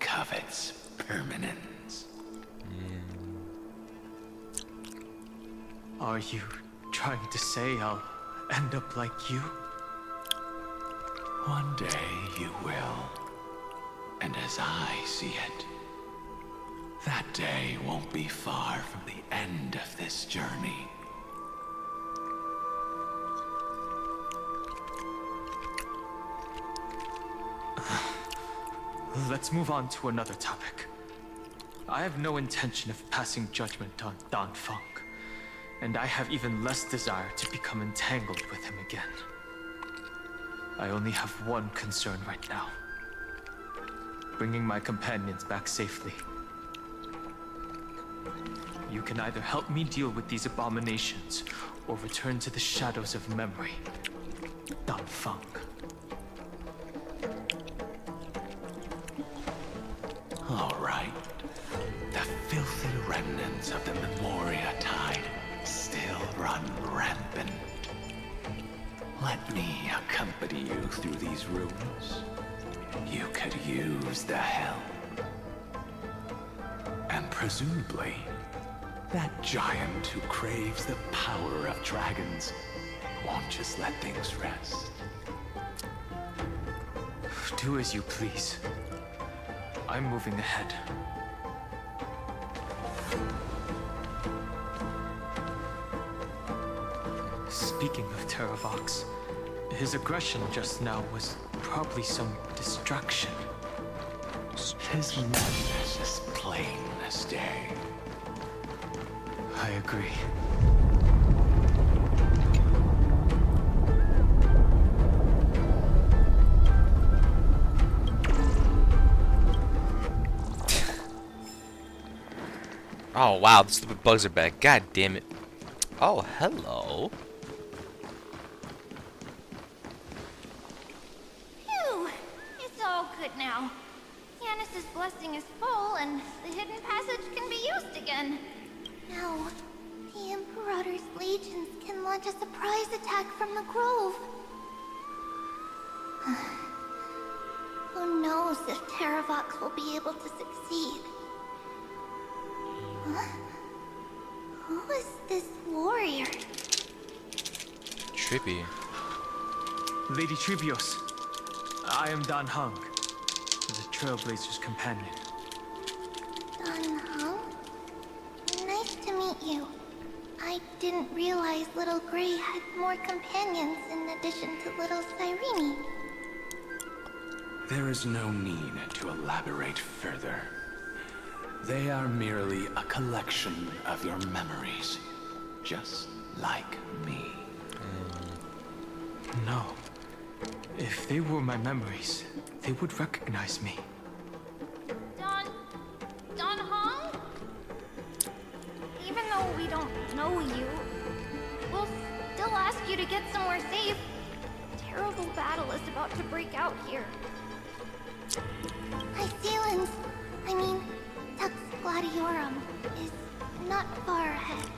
covets permanence. Are you trying to say I'll end up like you? One day you will, and as I see it, that day won't be far from the end of this journey. Let's move on to another topic. I have no intention of passing judgment on Dan Feng, and I have even less desire to become entangled with him again. I only have one concern right now: bringing my companions back safely. You can either help me deal with these abominations, or return to the shadows of memory. Dan Feng. All right. The filthy remnants of the Memoria Tide still run rampant. Let me accompany you through these rooms. You could use the help. And presumably, that giant who craves the power of dragons won't just let things rest. Do as you please. I'm moving ahead. Speaking of Terravox, his aggression just now was probably some distraction. His madness is plain as day. I agree. Oh wow, the stupid bugs are back. God damn it. Oh, hello. Phew! It's all good now. Yanis's blessing is full, and the hidden passage can be used again. Now, the Imperator's legions can launch a surprise attack from the grove. Who knows if Terravox will be able to succeed? Huh? Who is this warrior? Trippy. Lady Trivios, I am Dan Heng, the Trailblazer's companion. Dan Heng? Nice to meet you. I didn't realize Little Gray had more companions in addition to Little Cyrene. There is no need to elaborate further. They are merely a collection of your memories, just like me. No. If they were my memories, they would recognize me. Dan Heng? Even though we don't know you, we'll still ask you to get somewhere safe. A terrible battle is about to break out here. Icelands, I mean, Tux Gladiorum, is not far ahead.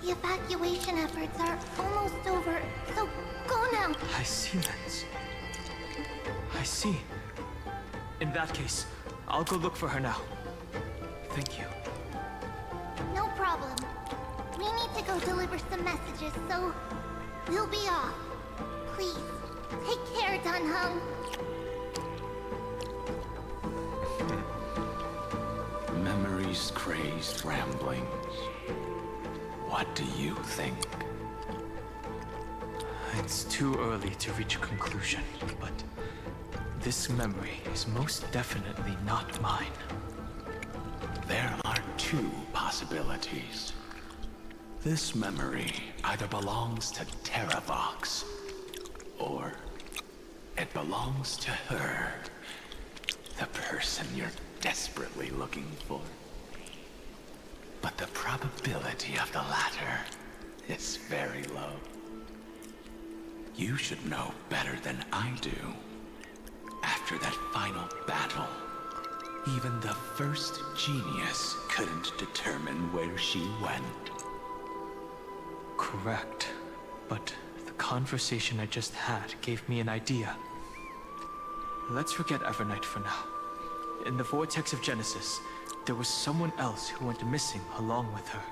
The evacuation efforts are almost over, so go now. Icelands. I see. In that case, I'll go look for her now. Thank you. No problem. We need to go deliver some messages, so we'll be off. Please, take care, Dan Heng. Memories, crazed ramblings. What do you think? It's too early to reach a conclusion, but this memory is most definitely not mine. There are two possibilities. This memory either belongs to Terravox, or it belongs to her, the person you're desperately looking for. But the probability of the latter is very low. You should know better than I do. After that final battle, even the first genius couldn't determine where she went. Correct. But the conversation I just had gave me an idea. Let's forget Evernight for now. In the Vortex of Genesis, there was someone else who went missing along with her.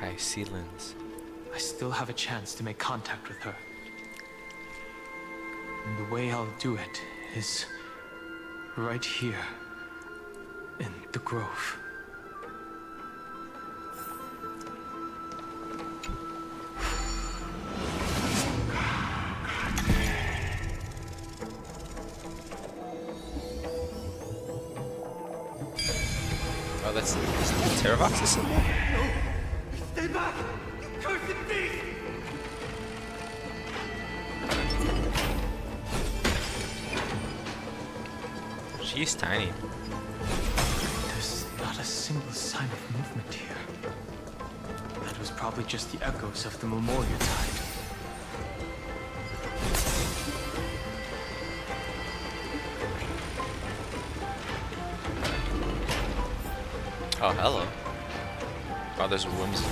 Icelands. I still have a chance to make contact with her. And the way I'll do it is right here in the grove. Oh, that's Terravox's symbol? No! Stay back! You cursed beast! She's tiny. There's not a single sign of movement here. That was probably just the echoes of the Memoria Tide. Oh, hello. Oh, there's Whimsy.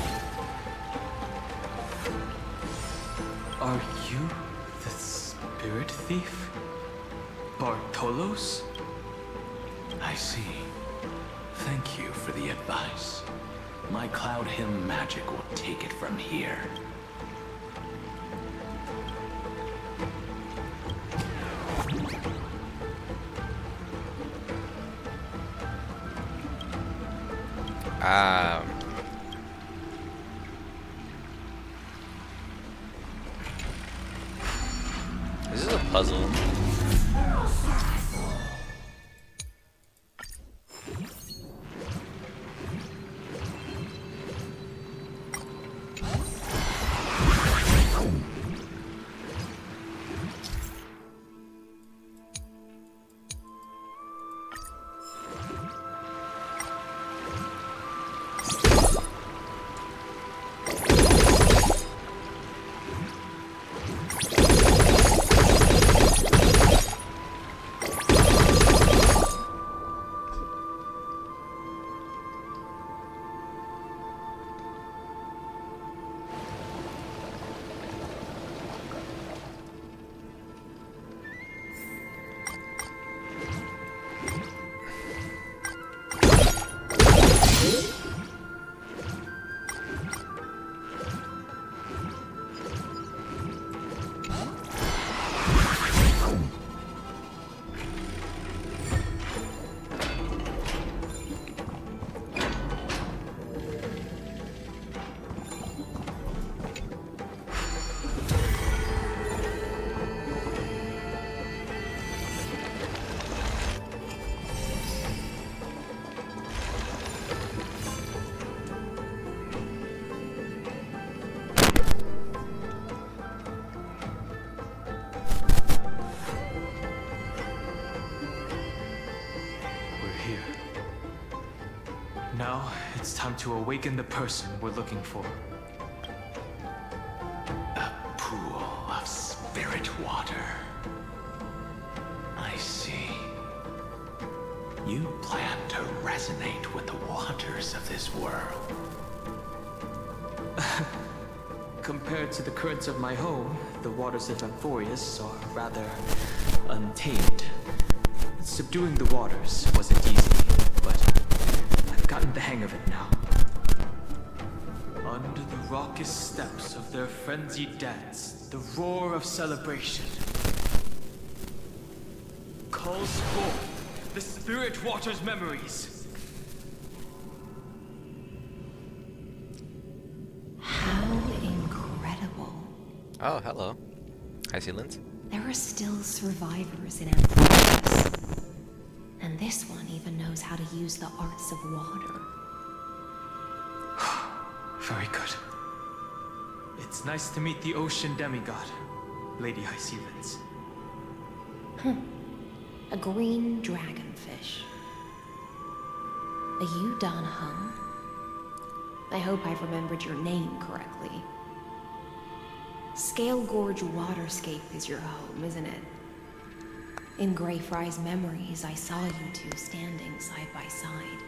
Are you the spirit thief? Bartolos? I see. Thank you for the advice. My Cloud Hymn magic will take it from here. This is a puzzle. Now, it's time to awaken the person we're looking for. A pool of spirit water. I see. You plan to resonate with the waters of this world. Compared to the currents of my home, the waters of Amphorius are rather untamed. Subduing the waters wasn't easy, but I've gotten the hang of it now. Under the raucous steps of their frenzied dance, the roar of celebration calls forth the spirit water's memories. How incredible. Oh, hello. Hi, Sealins. There are still survivors in Amphorius. And this one even knows how to use the arts of water. Very good. It's nice to meet the ocean demigod, Lady Hysealins. A green dragonfish. Are you Dan Heng? I hope I've remembered your name correctly. Scale Gorge Waterscape is your home, isn't it? In Greyfry's memories, I saw you two standing side by side.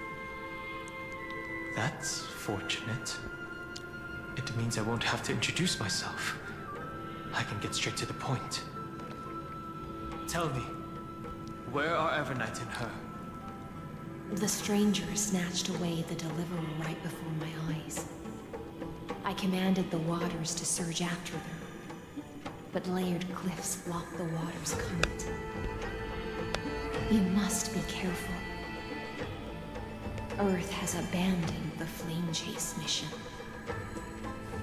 That's fortunate. It means I won't have to introduce myself. I can get straight to the point. Tell me, where are Evernight and her? The stranger snatched away the deliverer right before my eyes. I commanded the waters to surge after them, but layered cliffs blocked the water's current. You must be careful. Earth has abandoned the Flame Chase mission.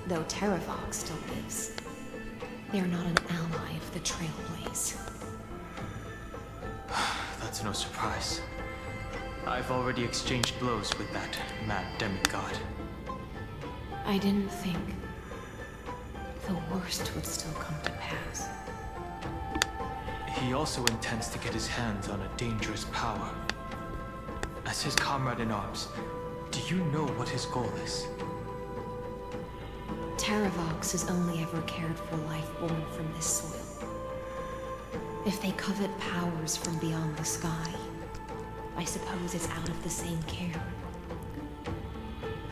Though Terravox still lives, they are not an ally of the Trailblaze. That's no surprise. I've already exchanged blows with that mad demigod. I didn't think the worst would still come to pass. He also intends to get his hands on a dangerous power. As his comrade in arms, do you know what his goal is? Terravox has only ever cared for life born from this soil. If they covet powers from beyond the sky, I suppose it's out of the same care.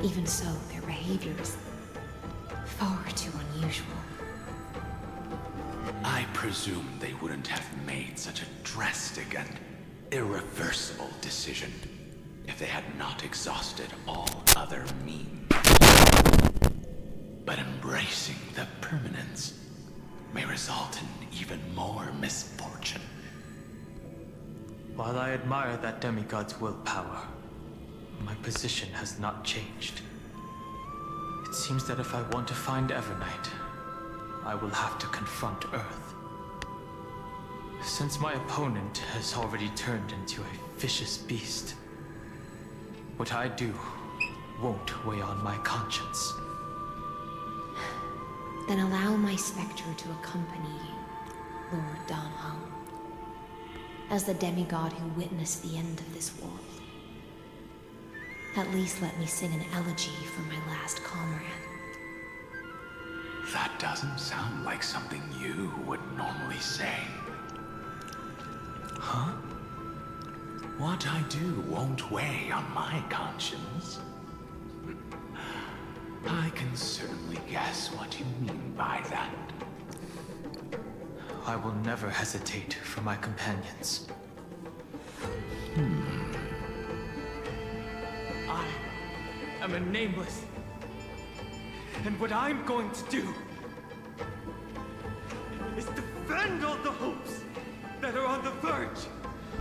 Even so, their behavior is far too unusual. I presume they wouldn't have made such a drastic and irreversible decision if they had not exhausted all other means. But embracing the permanence may result in even more misfortune. While I admire that demigod's willpower, my position has not changed. It seems that if I want to find Evernight, I will have to confront Earth. Since my opponent has already turned into a vicious beast, what I do won't weigh on my conscience. Then allow my specter to accompany you, Lord Dan Heng, as the demigod who witnessed the end of this world. At least let me sing an elegy for my last comrade. That doesn't sound like something you would normally say. Huh? What I do won't weigh on my conscience. I can certainly guess what you mean by that. I will never hesitate for my companions. I am a nameless. And what I'm going to do is defend all the hopes that are on the verge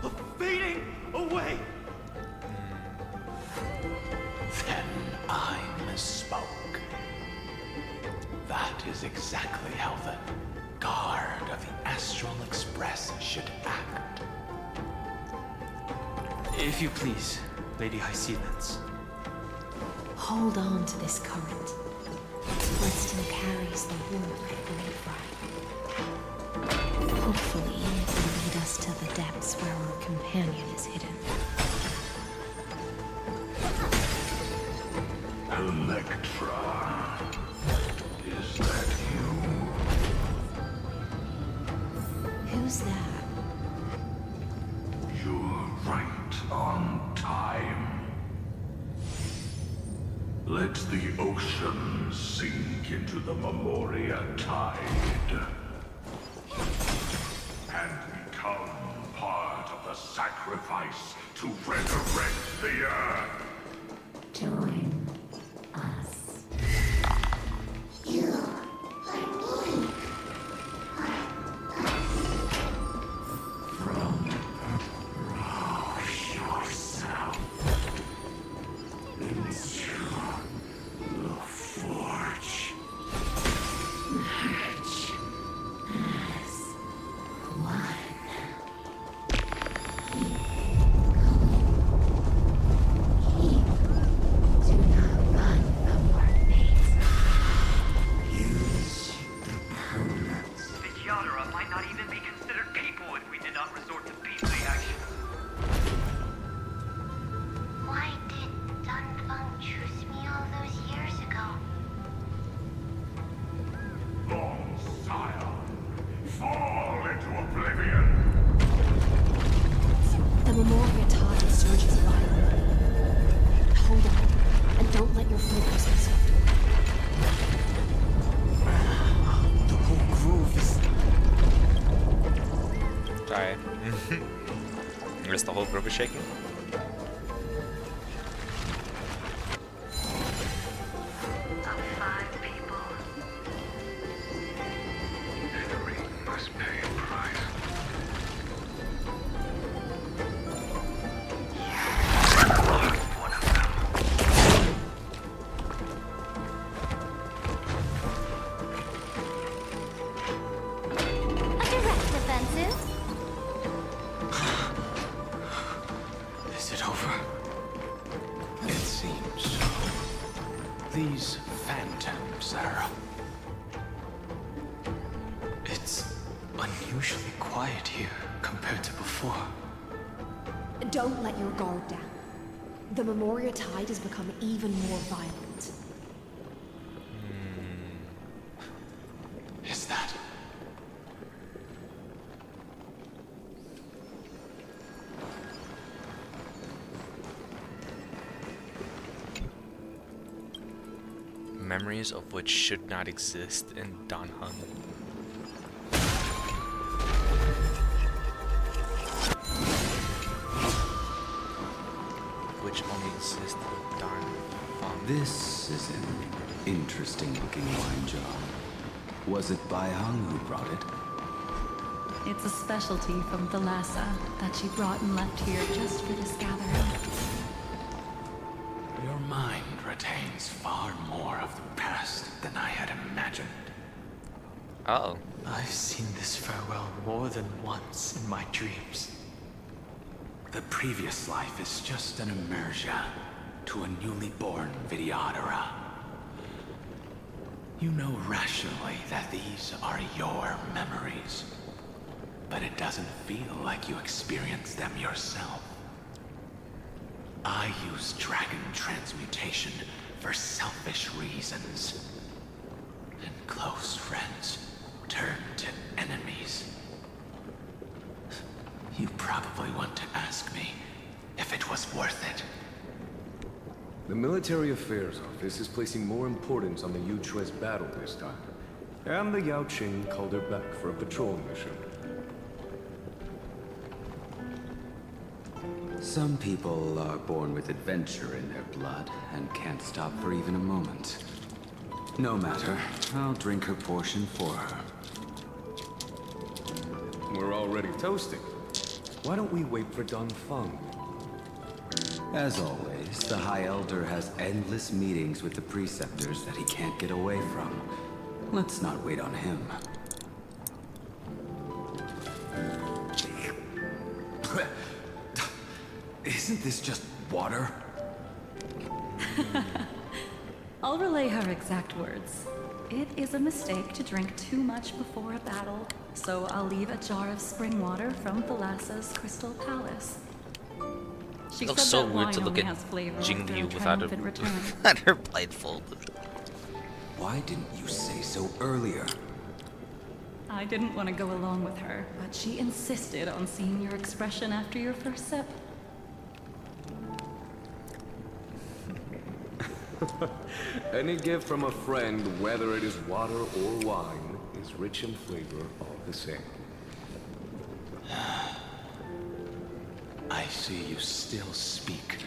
of fading away. Then I misspoke. That is exactly how the guard of the Astral Express should act. If you please, Lady Hyacinthus. Hold on to this current. It still carries the warmth of Greyfriar. Hopefully, it will lead us to the depths where our companion is hidden. Electra, is that you? Who's that? You're right on time. Let the ocean sink into the Memoria tide and become part of the sacrifice to resurrect the Earth. Join us. You are me. From yourself into the forge. Merge as one. Do not run from your fate. Use the permanence. The Yadara might not even be considered people if we did not resort to beastly action. Why did Dunfeng choose me all those years ago? Long Scion, fall into oblivion. The Memoria tide surges violently. Hold on, and don't let your focus be swept away. The whole grove is... Sorry. I guess the whole group is shaking. Must pay a price. A direct defensive? Is it over? It seems so. These phantoms are... It's unusually quiet here compared to before. Don't let your guard down. The Memoria tide has become even more violent. Is that... Memories of which should not exist in Danheng. Which only exist in Danheng. This is an interesting looking wine jar. Was it Baihang who brought it? It's a specialty from Thalassa that she brought and left here just for this gathering. Your mind retains far more of the past than I had imagined. Oh. I've seen this farewell more than once in my dreams. The previous life is just an immersion to a newly born Vidyadhara. You know rationally that these are your memories, but it doesn't feel like you experienced them yourself. I use dragon transmutation for selfish reasons. and close friends turn to enemies. You probably want to ask me if it was worth it. The Military Affairs Office is placing more importance on the Yu-Chue's battle this time. And the Yao Qing called her back for a patrol mission. Some people are born with adventure in their blood and can't stop for even a moment. No matter, I'll drink her portion for her. We're already toasting. Why don't we wait for Don Feng? As always, the High Elder has endless meetings with the Preceptors that he can't get away from. Let's not wait on him. Isn't this just water? I'll relay her exact words. It is a mistake to drink too much before a battle, so I'll leave a jar of spring water from Thalassa's Crystal Palace. She It looks said so that weird wine to look only at has flavor Jing after Liu a without triumphant return. without her blindfolded. Why didn't you say so earlier? I didn't want to go along with her, but she insisted on seeing your expression after your first sip. Any gift from a friend, whether it is water or wine, is rich in flavor all the same. I see you still speak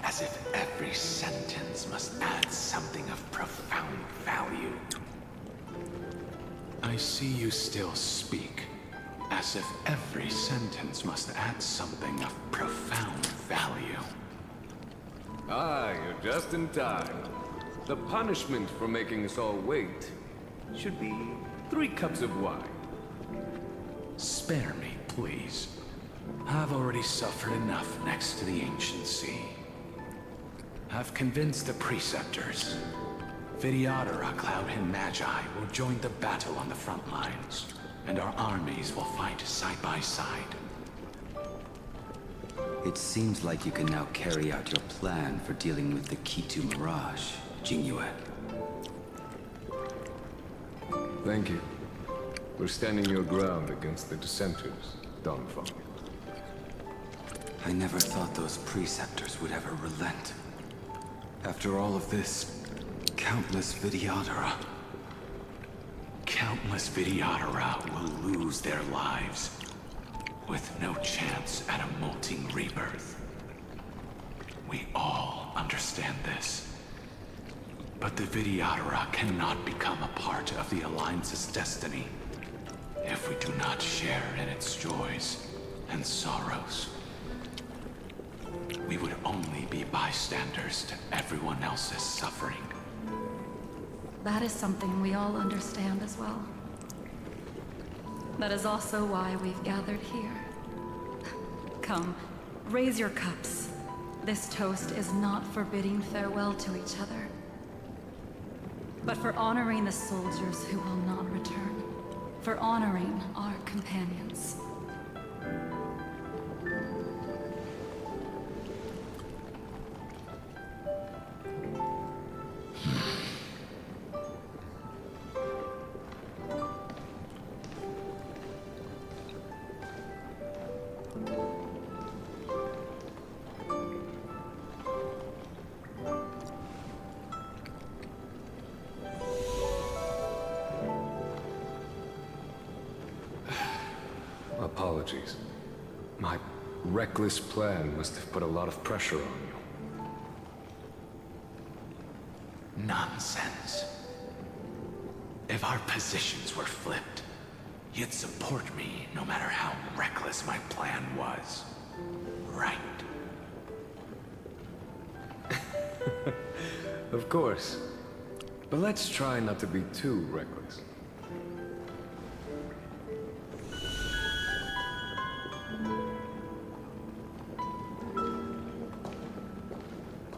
as if every sentence must add something of profound value. I see you still speak as if every sentence must add something of profound value. Ah, you're just in time. The punishment for making us all wait should be 3 cups of wine. Spare me, please. I've already suffered enough next to the Ancient Sea. I've convinced the Preceptors. Vidyadhara, Cloud and Magi will join the battle on the front lines, and our armies will fight side by side. It seems like you can now carry out your plan for dealing with the Kitu Mirage, Jingyue. Thank you for standing your ground against the dissenters, Don Feng. I never thought those Preceptors would ever relent. After all of this, countless Vidyadhara. Countless Vidyadhara will lose their lives, with no chance at a molting rebirth. We all understand this. But the Vidyadhara cannot become a part of the Alliance's destiny if we do not share in its joys and sorrows. We would only be bystanders to everyone else's suffering. That is something we all understand as well. That is also why we've gathered here. Come, raise your cups. This toast is not for bidding farewell to each other, but for honoring the soldiers who will not return, for honoring our companions. Apologies. My reckless plan must have put a lot of pressure on you. Nonsense. If our positions were flipped, you'd support me no matter how reckless my plan was. Right? Of course. But let's try not to be too reckless.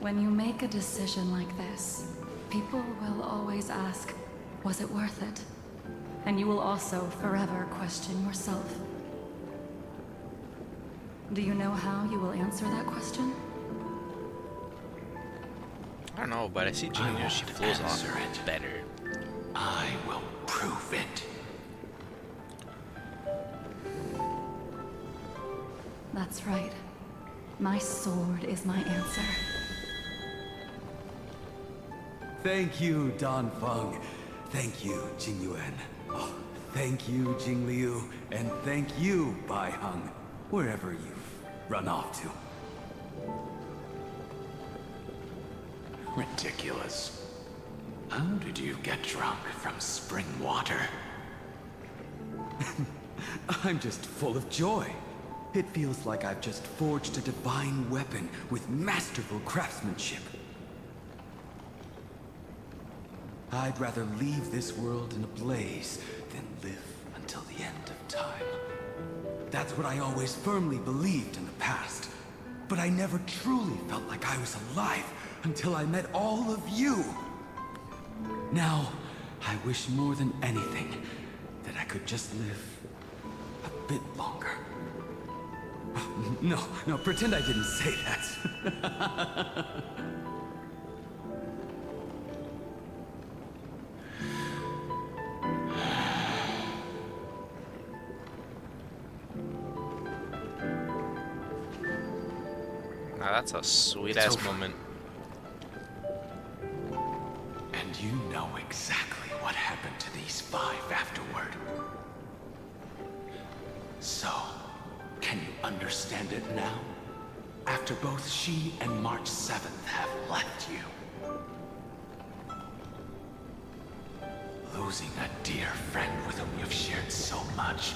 When you make a decision like this, people will always ask, was it worth it? And you will also forever question yourself. Do you know how you will answer that question? I don't know, but I see Junior, she flows off better. I will That's right. My sword is my answer. Thank you, Dan Feng. Thank you, Jing Yuan. Oh, thank you, Jing Liu. And thank you, Bai Heng, wherever you've run off to. Ridiculous. How did you get drunk from spring water? I'm just full of joy. It feels like I've just forged a divine weapon with masterful craftsmanship. I'd rather leave this world in a blaze than live until the end of time. That's what I always firmly believed in the past. But I never truly felt like I was alive until I met all of you. Now, I wish more than anything that I could just live a bit longer. No, pretend I didn't say that. Now that's a sweet-ass moment. And you know exactly what happened to these 5 afterward. So, can you understand it now? After both she and March 7th have left you. Losing a dear friend with whom you've shared so much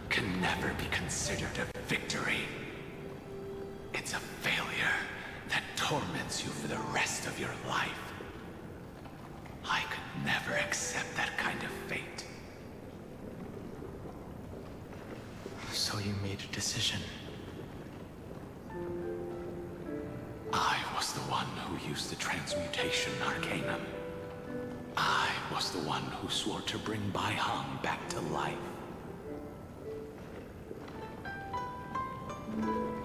can never be considered a victory. It's a failure that torments you for the rest of your life. I could never accept that kind of fate. So you made a decision. I was the one who used the transmutation arcanum. I was the one who swore to bring Bai Heng back to life.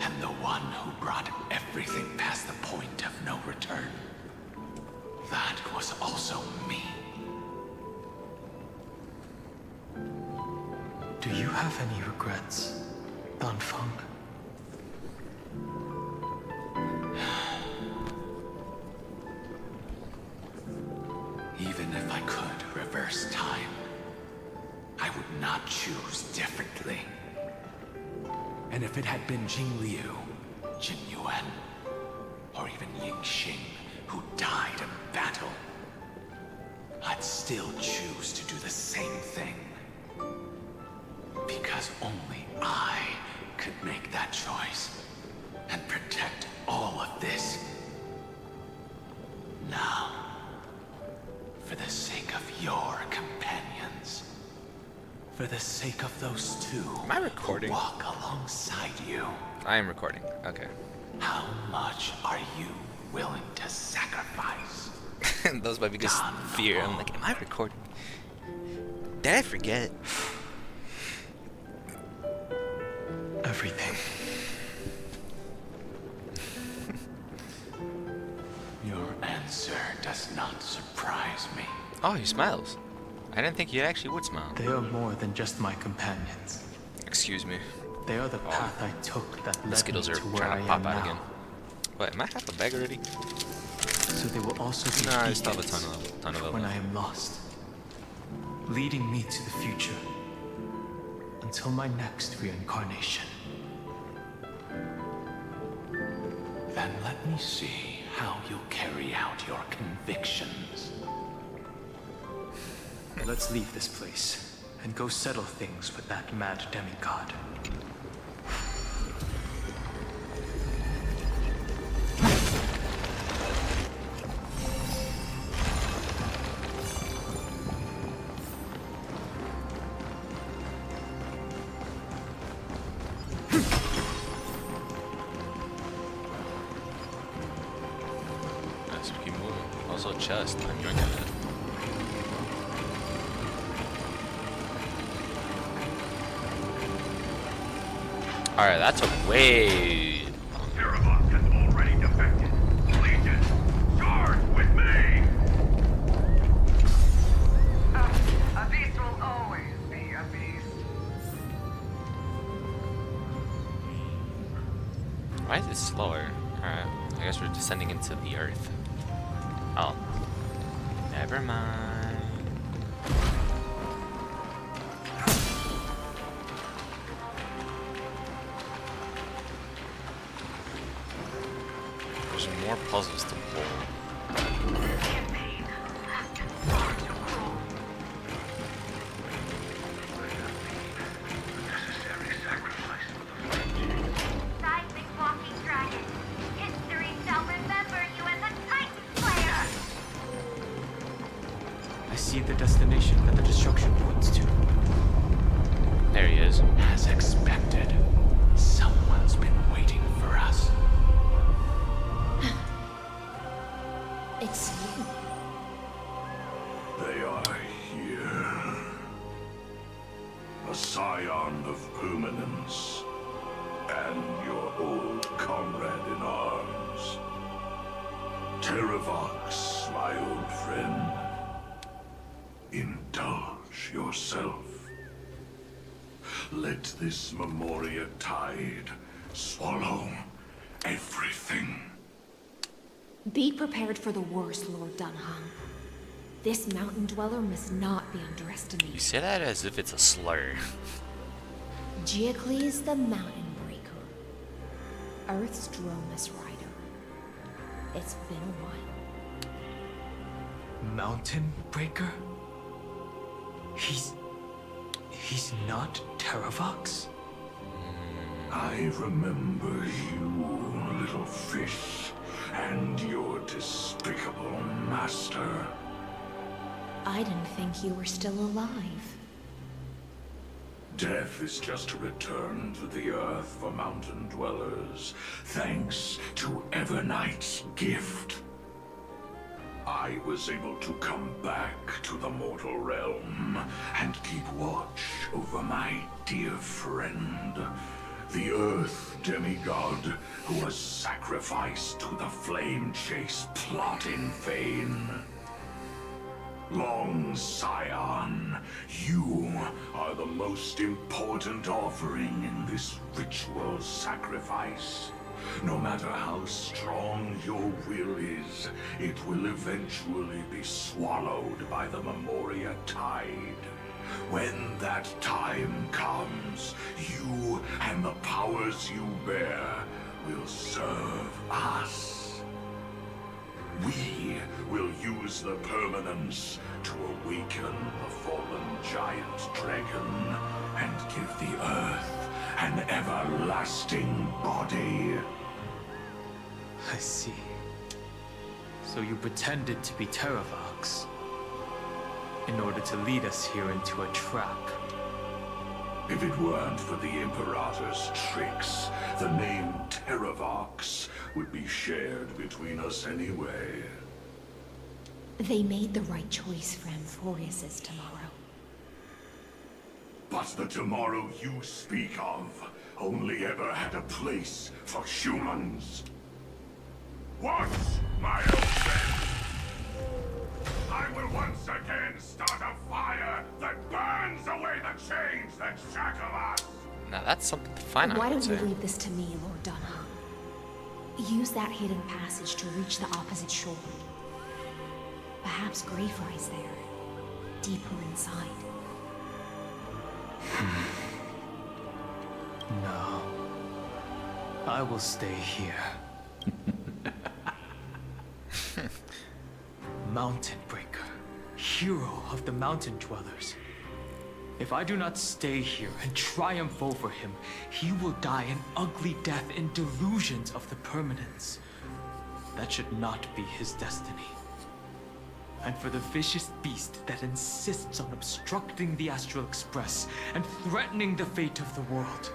And the one who brought everything past the point of no return. That was also me. Do you have any regrets, Dan Feng? Even if I could reverse time, I would not choose differently. And if it had been Jing Liu, Jin Yuan, or even Ying Xing who died in battle, I'd still choose to do the same thing. Because only I could make that choice and protect all of this. Now, for the sake of your companions, for the sake of those two Am I recording? who walk alongside you, I am recording. Okay. how much are you willing to sacrifice? That was my biggest fear. I'm like, am I recording? Did I forget? Everything. Your answer does not surprise me. Oh, he smiles. I didn't think you actually would smile. They are more than just my companions. Excuse me. They are the path I took that The led Skittles me are to where trying I to pop am out now. again. Wait, am I half a bag already? So they will also be Nah, I still have a beacons ton of when I am lost, leading me to the future until my next reincarnation. Then let me see how you'll carry out your convictions. Let's leave this place and go settle things with that mad demigod. Let's keep moving. Also, chest. I'm drinking it. Alright, that's a way. Cerebus has already defected. Legion, charge with me! A beast will always be a beast. Why is it slower? Alright, I guess we're descending into the earth. Oh. Never mind. There's more puzzles to pull. Seismic walking dragon. History shall remember you as a Titan Slayer. I see the destination that the destruction points to. There he is. As expected, someone's been waiting for us. It's you. They are here. A scion of permanence. And your old comrade in arms. Terravox, my old friend. Indulge yourself. Let this Memoria tide swallow everything. Be prepared for the worst, Lord Dunham. This mountain dweller must not be underestimated. You say that as if it's a slur. Geocles the Mountain Breaker. Earth's Dromus Rider. It's been a while. Mountain Breaker? He's not Terravox? I remember you, little fish, and your despicable master. I didn't think you were still alive. Death is just a return to the earth for mountain dwellers, thanks to Evernight's gift. I was able to come back to the mortal realm and keep watch over my dear friend, the Earth demigod who was sacrificed to the flame chase plot in vain. Long Scion, you are the most important offering in this ritual sacrifice. No matter how strong your will is, it will eventually be swallowed by the Memoria tide. When that time comes, you and the powers you bear will serve us. We will use the permanence to awaken the fallen giant dragon and give the earth an everlasting body. I see. So you pretended to be Terravox in order to lead us here into a trap. If it weren't for the Imperator's tricks, the name Terravox would be shared between us anyway. They made the right choice for Amphorius' tomorrow. But the tomorrow you speak of only ever had a place for humans. What, my old friend? I will once again start a fire that burns away the chains that shackle us. Now that's something to find out. Why don't you leave this to me, Lord Dunham? Use that hidden passage to reach the opposite shore. Perhaps Greyfry's there, deeper inside. No. I will stay here. Mountain Breaker, hero of the mountain dwellers. If I do not stay here and triumph over him, he will die an ugly death in delusions of the permanence. That should not be his destiny. And for the vicious beast that insists on obstructing the Astral Express and threatening the fate of the world.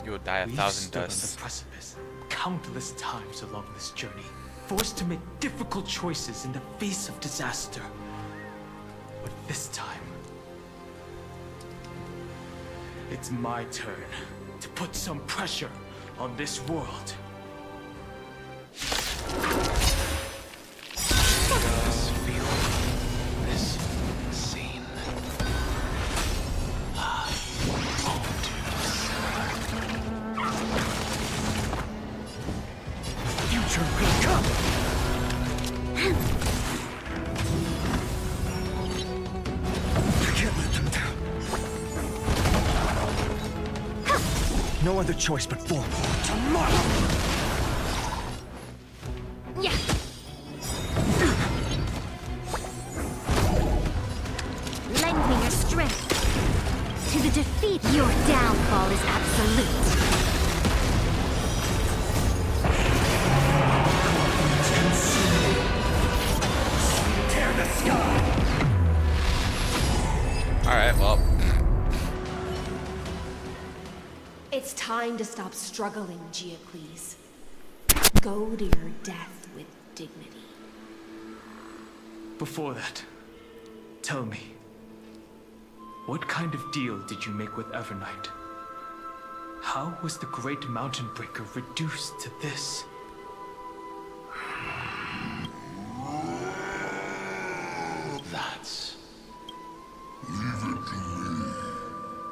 You will die 1,000 stood on deaths. the precipice countless times along this journey, forced to make difficult choices in the face of disaster. But this time, it's my turn to put some pressure on this world. Just feel this scene. I won't do No other choice but for tomorrow! Yeah. Lend me your strength. To the defeat, your downfall is absolute. Tear the sky! Alright, well. It's time to stop struggling, Geocles. Go to your death with dignity. Before that, tell me, what kind of deal did you make with Evernight? How was the Great Mountain Breaker reduced to this? That's... Leave it to me.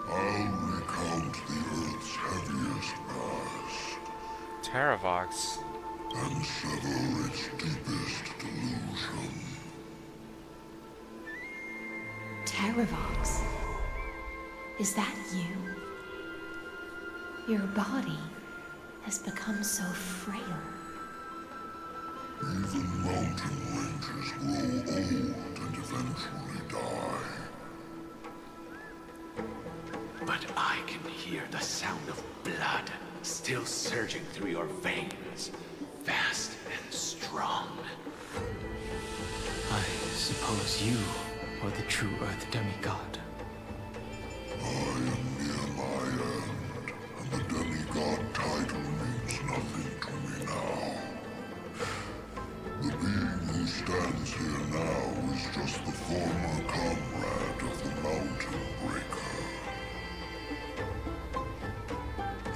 I'll recount the Earth's heaviest past. Terravox. And sever its deepest delusion. Terravox? Is that you? Your body has become so frail. Even mountain ranges grow old and eventually die. But I can hear the sound of blood still surging through your veins, fast and strong. I suppose you are the true Earth demigod. I am near my end, and the demigod title means nothing to me now. The being who stands here now is just the former comrade of the Mountain Breaker.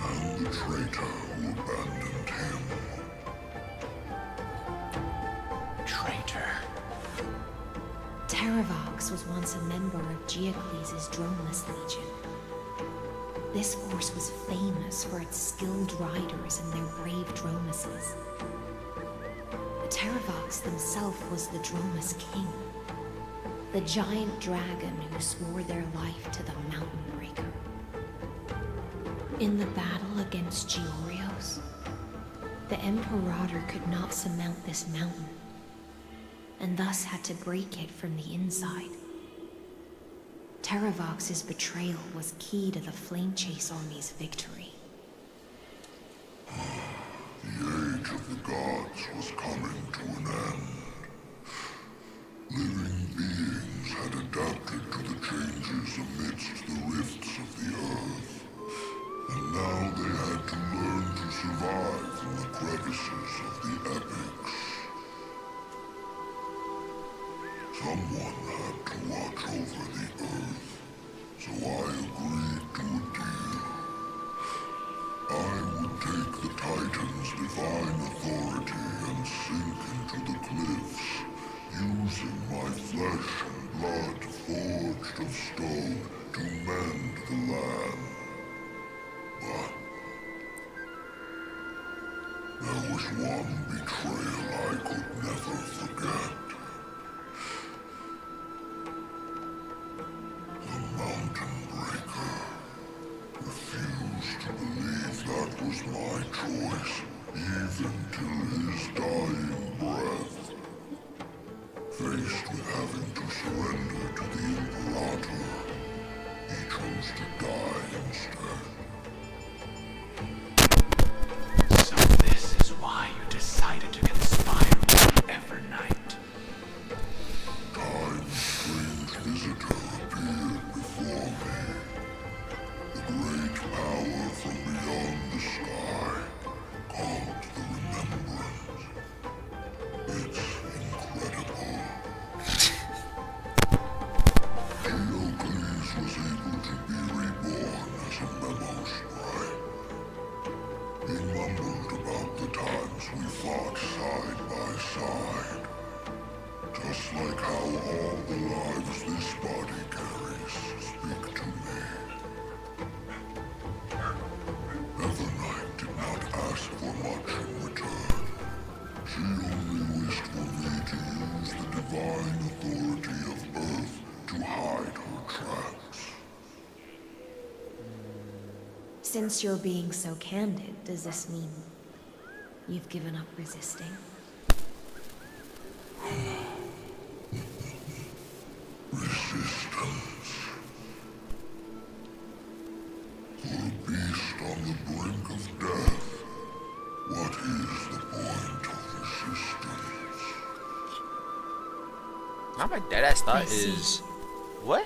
And the traitor who abandoned him. Traitor? Terravox was once a member of Geocles' Droneless Legion. This force was famous for its skilled riders and their brave Dronuses. Terravox himself was the Dromus King, the giant dragon who swore their life to the Mountain Breaker. In the battle against Georios, the Imperator could not surmount this mountain, and thus had to break it from the inside. Terravox's betrayal was key to the Flame Chase Army's victory. The age of the gods was coming to an end. Living beings had adapted to the changes amidst the rifts of the earth, and now they had to learn to survive in the crevices of the epics. Someone had to watch over the earth, so I agreed to a deal. I would take the Titan's divine authority and sink into the cliffs, using my flesh and blood forged of stone to mend the land. But there was one betrayal I could never forget. The Mountain Breaker refused to believe that was my choice, even till his dying breath. Faced with having to surrender to the Imperator, he chose to die instead. So this is why you decided to conspire with Evernight. Time's strange visitor appeared before me. The great power from beyond the sky, called the Remembrance. It's incredible. Geocles was able to be reborn Since you're being so candid, does this mean you've given up resisting? Resistance. For a beast on the brink of death, what is the point of resistance? Now my deadass thought I see. is, what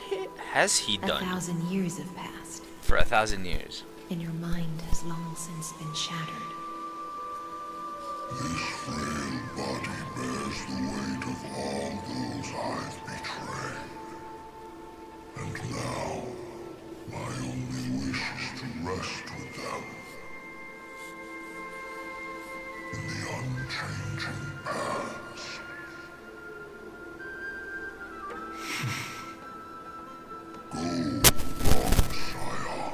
has he done 1,000 years have passed, for 1,000 years? and your mind has long since been shattered. This frail body bears the weight of all those I've betrayed. And now, my only wish is to rest with them. In the unchanging past. Go, long Scion.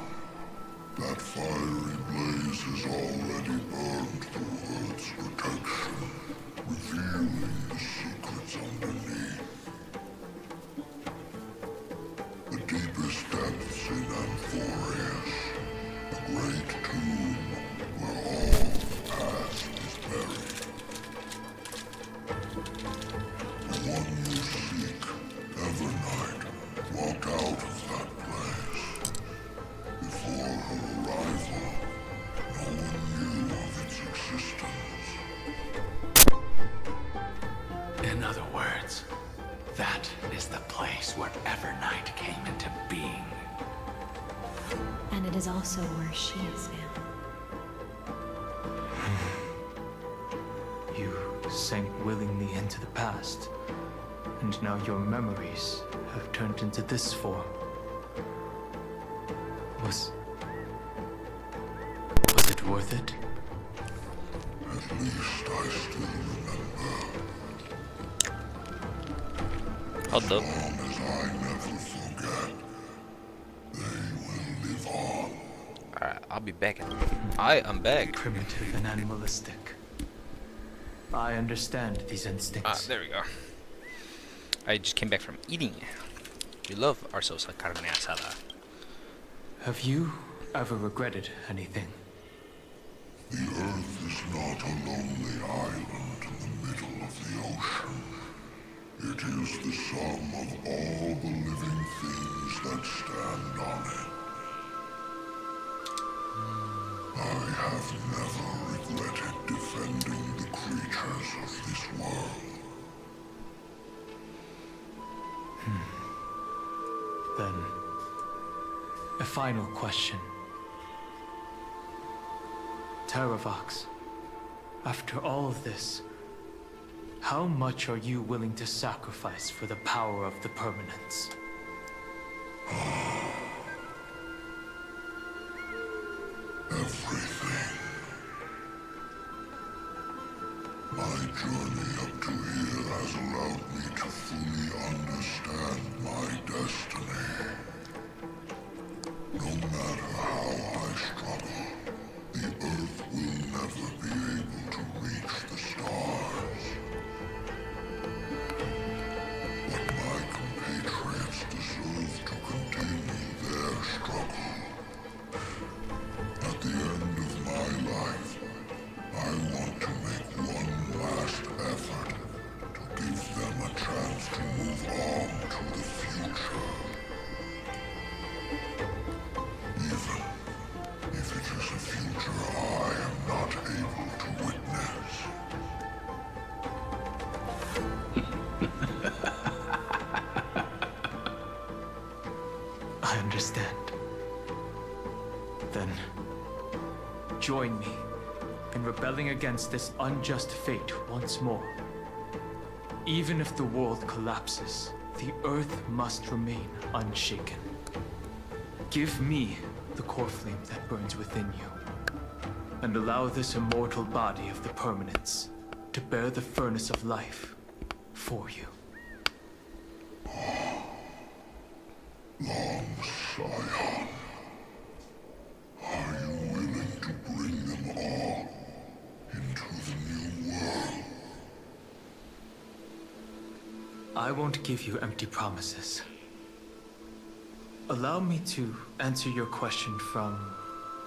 That fiery blaze has already burned through Earth's protection, revealing the secrets underneath. The deepest depths in Amphorius, the great tomb where all the past is buried. The one you seek, Evernight, walked out of that place. Before her arrival, no one knew of its existence. In other words, that is the place where Evernight came into being. And it is also where she is now. You sank willingly into the past, and now your memories have turned into this form. Was it worth it? At least I still remember. Hold up. As long as I never forget, they will live on. Alright, I'll be back. I am back. Primitive and animalistic. I understand these instincts. There we go. I just came back from eating. We love our salsa carne asada. Have you ever regretted anything? The Earth is not a lonely island in the middle of the ocean. It is the sum of all the living things that stand on it. I have never regretted defending the creatures of this world. Then, a final question. Terravox, after all of this, how much are you willing to sacrifice for the power of the Permanence? Everything. My journey up to here has allowed me to fully understand my destiny. No matter how I struggle, the Earth will never be able to reach the stars. But my compatriots deserve to continue their struggle. At the end of my life, I want to make one last effort to give them a chance to move on to the future. Even if it is a future I am not able to witness. I understand. Then, join me in rebelling against this unjust fate once more. Even if the world collapses, the Earth must remain unshaken. Give me the core flame that burns within you, and allow this immortal body of the Permanence to bear the furnace of life for you. Long Scion, are you willing to bring them all into the new world? I won't give you empty promises. Allow me to answer your question from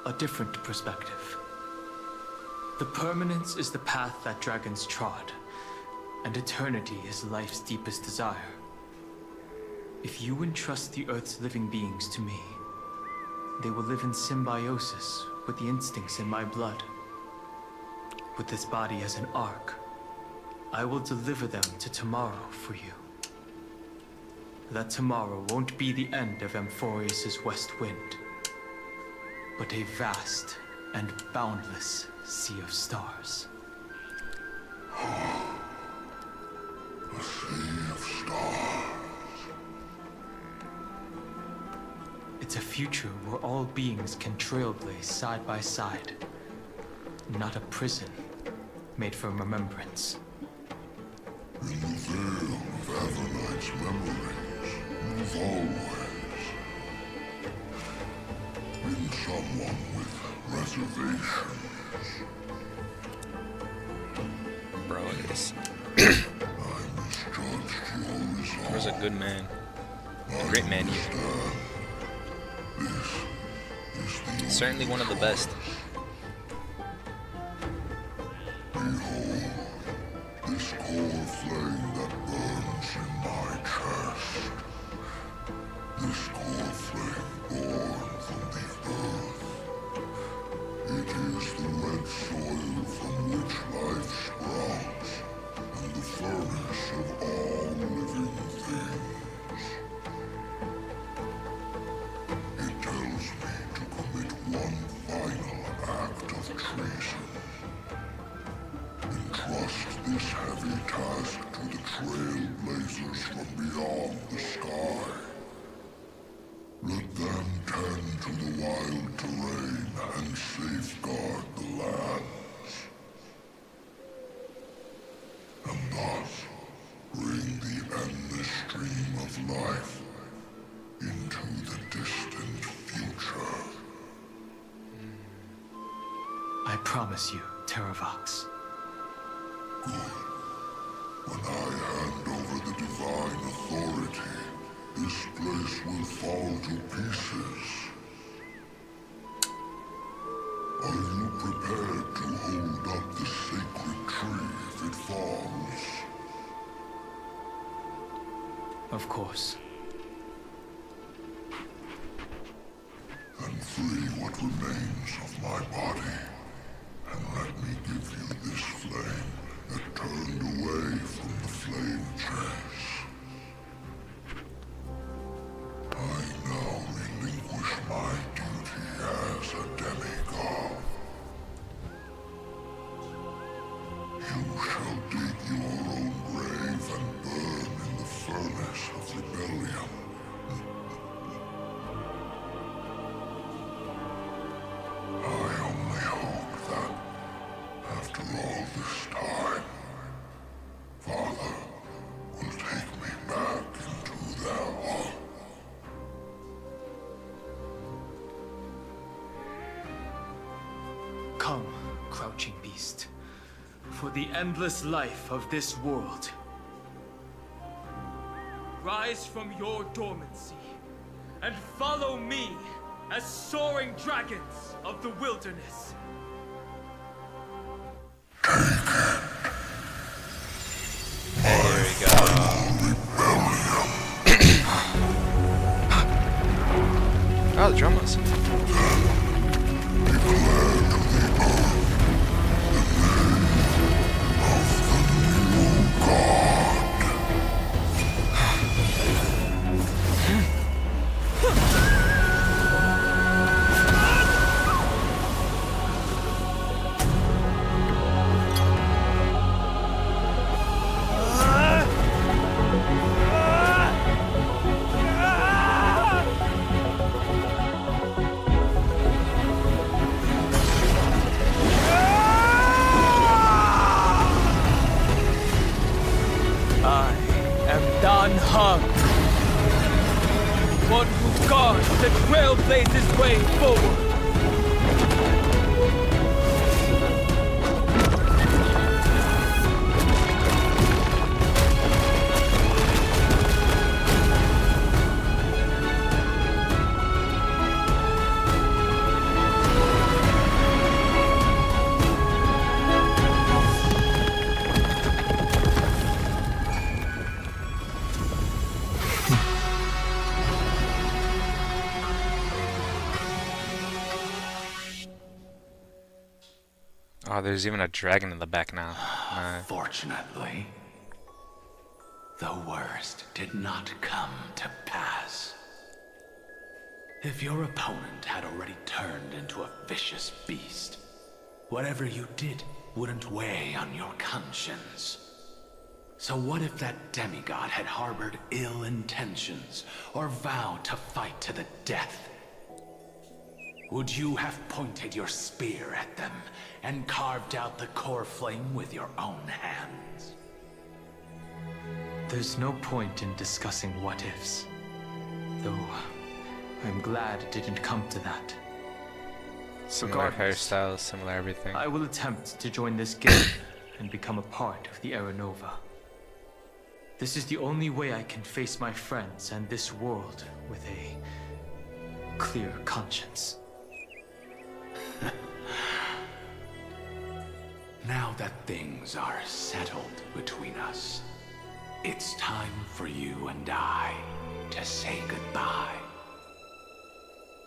a different perspective. The permanence is the path that dragons trod, and eternity is life's deepest desire. If you entrust the Earth's living beings to me, they will live in symbiosis with the instincts in my blood. With this body as an ark, I will deliver them to tomorrow for you. That tomorrow won't be the end of Amphorius' west wind, but a vast and boundless sea of stars. A sea of stars. It's a future where all beings can trailblaze side by side, not a prison made for remembrance. In the veil of Avernight's memories, move always. Been someone with reservations. Bro, look at this. I misjudged your resolve. There's a good man. A great man, even. Certainly one of the best. Behold, this core flame that burns in my chest. This core flame born from the earth. It is the red soil from which life sprouts, and the furnace of all living things. It tells me to commit one final act of treason. Entrust this heavy task to the trailblazers from beyond the sky. Let them tend to the wild terrain and safeguard the lands. And thus bring the endless stream of life into the distant future. I promise you, Terravox. Good. When I hand over the divine authority, this place will fall to pieces. Are you prepared to hold up the sacred tree if it falls? Of course. And free what remains of my body, and let me give you this flame that turned away from the flame chase. I now relinquish my duty as a demigod. You shall dig your own grave and burn in the furnace of rebellion. I only hope that, after all this time, Father will take me back into their home. Come, crouching beast, for the endless life of this world. Rise from your dormancy and follow me as soaring dragons of the wilderness. There we go. Oh, the drummers. Dan Heng, one who guards the Trailblazers' way forward. Oh, there's even a dragon in the back now. Fortunately, the worst did not come to pass. If your opponent had already turned into a vicious beast, whatever you did wouldn't weigh on your conscience. So what if that demigod had harbored ill intentions or vowed to fight to the death? Would you have pointed your spear at them and carved out the core flame with your own hands? There's no point in discussing what ifs. Though, I'm glad it didn't come to that. Similar hairstyles, similar everything. I will attempt to join this guild and become a part of the Era Nova. This is the only way I can face my friends and this world with a clear conscience. Now that things are settled between us, it's time for you and I to say goodbye.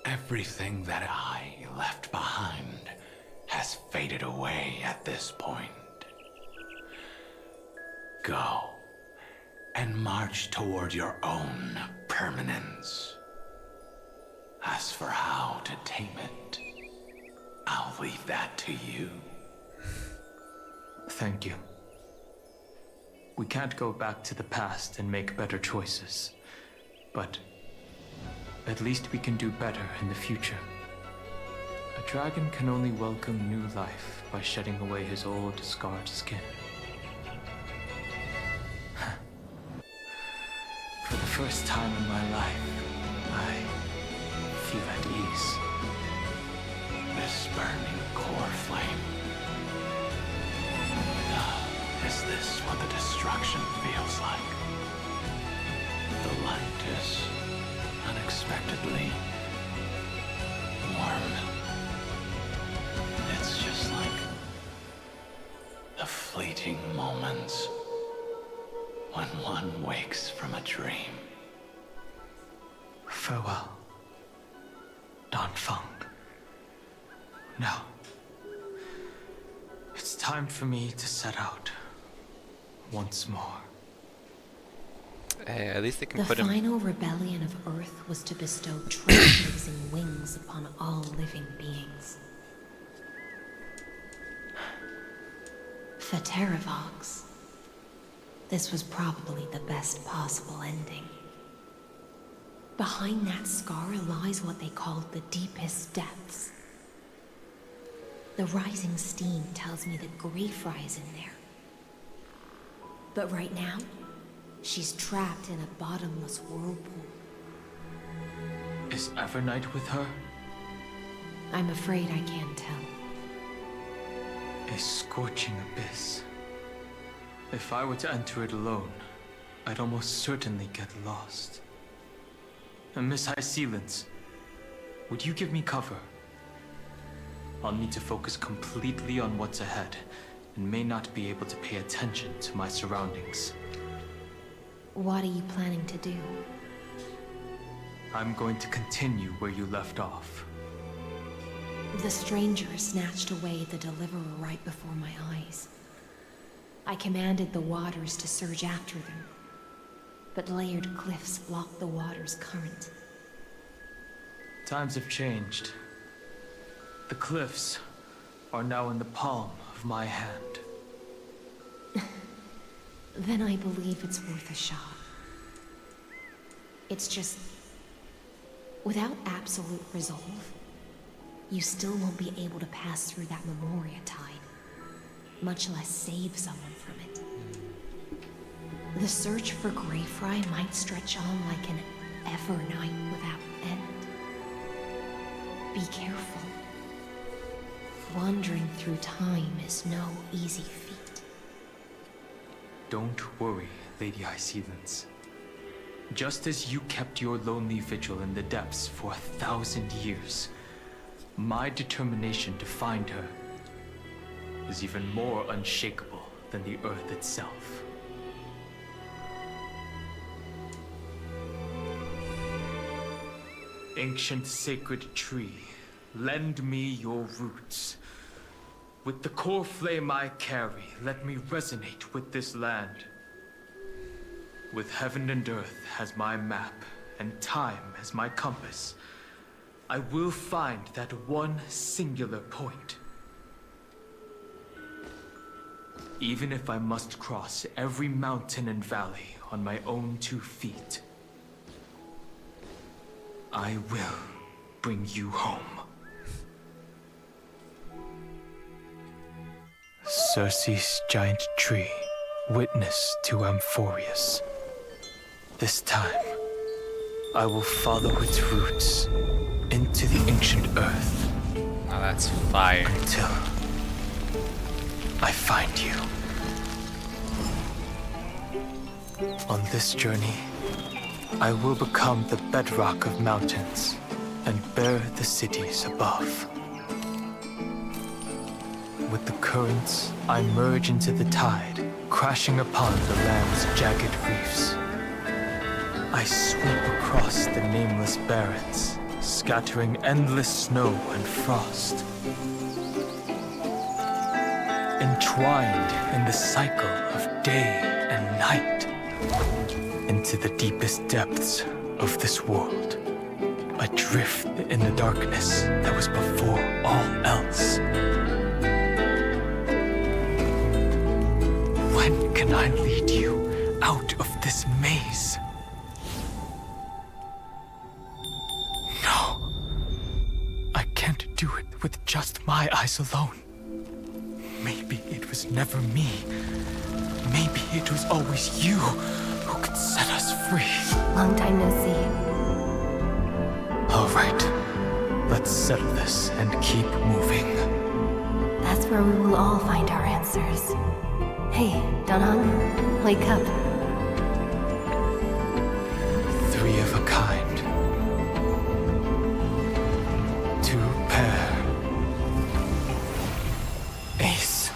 Everything that I left behind has faded away at this point. Go and march toward your own permanence. As for how to tame it, I'll leave that to you. Thank you. We can't go back to the past and make better choices, but at least we can do better in the future. A dragon can only welcome new life by shedding away his old, scarred skin. For the first time in my life, I feel at ease. This burning core flame. Is this what the destruction feels like? The light is unexpectedly warm. It's just like the fleeting moments when one wakes from a dream. Farewell, Danfeng. Now, it's time for me to set out once more. Hey, at least they can The put him. final rebellion of Earth was to bestow trailblazing wings upon all living beings. For Terravox, this was probably the best possible ending. Behind that scar lies what they called the deepest depths. The rising steam tells me that Greyfry is in there. But right now, she's trapped in a bottomless whirlpool. Is Evernight with her? I'm afraid I can't tell. A scorching abyss. If I were to enter it alone, I'd almost certainly get lost. And Miss High Sealance, would you give me cover? I'll need to focus completely on what's ahead, and may not be able to pay attention to my surroundings. What are you planning to do? I'm going to continue where you left off. The stranger snatched away the deliverer right before my eyes. I commanded the waters to surge after them, but layered cliffs blocked the water's current. Times have changed. The cliffs are now in the palm of my hand. Then I believe it's worth a shot. It's just, without absolute resolve, you still won't be able to pass through that Memoria tide, much less save someone from it. The search for Greyfry might stretch on like an Evernight without end. Be careful. Wandering through time is no easy feat. Don't worry, Lady High Sealance. Just as you kept your lonely vigil in the depths for 1,000 years, my determination to find her is even more unshakable than the earth itself. Ancient sacred tree, lend me your roots. With the core flame I carry, let me resonate with this land. With heaven and earth as my map, and time as my compass, I will find that one singular point. Even if I must cross every mountain and valley on my own 2 feet, I will bring you home. Circe's giant tree, witness to Amphorius. This time, I will follow its roots into the ancient earth. Oh, that's fire. Until I find you. On this journey, I will become the bedrock of mountains and bear the cities above. With the currents, I merge into the tide, crashing upon the land's jagged reefs. I sweep across the nameless barrens, scattering endless snow and frost. Entwined in the cycle of day and night, into the deepest depths of this world, adrift in the darkness that was before all else. When can I lead you out of this maze? No. I can't do it with just my eyes alone. Maybe it was never me. Maybe it was always you who could set us free. Long time no see. All right. Let's settle this and keep moving. That's where we will all find our answers. Hey, Danheng, wake up. 3 of a kind. 2 pair. Ace.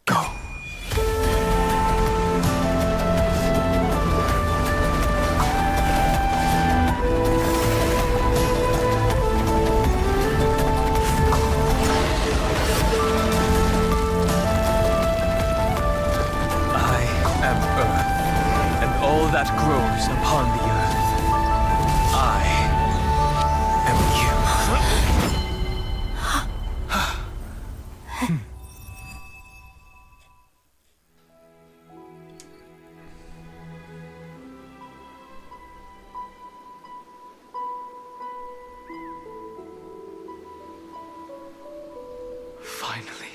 Go. That grows upon the earth. I am you. Finally.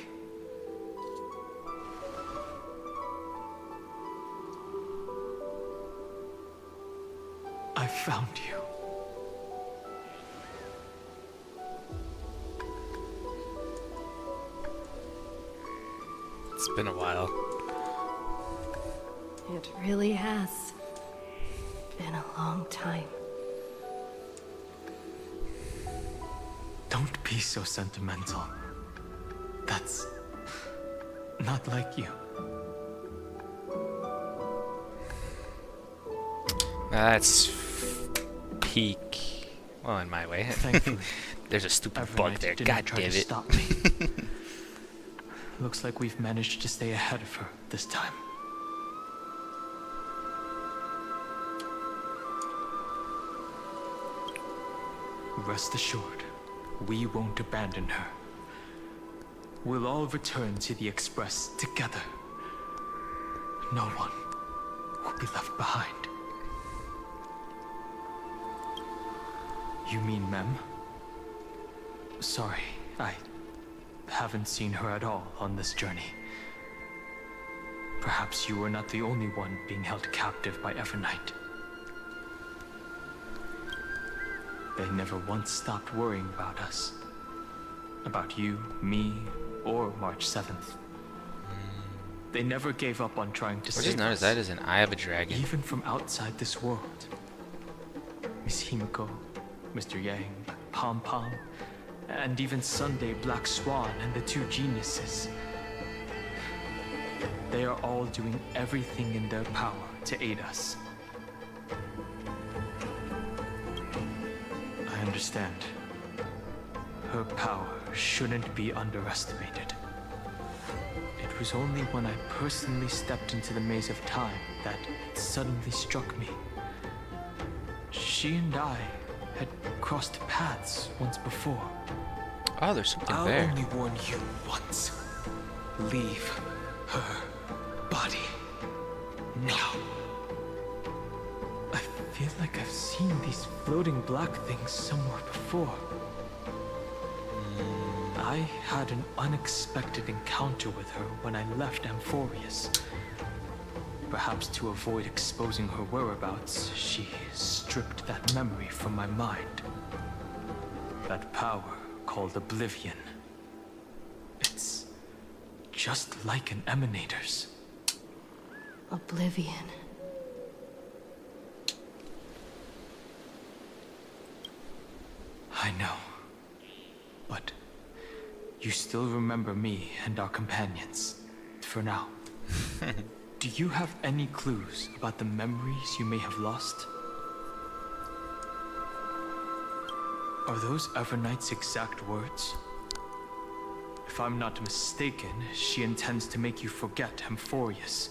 I found you. It's been a while. It really has been a long time. Don't be so sentimental. That's not like you. That's peak. Well, in my way. Thankfully, there's a stupid bug there. God damn it. Stop me. Looks like we've managed to stay ahead of her this time. Rest assured, we won't abandon her. We'll all return to the Express together. No one will be left behind. You mean Mem? Sorry, I haven't seen her at all on this journey. Perhaps you were not the only one being held captive by Evernight. They never once stopped worrying about us. About you, me, or March 7th. They never gave up on trying to save us. I just noticed that is an Eye of a Dragon. Even from outside this world. Miss Himiko, Mr. Yang, Pom Pom, and even Sunday Black Swan and the 2 geniuses. They are all doing everything in their power to aid us. I understand. her power shouldn't be underestimated. It was only when I personally stepped into the maze of time that it suddenly struck me. She and I had crossed paths once before. Oh, there's something I'll there. only warn you once. Leave her body now. I feel like I've seen these floating black things somewhere before. I had an unexpected encounter with her when I left Amphorius. Perhaps to avoid exposing her whereabouts, she stripped that memory from my mind. That power called Oblivion. It's just like an Emanator's. Oblivion. I know. But you still remember me and our companions, for now. Do you have any clues about the memories you may have lost? Are those Everknight's exact words? If I'm not mistaken, she intends to make you forget Amphorius,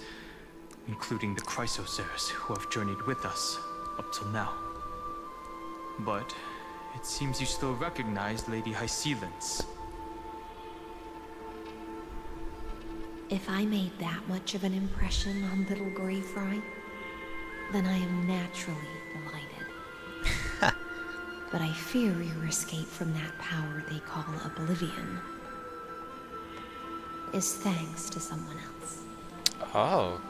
including the Chrysosaurs who have journeyed with us up till now. But it seems you still recognize Lady Hysealence. If I made that much of an impression on little Greyfry, then I am naturally delighted. But I fear your escape from that power they call Oblivion is thanks to someone else. Oh,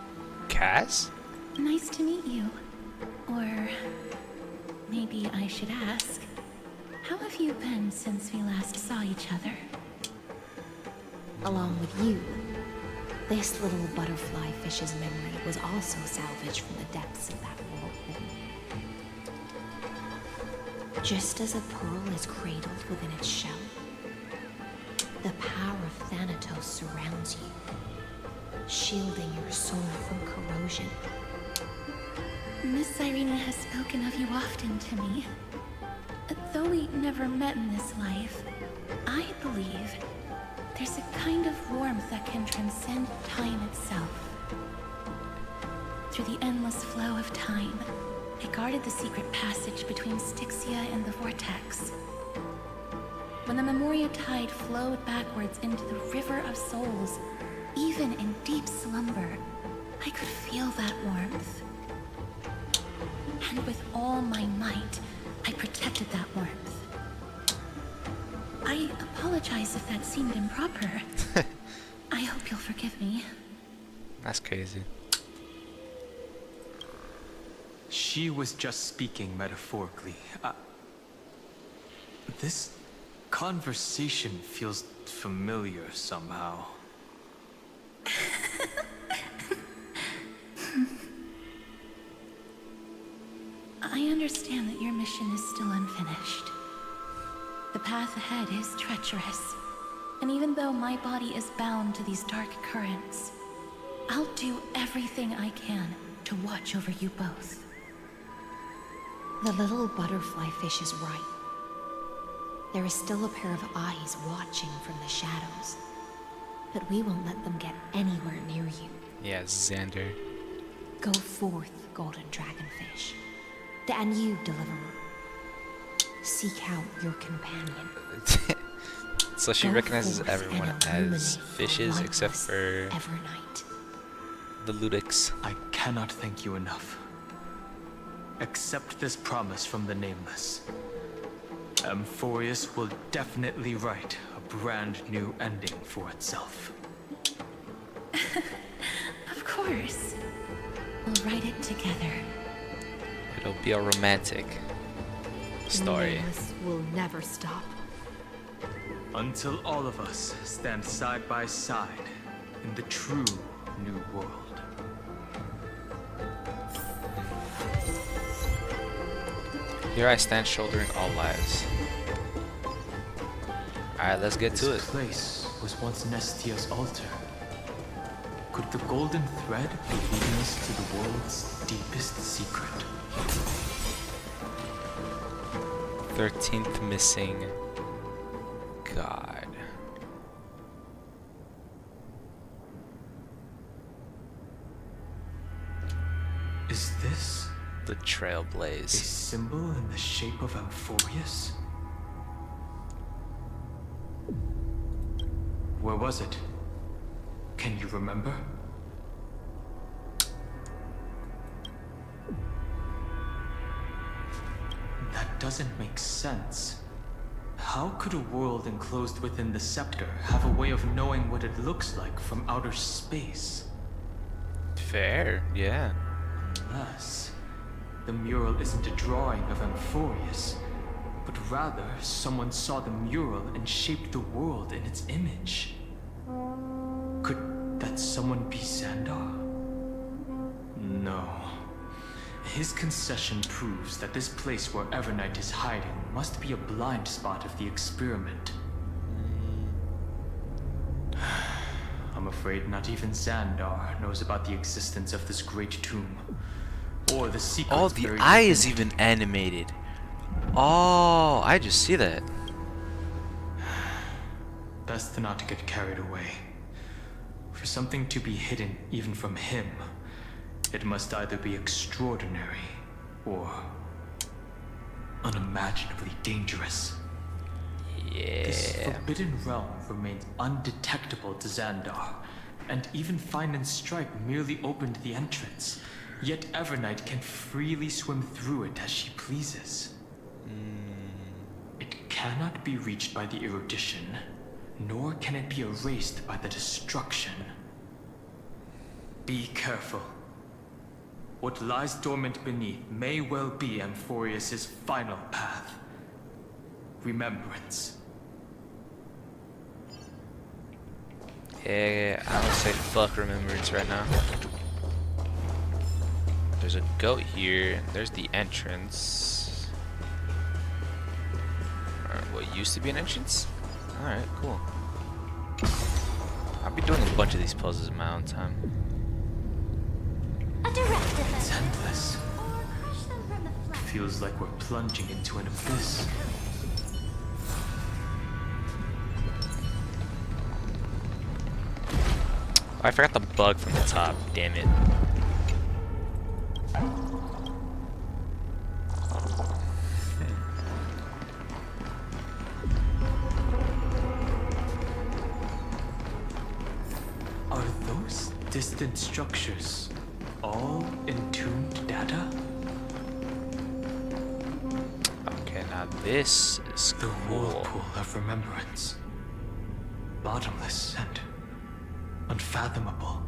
Cass? Nice to meet you. Or maybe I should ask, how have you been since we last saw each other? Along with you, this little butterfly fish's memory was also salvaged from the depths of that whirlpool. Just as a pearl is cradled within its shell, the power of Thanatos surrounds you, shielding your soul from corrosion. Miss Irene has spoken of you often to me. Though we never met in this life, I believe there's a kind of warmth that can transcend time itself. Through the endless flow of time, I guarded the secret passage between Styxia and the Vortex. When the Memoria tide flowed backwards into the River of Souls, even in deep slumber, I could feel that warmth. And with all my might, I protected that warmth. I apologize if that seemed improper. I hope you'll forgive me. That's crazy. She was just speaking metaphorically. This conversation feels familiar somehow. I understand that your mission is still unfinished. The path ahead is treacherous, and even though my body is bound to these dark currents, I'll do everything I can to watch over you both. The little butterfly fish is right. There is still a pair of eyes watching from the shadows, but we won't let them get anywhere near you. Yeah, Xander. Go forth, golden dragonfish, and you, deliverer. Seek out your companion. So she Go recognizes forth everyone and as illuminate fishes the except lightless for Evernight. the Ludix. I cannot thank you enough. Accept this promise from the Nameless. Amphorius will definitely write a brand new ending for itself. Of course. We'll write it together. It'll be a romantic story. Nameless will never stop. Until all of us stand side by side in the true new world. Here I stand shouldering all lives. Alright, let's get to it. This place was once Nestia's altar. Could the golden thread be leading us to the world's deepest secret? 13th missing God. Is this the Trailblaze? A symbol in the shape of Amphorius? Where was it? Can you remember? That doesn't make sense. How could a world enclosed within the scepter have a way of knowing what it looks like from outer space? Fair, yeah. Unless the mural isn't a drawing of Amphorius, but rather someone saw the mural and shaped the world in its image. Could that someone be Xandar? No. His concession proves that this place where Evernight is hiding must be a blind spot of the experiment. I'm afraid not even Xandar knows about the existence of this great tomb, or the secrets. Oh, the eye is even animated. Oh, I just see that. Best to not get carried away. For something to be hidden even from him, it must either be extraordinary or unimaginably dangerous. Yeah. This forbidden realm remains undetectable to Xandar, and even Fine and Stripe merely opened the entrance. Yet Evernight can freely swim through it as she pleases. It cannot be reached by the erudition, nor can it be erased by the destruction. Be careful. What lies dormant beneath may well be Amphorius' final path. Remembrance. Yeah, I would say fuck remembrance right now. There's a goat here. There's the entrance. Or what used to be an entrance? Alright, cool. I'll be doing a bunch of these puzzles in my own time. It's endless. Feels like we're plunging into an abyss. Oh, I forgot the bug from the top, damn it. Are those distant structures all entombed data? Okay, now this is the cool. whirlpool of remembrance. Bottomless and unfathomable.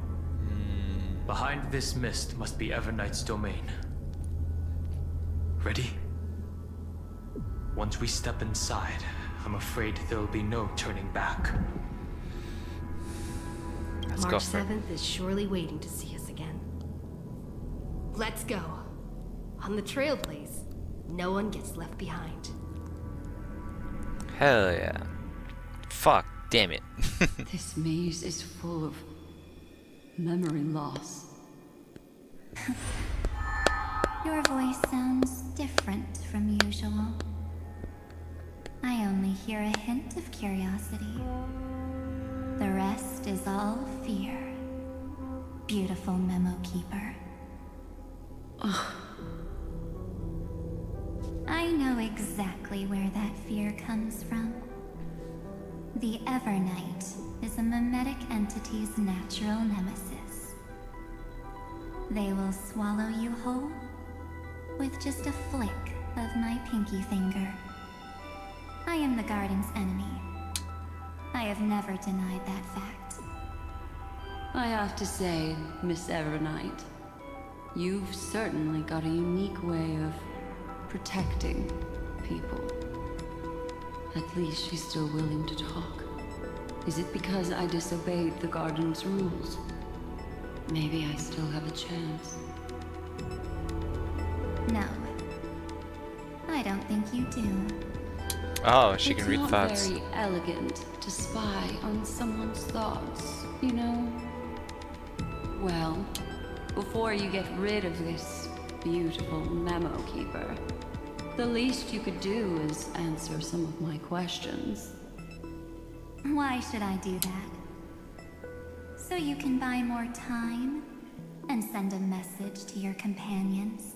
Behind this mist must be Evernight's domain. Ready? Once we step inside, I'm afraid there'll be no turning back. Let's go March for it. 7th is surely waiting to see us again. Let's go. On the Trailblaze, no one gets left behind. Hell yeah. Fuck, damn it. This maze is full of memory loss. Your voice sounds different from usual. I only hear a hint of curiosity. The rest is all fear. Beautiful Memo Keeper. I know exactly where that fear comes from. The Evernight is a mimetic entity's natural nemesis. They will swallow you whole with just a flick of my pinky finger. I am the Garden's enemy. I have never denied that fact. I have to say, Miss Evernight, you've certainly got a unique way of protecting people. At least she's still willing to talk. Is it because I disobeyed the Garden's rules? Maybe I still have a chance. No. I don't think you do. Oh, she can read thoughts. It's not very elegant to spy on someone's thoughts, you know? Well, before you get rid of this beautiful Memo Keeper, the least you could do is answer some of my questions. Why should I do that? So you can buy more time and send a message to your companions.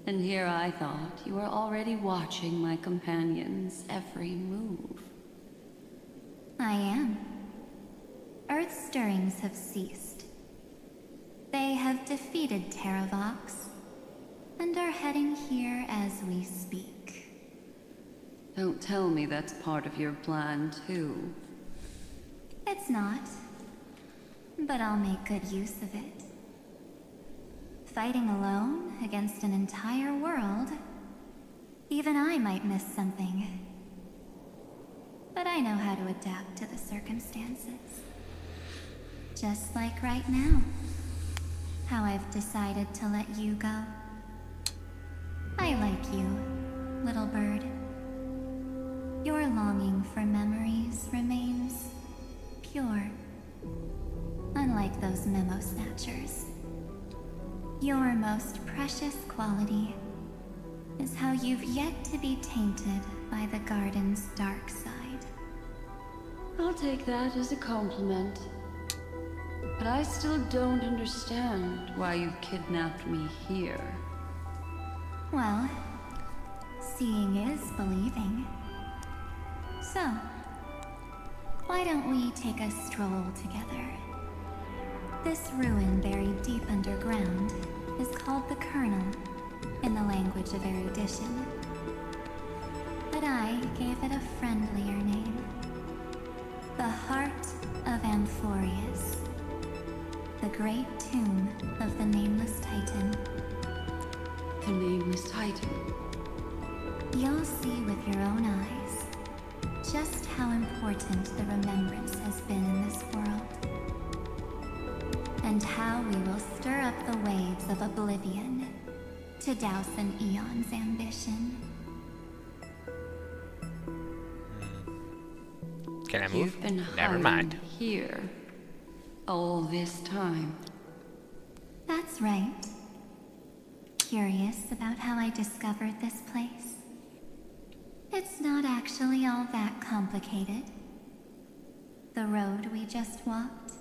And here I thought you were already watching my companions' every move. I am. Earth's stirrings have ceased. They have defeated Terravox and are heading here as we speak. Don't tell me that's part of your plan, too. It's not, but I'll make good use of it. Fighting alone against an entire world, even I might miss something. But I know how to adapt to the circumstances. Just like right now, how I've decided to let you go. I like you, little bird. Your longing for memories remains pure, unlike those memo snatchers. Your most precious quality is how you've yet to be tainted by the garden's dark side. I'll take that as a compliment. But I still don't understand why you've kidnapped me here. Well, seeing is believing. So, why don't we take a stroll together? This ruin buried deep underground is called the Kernel, in the language of erudition. But I gave it a friendlier name. The Heart of Amphorius. The great tomb of the Nameless Titan. The Nameless Titan? You'll see with your own eyes just how important the remembrance has been in this world. And how we will stir up the waves of oblivion to douse an eon's ambition. Can I move? You've been Never mind. Here all this time. That's right. Curious about how I discovered this place? It's not actually all that complicated. The road we just walked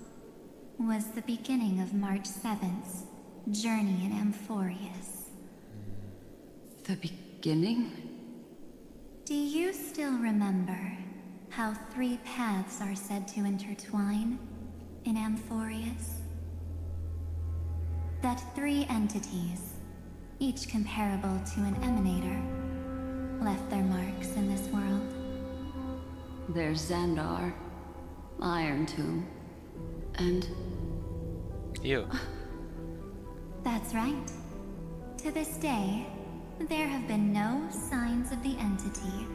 was the beginning of March 7th's journey in Amphorius. The beginning? Do you still remember how 3 paths are said to intertwine in Amphorius? That 3 entities, each comparable to an emanator, left their marks in this world. There's Xandar, Iron Tomb, and... you. That's right. To this day, there have been no signs of the entity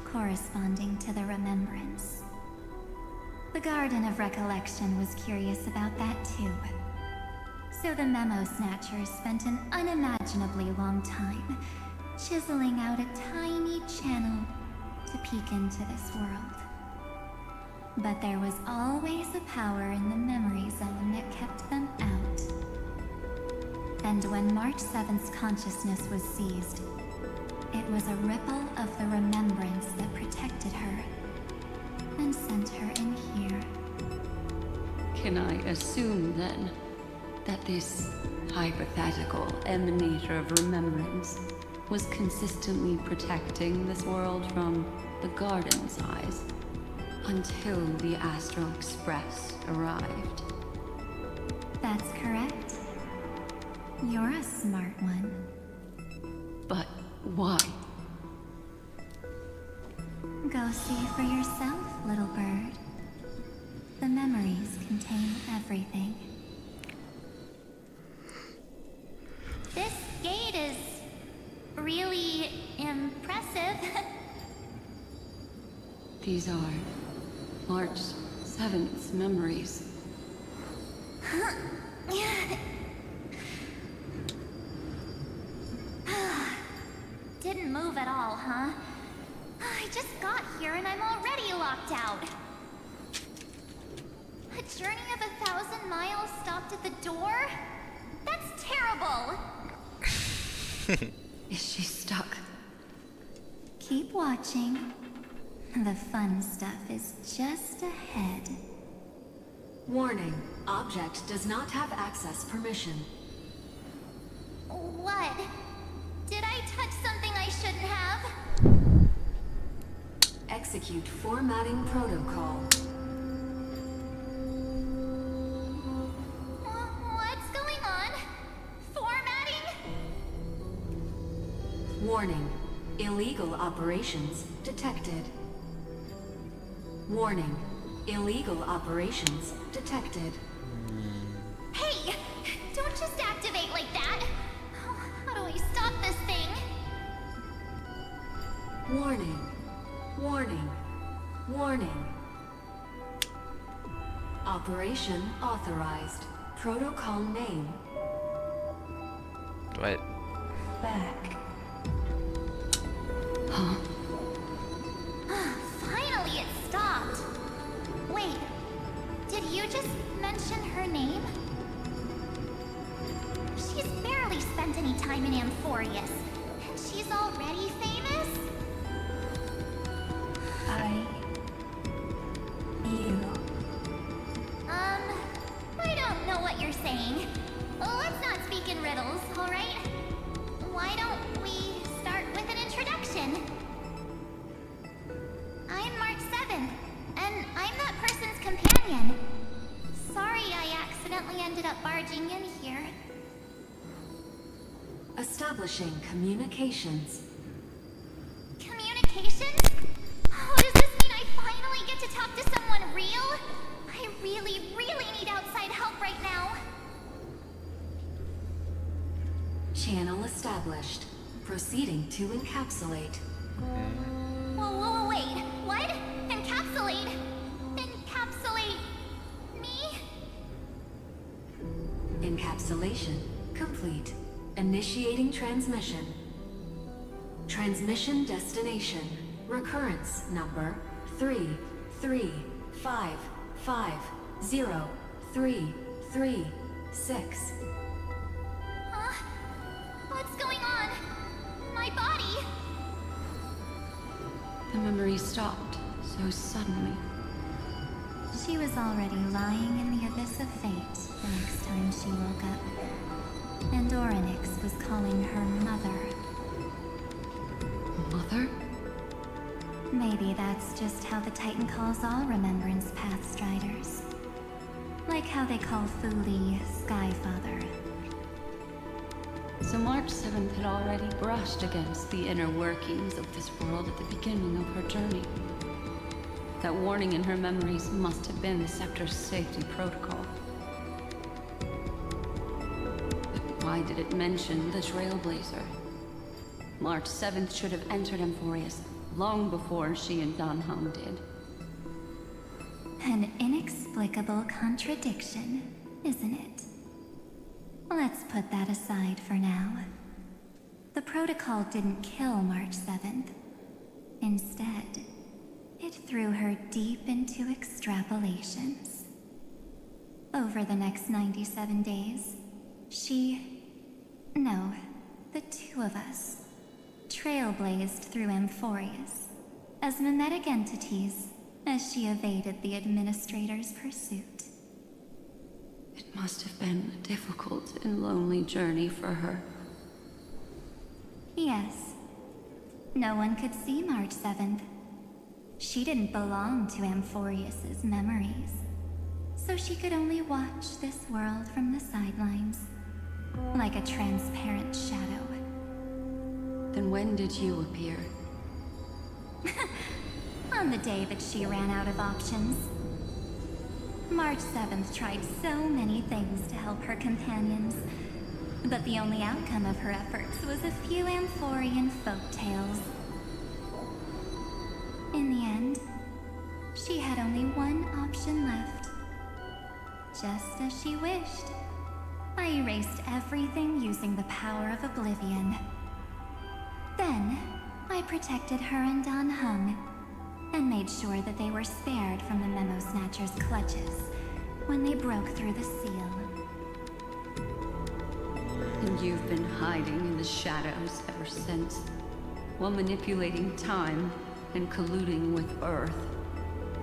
corresponding to the remembrance. The Garden of Recollection was curious about that too. So the Memo Snatchers spent an unimaginably long time chiseling out a tiny channel to peek into this world. But there was always a power in the memory zone that kept them out. And when March 7th's consciousness was seized, it was a ripple of the remembrance that protected her and sent her in here. Can I assume, then, that this hypothetical emanator of remembrance was consistently protecting this world from the Garden's eyes until the Astral Express arrived? That's correct. You're a smart one. But why? Go see for yourself, little bird. The memories contain everything. This gate is really impressive. These are March 7th's memories. Didn't move at all, huh? I just got here and I'm already locked out. A journey of 1,000 miles stopped at the door? That's terrible! Is she stuck? Keep watching. The fun stuff is just ahead. Warning. Object does not have access permission. What? Did I touch something I shouldn't have? Execute formatting protocol. What's going on? Formatting? Warning. Illegal operations detected. Warning. Illegal operations detected. Hey! Don't just activate like that! How do I stop this thing? Warning. Warning. Warning. Operation authorized. Protocol name. What? Back. Huh? Finally, it stopped. Wait, did you just mention her name? She's barely spent any time in Amphorius, and she's already famous? I don't know what you're saying. Let's not speak in riddles, alright? Why don't we start with an introduction? I'm March 7th, and I'm that person's companion. Sorry I accidentally ended up barging in here. Establishing communications. Communications? Oh, does this mean I finally get to talk to someone real? I really, really need outside help right now. Channel established. Proceeding to encapsulate. Whoa, wait. What? Encapsulate? Encapsulate me? Encapsulation complete. Initiating transmission. Transmission destination. Recurrence number 335503336. Huh? What's going on? My body? The memory stopped so suddenly. She was already lying in the abyss of fate the next time she woke up. And Orynyx was calling her mother. Mother? Maybe that's just how the Titan calls all Remembrance Pathstriders. Like how they call Thule Skyfather. So March 7th had already brushed against the inner workings of this world at the beginning of her journey. That warning in her memories must have been the Scepter's safety protocol. But why did it mention the Trailblazer? March 7th should have entered Amphorius long before she and Dan Heng did. An inexplicable contradiction, isn't it? Let's put that aside for now. The protocol didn't kill March 7th. Instead, it threw her deep into extrapolations. Over the next 97 days, the two of us, trailblazed through Amphorius as mimetic entities as she evaded the Administrator's pursuit. It must have been a difficult and lonely journey for her. Yes. No one could see March 7th. She didn't belong to Amphorius's memories, so she could only watch this world from the sidelines, like a transparent shadow. Then when did you appear? On the day that she ran out of options. March 7th tried so many things to help her companions, but the only outcome of her efforts was a few Amphorian folktales. In the end, she had only one option left. Just as she wished. I erased everything using the power of oblivion. Then, I protected her and Dan Heng, and made sure that they were spared from the Memo Snatcher's clutches when they broke through the seal. And you've been hiding in the shadows ever since, while manipulating time and colluding with Earth.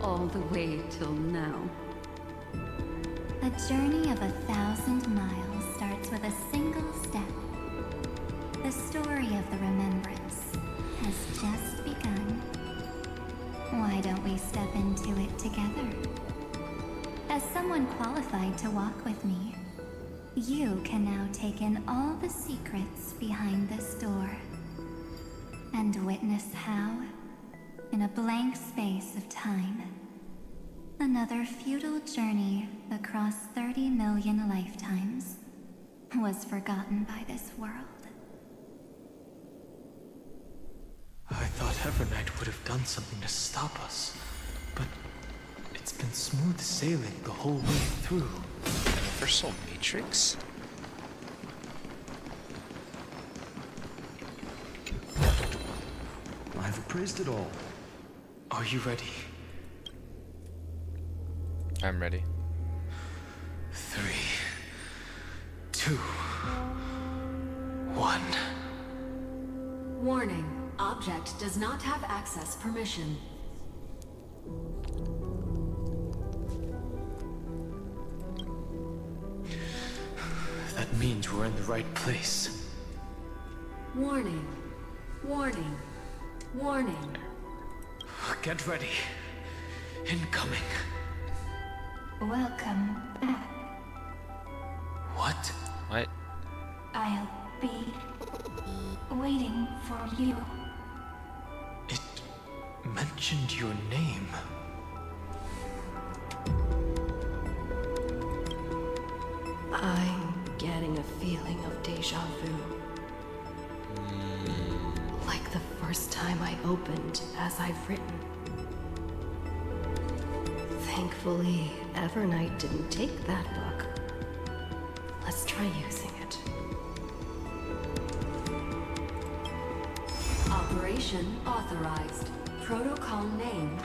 All the way till now. A journey of 1,000 miles starts with a single step. The story of the Remembrance has just begun. Why don't we step into it together? As someone qualified to walk with me, you can now take in all the secrets behind this door and witness how, in a blank space of time, another futile journey across 30 million lifetimes was forgotten by this world. I thought Evernight would have done something to stop us, but it's been smooth sailing the whole way through. Universal Matrix? I've appraised it all. Are you ready? I'm ready. 3, 2, 1. Warning. Object does not have access permission. That means we're in the right place. Warning. Warning. Warning. Get ready. Incoming. Welcome back. What? What? I'll be waiting for you. It mentioned your name. I'm getting a feeling of deja vu. Like the first time I opened as I've written. Thankfully, Evernight didn't take that book. Let's try using it. Operation authorized. Protocol name.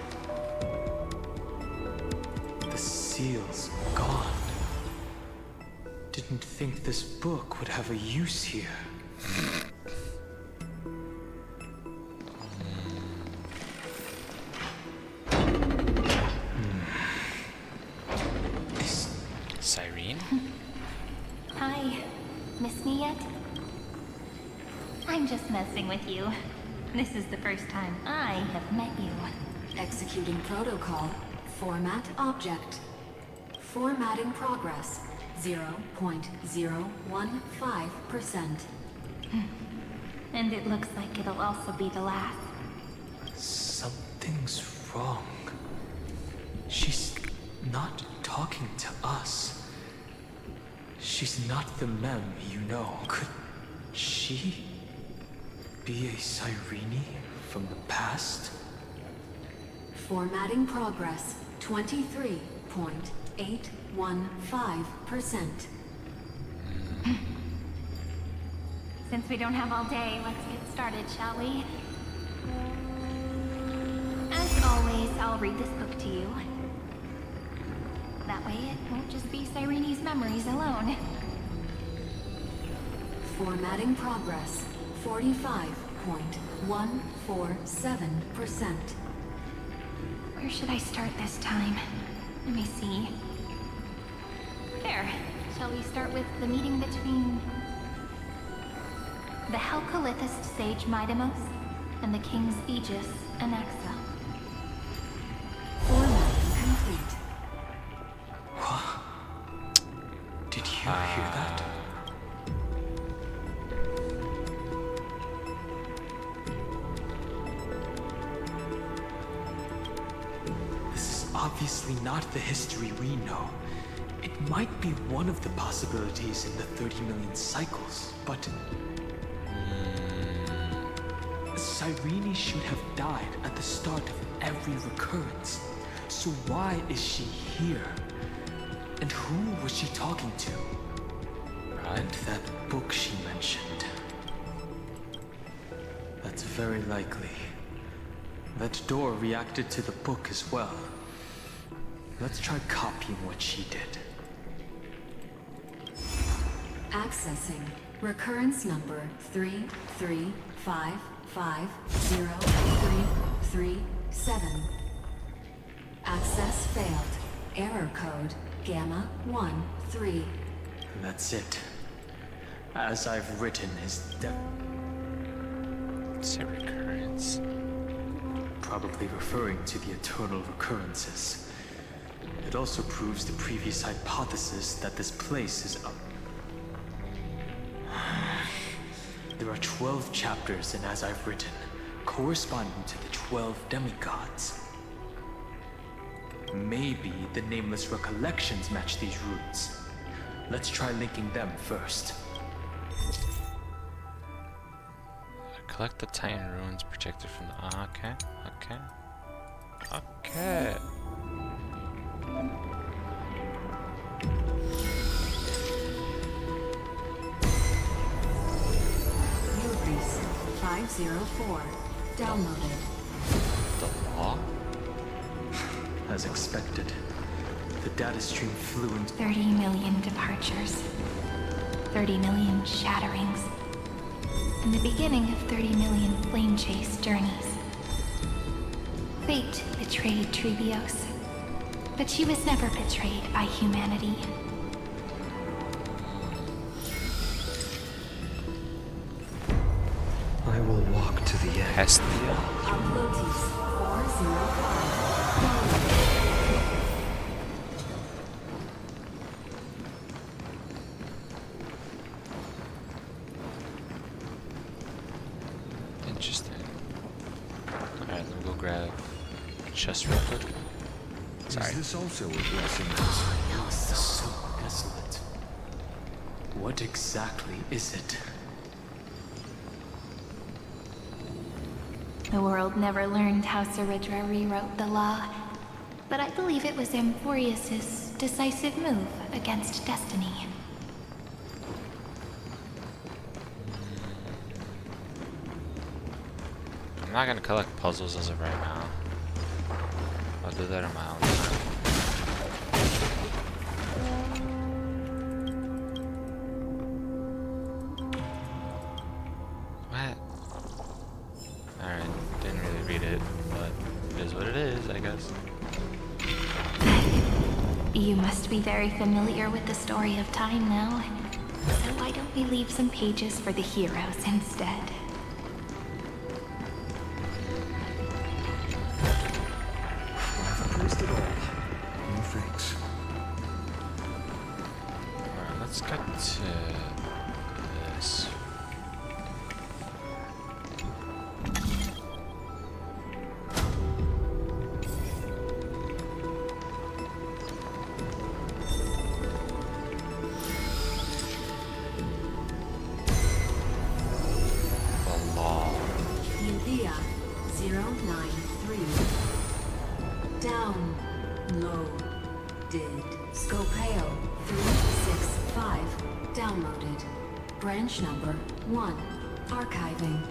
The seal's gone. Didn't think this book would have a use here. Cyrene? Hi. Miss me yet? I'm just messing with you. This is the first time I have met you. Executing protocol. Format object. Formatting progress. 0.015%. And it looks like it'll also be the last. Something's wrong. She's not talking to us. She's not the Mem you know. Could she be a Cyrene from the past? Formatting progress. 23.815%. Since we don't have all day, let's get started, shall we? As always, I'll read this book to you. That way it won't just be Cyrene's memories alone. Formatting progress. 45.147%. Where should I start this time? Let me see. There. Shall we start with the meeting between the Helcolithist sage Midamos and the King's Aegis Anaxa? Formatting complete. What? Did you hear that? This is obviously not the history we know. It might be one of the possibilities in the 30 million cycles, but Cyrene should have died at the start of every recurrence. So why is she here? And who was she talking to? And that book she mentioned. That's very likely. That door reacted to the book as well. Let's try copying what she did. Accessing. Recurrence number 3355033. 137. Access failed. Error code Gamma 13. That's it. As I've written is It's a recurrence. probably referring to the eternal recurrences. It also proves the previous hypothesis that this place is up. There are 12 chapters in As I've Written, corresponding to the 12 demigods. Maybe the nameless recollections match these roots. Let's try linking them first. Collect the Titan ruins projected from the. Okay. Ugress 504. Downloaded. The law? As expected, the data stream flew into 30 million departures. 30 million shatterings. And the beginning of 30 million flame chase journeys. Fate betrayed Trebios, but she was never betrayed by humanity. I will walk to the end. Hestia. Uploads 405. Interesting. Alright, let me go grab chest real quick. Sorry. Is this also a blessing? This is so desolate. What exactly is it? The world never learned how Saridra rewrote the law, but I believe it was Amphorius' decisive move against destiny. I'm not gonna collect puzzles as of right now. I'll do that on my own time. What? Alright, didn't really read it, but it is what it is, I guess. You must be very familiar with the story of time now. So why don't we leave some pages for the heroes instead? First of all, no thanks. Alright, let's get to this. The law. Udea 093. Downloaded. Scopeo 365. Downloaded. Branch number 1. Archiving.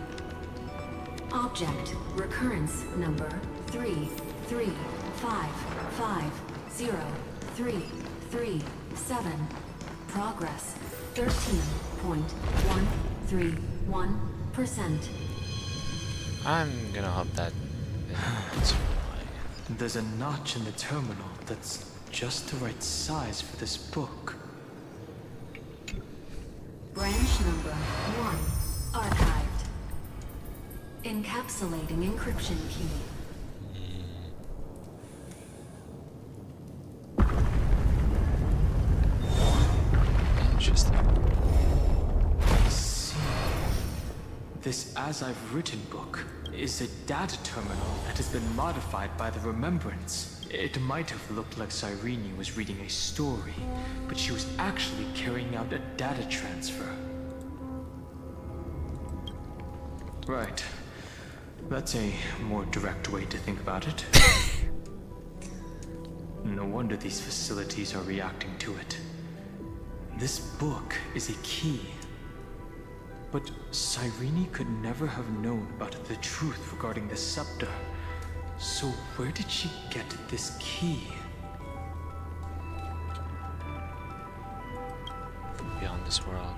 Object recurrence number 335503337. Progress 13.131%. I'm gonna hope that it's There's a notch in the terminal that's just the right size for this book. Branch number 1. Archived. Encapsulating encryption key. Interesting. See, this As I've Written book is a data terminal that has been modified by the Remembrance. It might have looked like Cyrene was reading a story, but she was actually carrying out a data transfer. Right. That's a more direct way to think about it. No wonder these facilities are reacting to it. This book is a key. But Cyrene could never have known about the truth regarding the scepter. So where did she get this key? Beyond this world.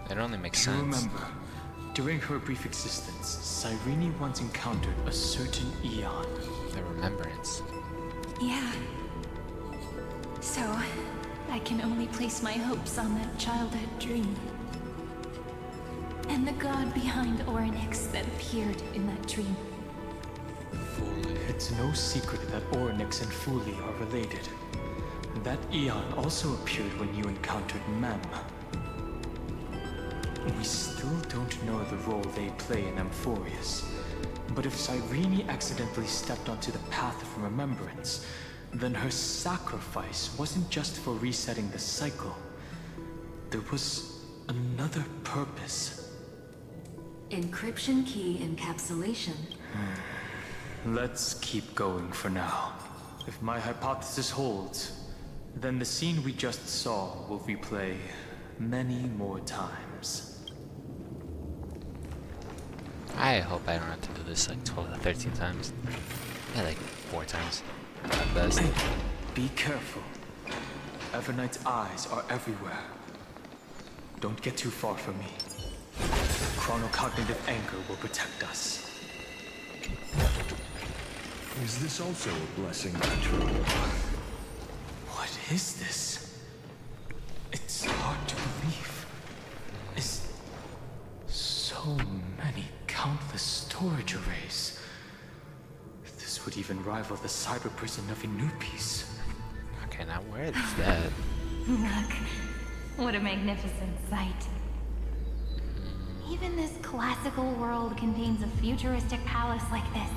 It only makes Do you sense. remember During her brief existence, Cyrene once encountered a certain Eon. The Remembrance. Yeah. So, I can only place my hopes on that childhood dream. And the god behind Orynyx that appeared in that dream. It's no secret that Orynyx and Fuli are related. That Eon also appeared when you encountered Mem. We still don't know the role they play in Amphorius. But if Cyrene accidentally stepped onto the path of remembrance, then her sacrifice wasn't just for resetting the cycle. There was another purpose. Encryption key encapsulation. Let's keep going for now. If my hypothesis holds, then the scene we just saw will replay many more times. I hope I don't have to do this like 12 to 13 times. Yeah, like 4 times. At best. Be careful. Everknight's eyes are everywhere. Don't get too far from me. Chronocognitive anger will protect us. Is this also a blessing, Natural? What is this? It's hard to believe. Is so many countless storage arrays. This would even rival the cyber prison of Inupis. Okay, now where is that? Look, what a magnificent sight. Even this classical world contains a futuristic palace like this.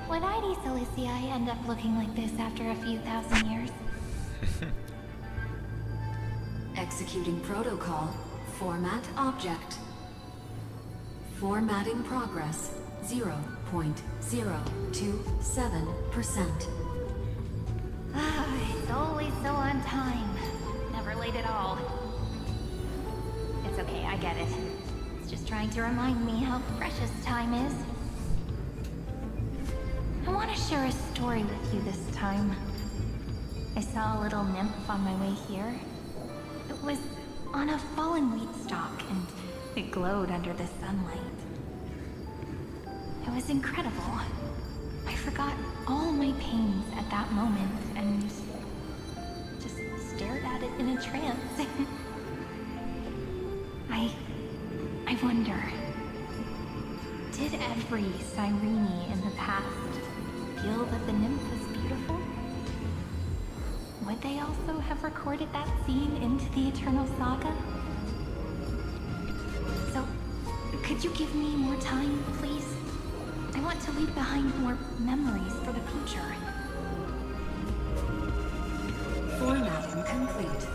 Would ID Silicii end up looking like this after a few thousand years? Executing protocol. Format object. Formatting progress 0.027%. Ah, it's always so on time. Never late at all. It's okay, I get it. It's just trying to remind me how precious time is. I want to share a story with you this time. I saw a little nymph on my way here. It was on a fallen wheat stalk, and it glowed under the sunlight. It was incredible. I forgot all my pains at that moment and just stared at it in a trance. I wonder, did every Cyrene in the past feel that the nymph was beautiful? Would they also have recorded that scene into the Eternal Saga? So, could you give me more time, please? I want to leave behind more memories for the future. Formatting complete.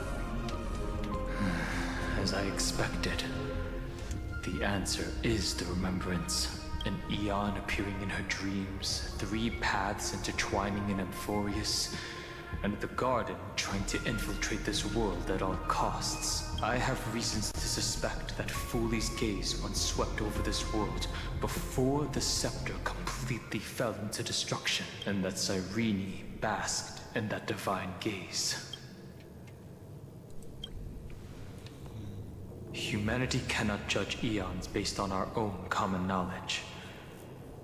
As I expected, the answer is the Remembrance. An Eon appearing in her dreams, 3 paths intertwining in Amphorius, and the Garden trying to infiltrate this world at all costs. I have reasons to suspect that Fuli's gaze once swept over this world before the scepter completely fell into destruction, and that Cyrene basked in that divine gaze. Humanity cannot judge eons based on our own common knowledge.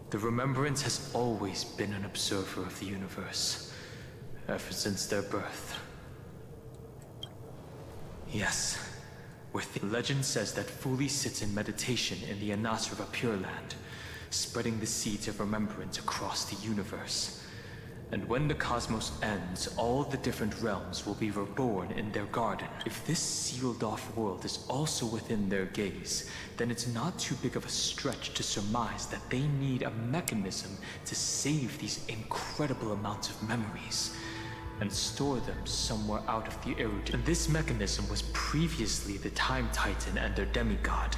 The Remembrance has always been an observer of the universe, ever since their birth. Yes, legend says that Fuli sits in meditation in the Anasrava Pure Land, spreading the seeds of remembrance across the universe. And when the cosmos ends, all the different realms will be reborn in their garden. If this sealed-off world is also within their gaze, then it's not too big of a stretch to surmise that they need a mechanism to save these incredible amounts of memories and store them somewhere out of the Eridium. And this mechanism was previously the Time Titan and their demigod.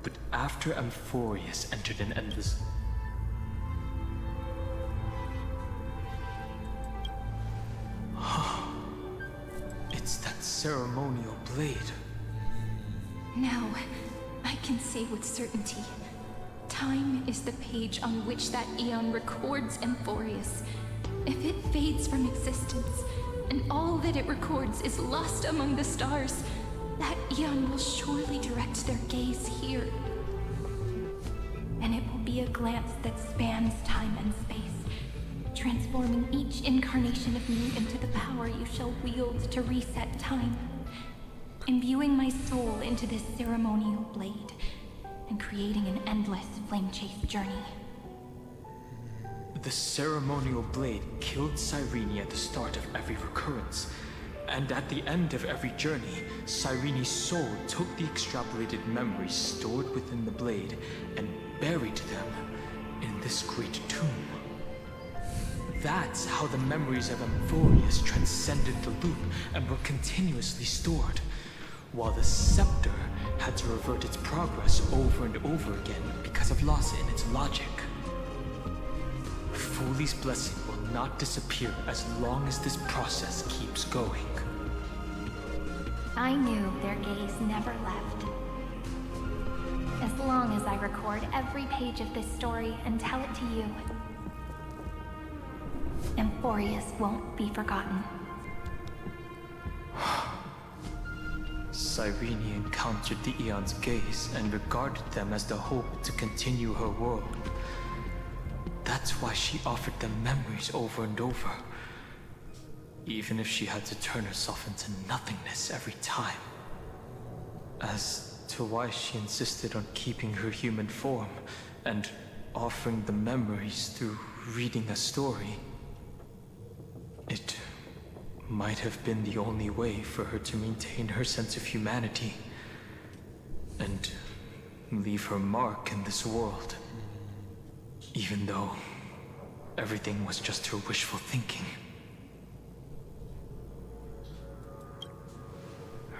But after Amphorius entered an endless... It's that ceremonial blade. Now, I can say with certainty, time is the page on which that Eon records Amphorius. If it fades from existence, and all that it records is lost among the stars, That Eon will surely direct their gaze here. And it will be a glance that spans time and space, transforming each incarnation of me into the power you shall wield to reset time, imbuing my soul into this ceremonial blade, and creating an endless flame chase journey. The ceremonial blade killed Cyrene at the start of every recurrence, and at the end of every journey, Cyrene's soul took the extrapolated memories stored within the blade and buried them in this great tomb. That's how the memories of Amphorius transcended the loop and were continuously stored, while the scepter had to revert its progress over and over again because of loss in its logic. Foley's blessing will not disappear as long as this process keeps going. I knew their gaze never left. As long as I record every page of this story and tell it to you, Amphorius won't be forgotten. Cyrene encountered the Eon's gaze and regarded them as the hope to continue her world. That's why she offered them memories over and over, even if she had to turn herself into nothingness every time. As to why she insisted on keeping her human form and offering the memories through reading a story, it might have been the only way for her to maintain her sense of humanity and leave her mark in this world. Even though everything was just her wishful thinking.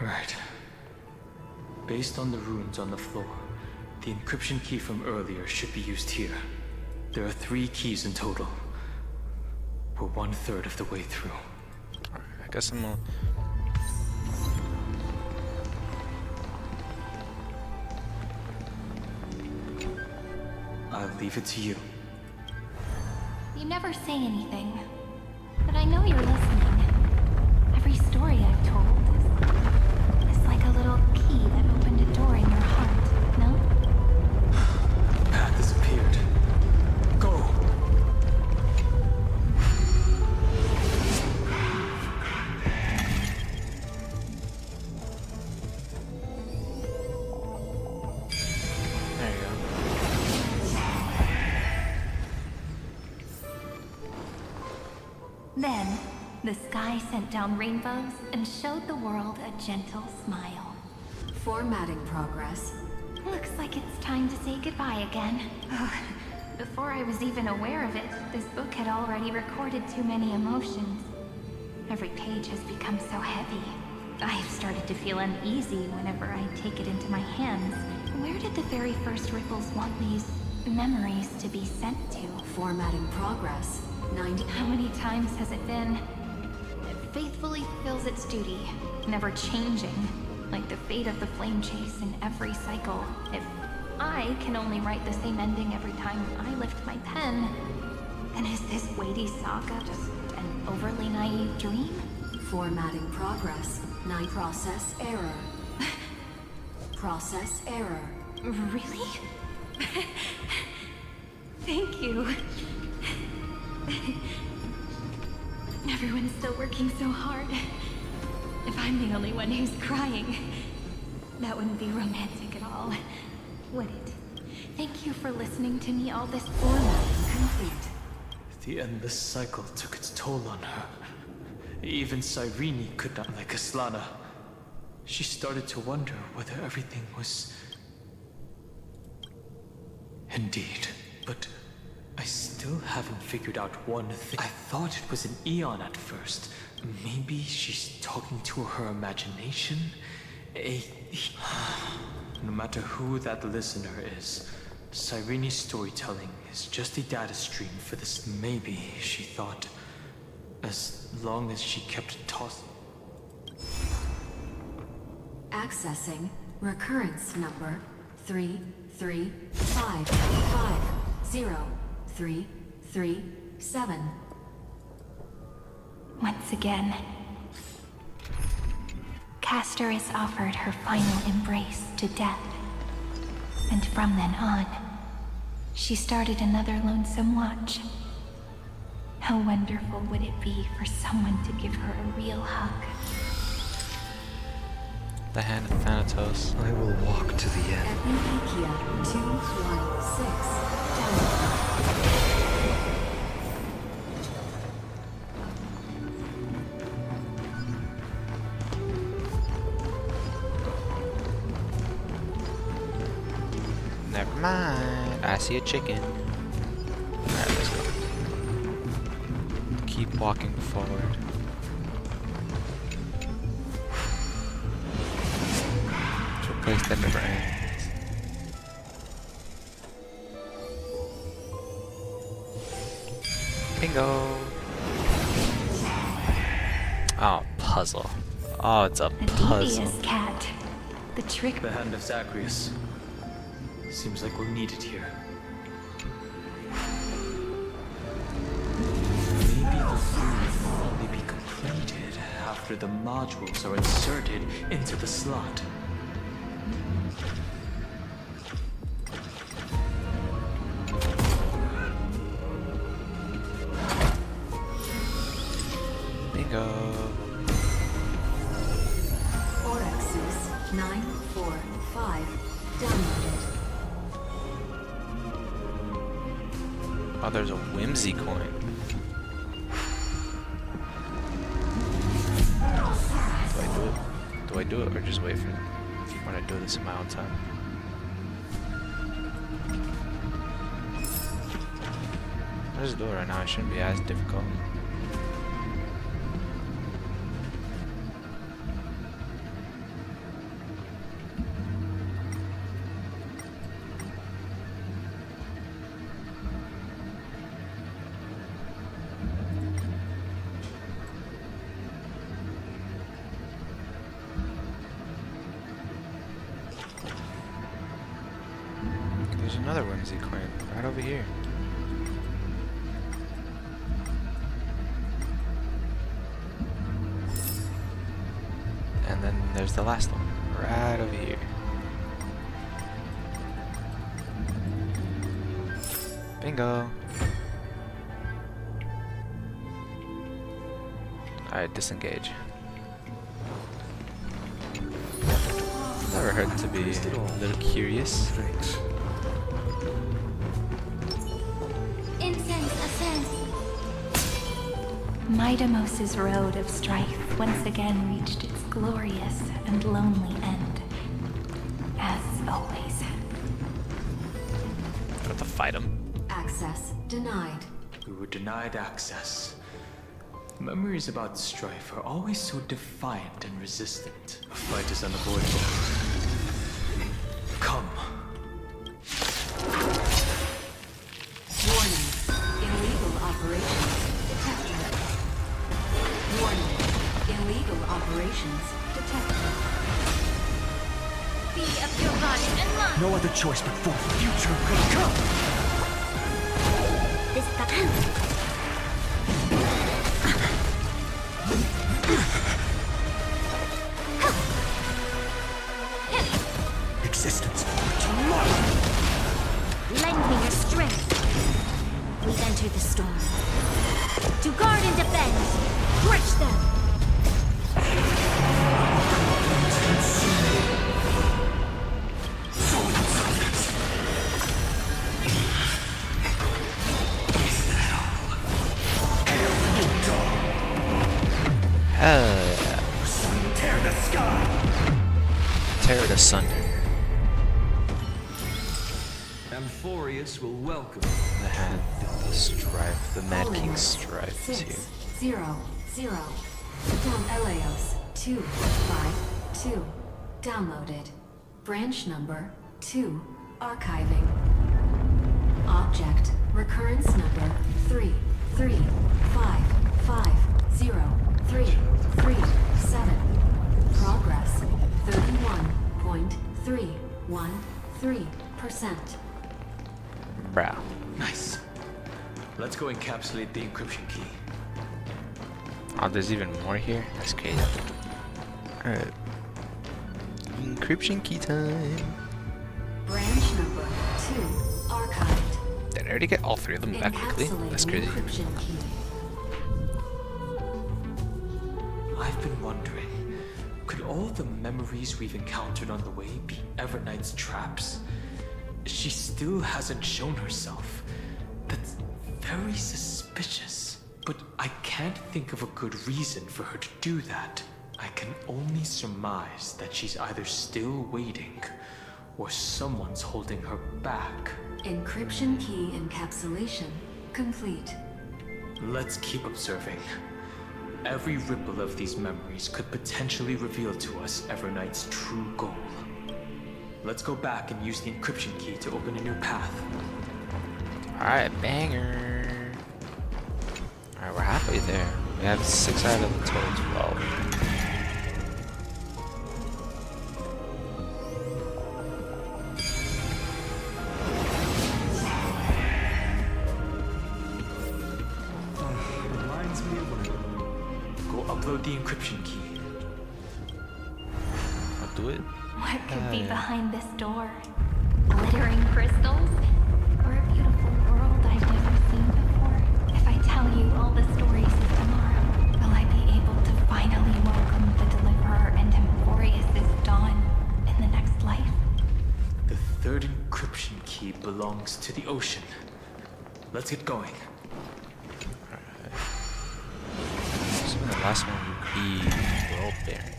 Right. Based on the runes on the floor, the encryption key from earlier should be used here. There are 3 keys in total. We're 1/3 of the way through. I guess I'm I'll leave it to you. You never say anything, but I know you're listening. Every story I've told is like a little key that opened a door in your heart, no? The path has appeared. Go! There you go. Then, the sky sent down rainbows and showed the world a gentle smile. Formatting progress. Looks like it's time to say goodbye again. Before I was even aware of it, this book had already recorded too many emotions. Every page has become so heavy. I've started to feel uneasy whenever I take it into my hands. Where did the very first ripples want these memories to be sent to? Formatting progress. 90. How many times has it been? It faithfully fulfills its duty, never changing, like the fate of the flame chase in every cycle. If I can only write the same ending every time I lift my pen, then is this weighty saga just an overly naive dream? Formatting progress. Process error. Process error. Really? Thank you. Everyone's still working so hard. If I'm the only one who's crying, that wouldn't be romantic at all, would it? Thank you for listening to me all this formatting complete. The endless cycle took its toll on her. Even Cyrene could not like Aslana. She started to wonder whether everything was... Indeed, but I still haven't figured out one thing. I thought it was an Eon at first. Maybe she's talking to her imagination? No matter who that listener is, Cyrene's storytelling is just a data stream for this. Maybe, she thought, as long as she kept tossing. Accessing recurrence number 335503337. Once again, caster is offered her final embrace to death. And from then on, she started another lonesome watch. How wonderful would it be for someone to give her a real hug? The Hand of Thanatos. I will walk to the end. Epithecia 216. Never mind. I see a chicken. Alright, let's go. Keep walking forward. To a place that never ends. Bingo! Oh, puzzle. Oh, it's a puzzle. Devious cat. The trick. The Hand of Zagreus. Seems like we'll need it here. Maybe the fuse will only be completed after the modules are inserted into the slot. Bingo. Orexus 945. Downloaded. Oh, there's a Whimsy coin. Do I do it or just wait for when I do this in my own time? I'll just do it right now. It shouldn't be as difficult. There's another Whimsy coin right over here. And then there's the last one right over here. Bingo. Alright, disengage. Never hurt to be a little curious. Incense ascends. Midamos's road of strife once again reached its glorious and lonely end. As always. Got to fight him. Access denied. We were denied access. Memories about strife are always so defiant and resistant. A fight is unavoidable. Come. Warning. Illegal operations detected. Warning. Illegal operations detected. Be of your body and mind. No other choice but for the future will come. This Existence for tomorrow. Lend me your strength. We've entered the storm. To guard and defend. Crush them. Hell yeah. Tear the sky. Tear it asunder. Amphorius will welcome The Hand of Strife. The Mad King Strife is here. 600. Dom Eleos 252. Downloaded. Branch number 2. Archiving. Object recurrence number 3355037. Progress 31.313%. Brow. Nice. Let's go encapsulate the encryption key. Oh, there's even more here? That's crazy. Alright. Encryption key time. Branch number 2 archived. Did I already get all 3 of them back quickly? That's crazy. Encryption key. I've been wondering, could all the memories we've encountered on the way be Everknight's traps? She still hasn't shown herself. That's very suspicious. But I can't think of a good reason for her to do that. I can only surmise that she's either still waiting, or someone's holding her back. Encryption key encapsulation complete. Let's keep observing. Every ripple of these memories could potentially reveal to us Everknight's true goal. Let's go back and use the encryption key to open a new path. Alright, banger. Alright, we're halfway there. We have 6 out of the total 12. Reminds me of when go upload the encryption key. I'll do it. What could be behind this door? Glittering crystals? Or a beautiful world I've never seen before? If I tell you all the stories of tomorrow, will I be able to finally welcome the Deliverer and Emporius' dawn in the next life? The third encryption key belongs to the ocean. Let's get going. Alright. So the last one would be world bearing.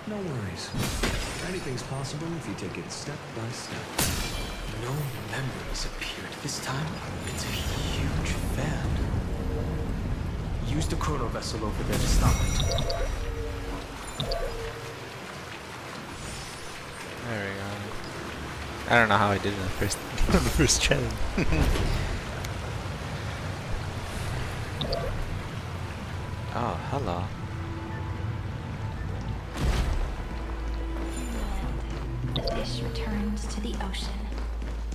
No worries. Anything's possible if you take it step by step. No memories appeared this time. It's a huge fan. Use the chrono vessel over there to stop it. There we go. I don't know how I did it in the first challenge. Oh, hello. The fish returned to the ocean,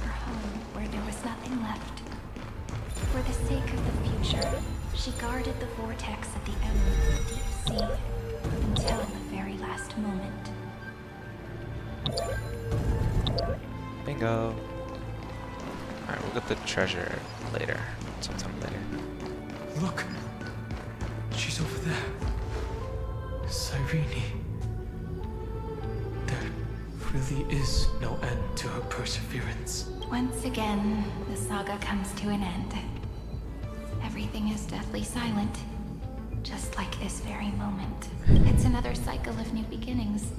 her home where there was nothing left. For the sake of the future, she guarded the vortex of the emerald deep sea until the very last moment. Bingo. Alright, we'll get the treasure later. Sometime later. Look! She's over there. Cyrene. There really is no end to her perseverance. Once again, the saga comes to an end. Everything is deathly silent, just like this very moment. It's another cycle of new beginnings,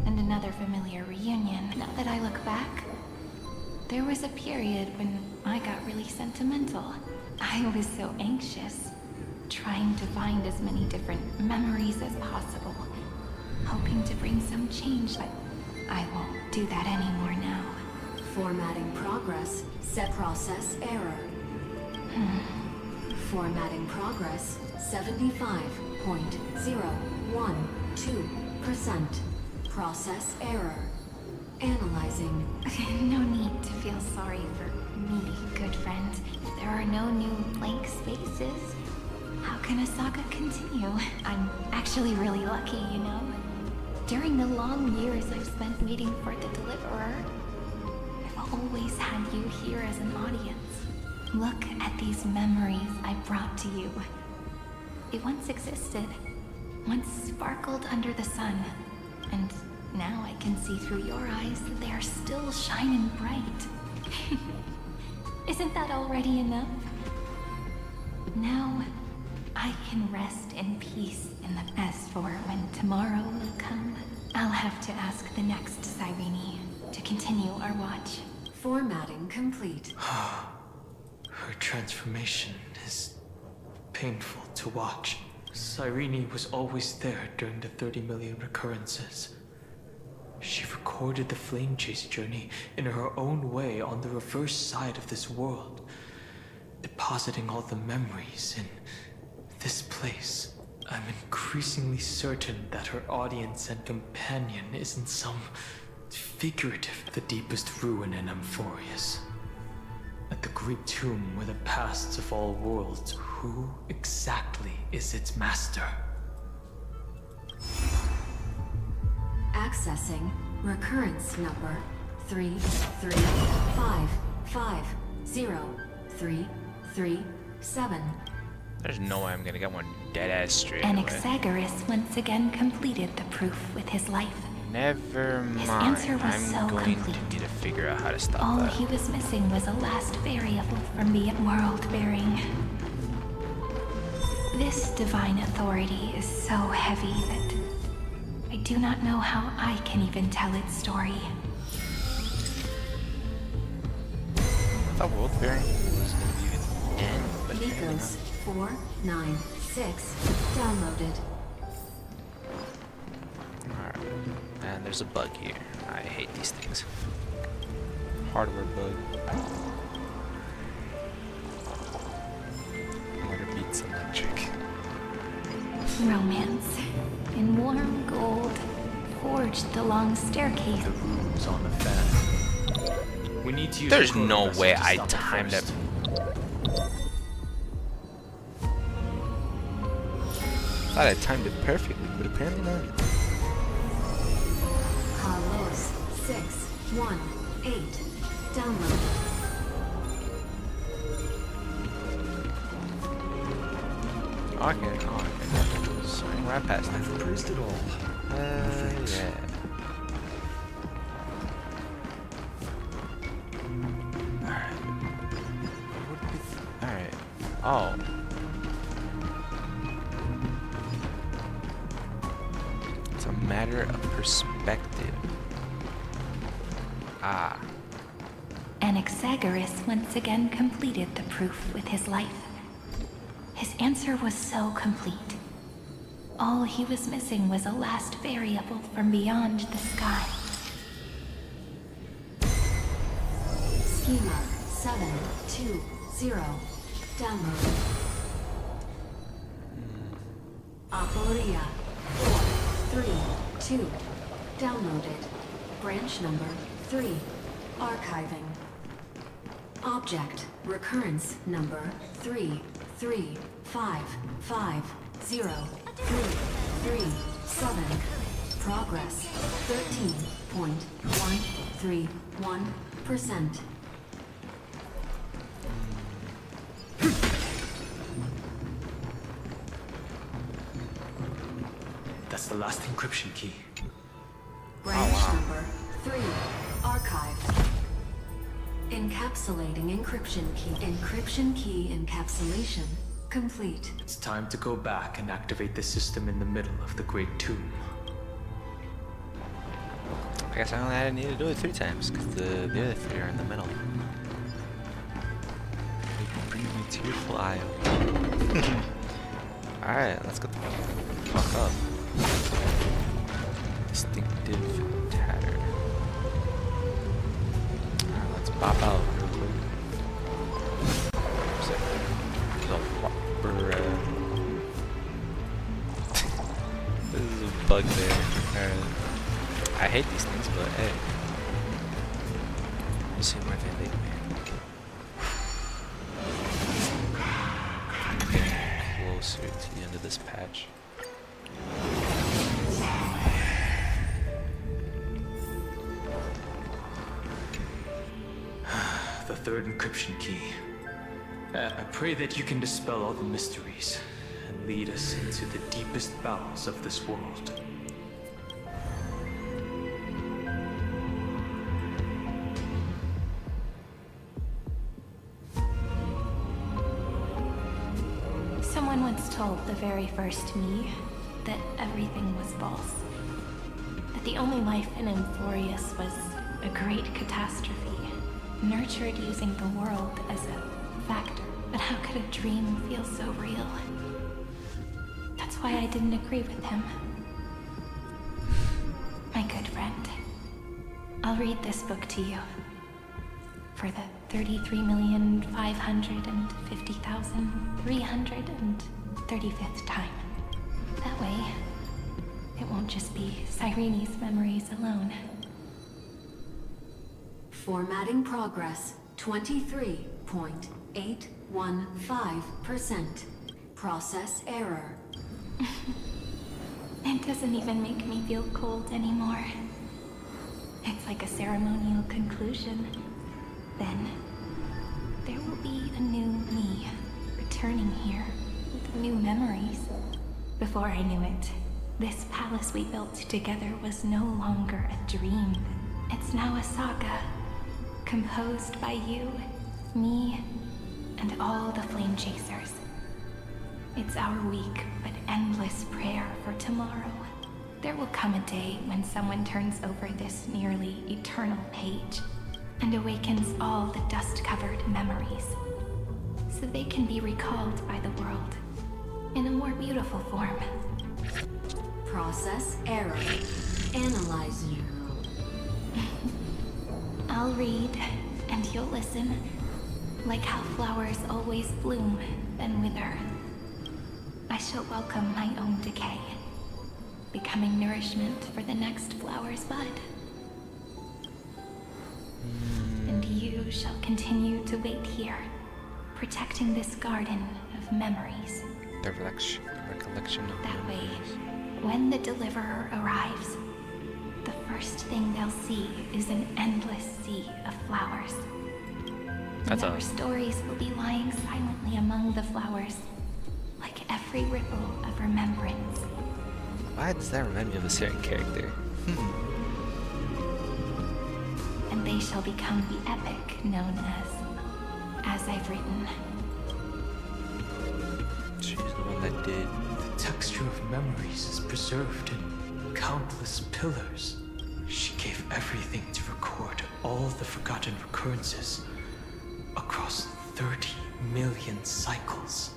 and another familiar reunion. Now that I look back, there was a period when I got really sentimental. I was so anxious, trying to find as many different memories as possible, hoping to bring some change, but I won't do that anymore now. Formatting progress. Set process error. Formatting progress 75.012%. Process error. Analyzing. No need to feel sorry for me, good friend. If there are no new blank spaces, how can a saga continue? I'm actually really lucky, you know? During the long years I've spent waiting for the Deliverer, I've always had you here as an audience. Look at these memories I brought to you. They once existed, once sparkled under the sun, and now I can see through your eyes that they are still shining bright. Isn't that already enough? Now, I can rest in peace in the as for when tomorrow will come, I'll have to ask the next Cyrene to continue our watch. Formatting complete. Her transformation is painful to watch. Cyrene was always there during the 30 million recurrences. She recorded the Flame Chase journey in her own way on the reverse side of this world, depositing all the memories in this place. I'm increasingly certain that her audience and companion isn't some figurative, the deepest ruin in Amphorius. At the great tomb where the pasts of all worlds. Who exactly is its master? Accessing recurrence number 335503337. There's no way I'm gonna get one dead ass straight away. Anaxagoras once again completed the proof with his life. Never mind. His answer was I'm so going complete. to need to figure out how to stop All that. he was missing was a last variable from the world bearing. This divine authority is so heavy that I do not know how I can even tell its story. I thought world bearing was gonna be the end, but Nikos 496 downloaded. alright. And there's a bug here. I hate these things. Hardware bug. Water beats electric. Romance. In warm gold, forged along staircase. The room's on the fan. We need to use There's the no vessel way to I stop it timed it. first. Thought I timed it perfectly, but apparently not. Carlos 618 downloaded. Okay, swing right past it. I've praised it all. Yeah. Alright. Oh. It's a matter of perspective. Ah. Anaxagoras once again completed the proof with his life. His answer was so complete. All he was missing was a last variable from beyond the sky. Schema 720 downloaded. Aporia 432 downloaded. Branch number 3 archiving. Object recurrence number 335503337. Progress 13.131%. That's the last encryption key. Branch number 3 archived. Encapsulating encryption key. Encryption key encapsulation complete. It's time to go back and activate the system in the middle of the Great Tomb. I guess I only had to need to do it 3 times, because the other 3 are in the middle. Bring me tearful eye. Alright, let's go the fuck up. Distinctive tatter. Alright, let's pop out real quick. This is a bug there. I hate these things, but hey. We'll see where they lead me. I'm getting closer to the end of this patch. The third encryption key. I pray that you can dispel all the mysteries and lead us into the deepest bowels of this world. Someone once told the very first me that everything was false. That the only life in Amphorius was a great catastrophe, nurtured using the world as a factor. But how could a dream feel so real? That's why I didn't agree with him. My good friend, I'll read this book to you. For the 33,550,335th time. That way, it won't just be Cyrene's memories alone. Formatting progress 23 0.815%. Process error. It doesn't even make me feel cold anymore. It's like a ceremonial conclusion. Then, there will be a new me, returning here with new memories. Before I knew it, this palace we built together was no longer a dream. It's now a saga, composed by you, me, and all the Flame Chasers. It's our weak but endless prayer for tomorrow. There will come a day when someone turns over this nearly eternal page and awakens all the dust-covered memories, so they can be recalled by the world in a more beautiful form. Process error. Analyzing. I'll read, and you'll listen, like how flowers always bloom, then wither. I shall welcome my own decay, becoming nourishment for the next flower's bud. And you shall continue to wait here, protecting this garden of memories. The recollection of that way, when the Deliverer arrives, the first thing they'll see is an endless sea of flowers. And our stories will be lying silently among the flowers, like every ripple of remembrance. Why does that remind me of a certain character? And they shall become the epic known as I've written. She's the one that did. The texture of memories is preserved in countless pillars. She gave everything to record all the forgotten recurrences across 30 million cycles.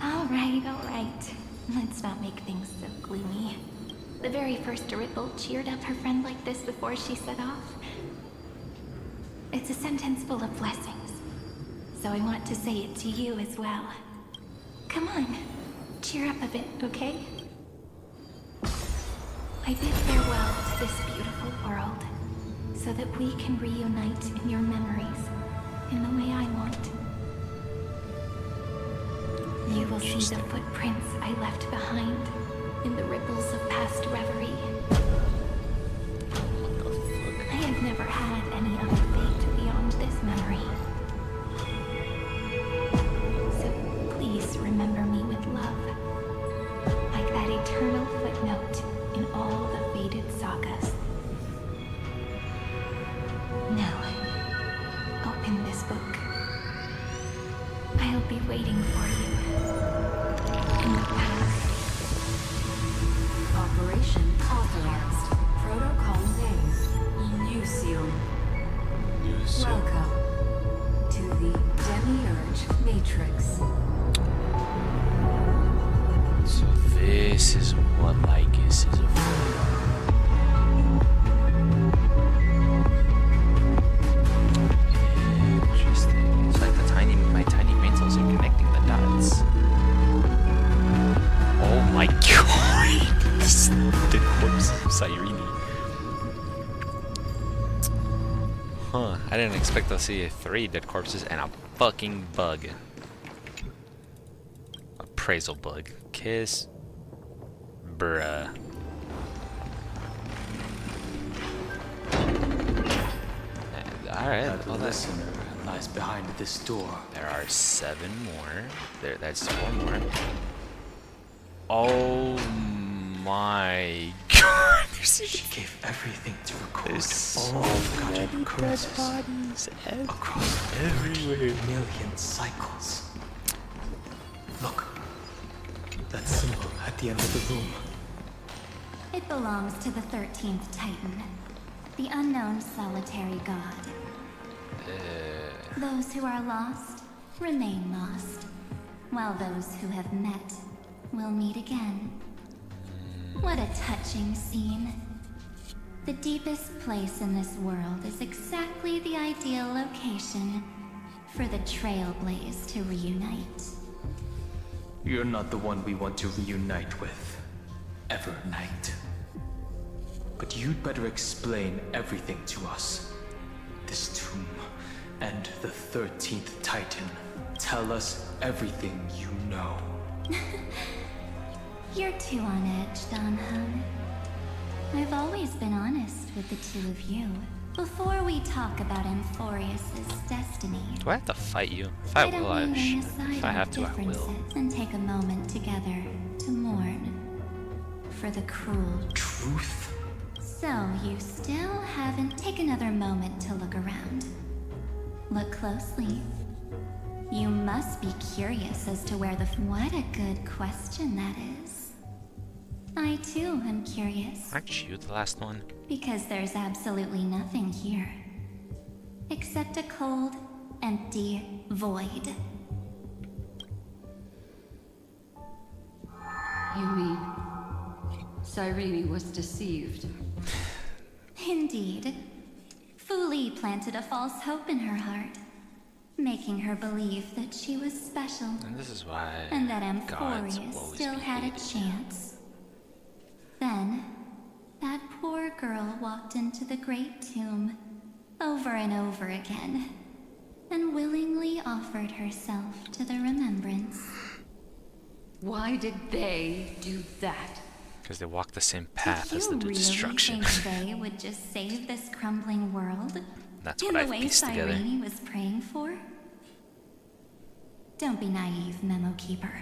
All right. Let's not make things so gloomy. The very first Ripple cheered up her friend like this before she set off. It's a sentence full of blessings, so I want to say it to you as well. Come on, cheer up a bit, okay? I bid farewell to this beautiful world, so that we can reunite in your memories, in the way I want. You will see the footprints I left behind in the ripples of past reverie. I have never had any other fate beyond this memory. So please remember me with love, like that eternal footnote in all the faded sagas. Now, open this book. I'll be waiting for you in the past. Operation authorized. Protocol name, Lucium. Welcome to the Demiurge Matrix. So this is what Lycus is afraid of. Interesting. It's like my tiny brain cells are connecting the dots. Oh my god! The corpse of Cyrene. Huh, I didn't expect to see 3 dead corpses and a fucking bug. Appraisal bug. Kiss. Bruh. Alright, The listener lies behind this door. There are 7 more. That's 4 more. Oh my god. She gave everything to record all forgotten recurrences across everywhere. Million cycles. Look, that symbol at the end of the room. It belongs to the 13th Titan, the unknown solitary god. Those who are lost remain lost, while those who have met will meet again. What a touching scene. The deepest place in this world is exactly the ideal location for the Trailblaze to reunite. You're not the one we want to reunite with, Evernight. But you'd better explain everything to us. This tomb and the 13th Titan. Tell us everything you know. You're too on edge, Dan Heng. I've always been honest with the two of you. Before we talk about Amphorius's destiny, Do I have to fight you? If I will, if I have to, I will. and take a moment together to mourn for the cruel truth. So you still haven't taken another moment to look around. Look closely. You must be curious as to where the... What a good question that is. I too am curious. Aren't you the last one? Because there's absolutely nothing here. Except a cold, empty void. You mean Cyrene was deceived? Indeed. Fu Li planted a false hope in her heart, making her believe that she was special. And this is why and that gods Amphorius will always still be had a hated. chance. Then, that poor girl walked into the Great Tomb over and over again, and willingly offered herself to the remembrance. Why did they do that? Because they walk the same path as Did the you really destruction. think they would just save this crumbling world? That's in what the I've way pieced together. Cyrene was praying for? Don't be naive, Memo Keeper.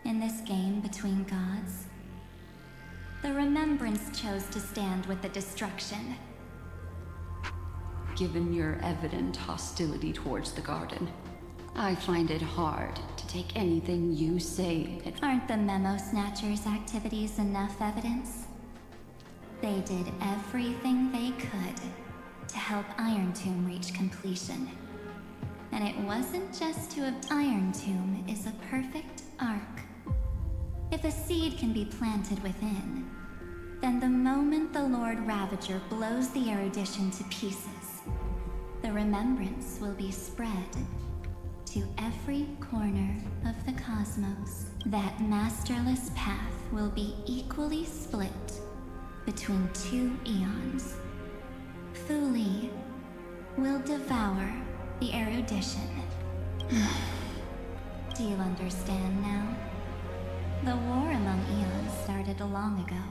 In this game between gods, the Remembrance chose to stand with the destruction. Given your evident hostility towards the garden, I find it hard to take anything you say. Aren't the Memo Snatchers' activities enough evidence? They did everything they could to help Iron Tomb reach completion. And it wasn't just to have Iron Tomb is a perfect arc. If a seed can be planted within, then the moment the Lord Ravager blows the erudition to pieces, the remembrance will be spread to every corner of the cosmos. That masterless path will be equally split between two eons. Fu Li will devour the erudition. Do you understand now? The war among eons started long ago.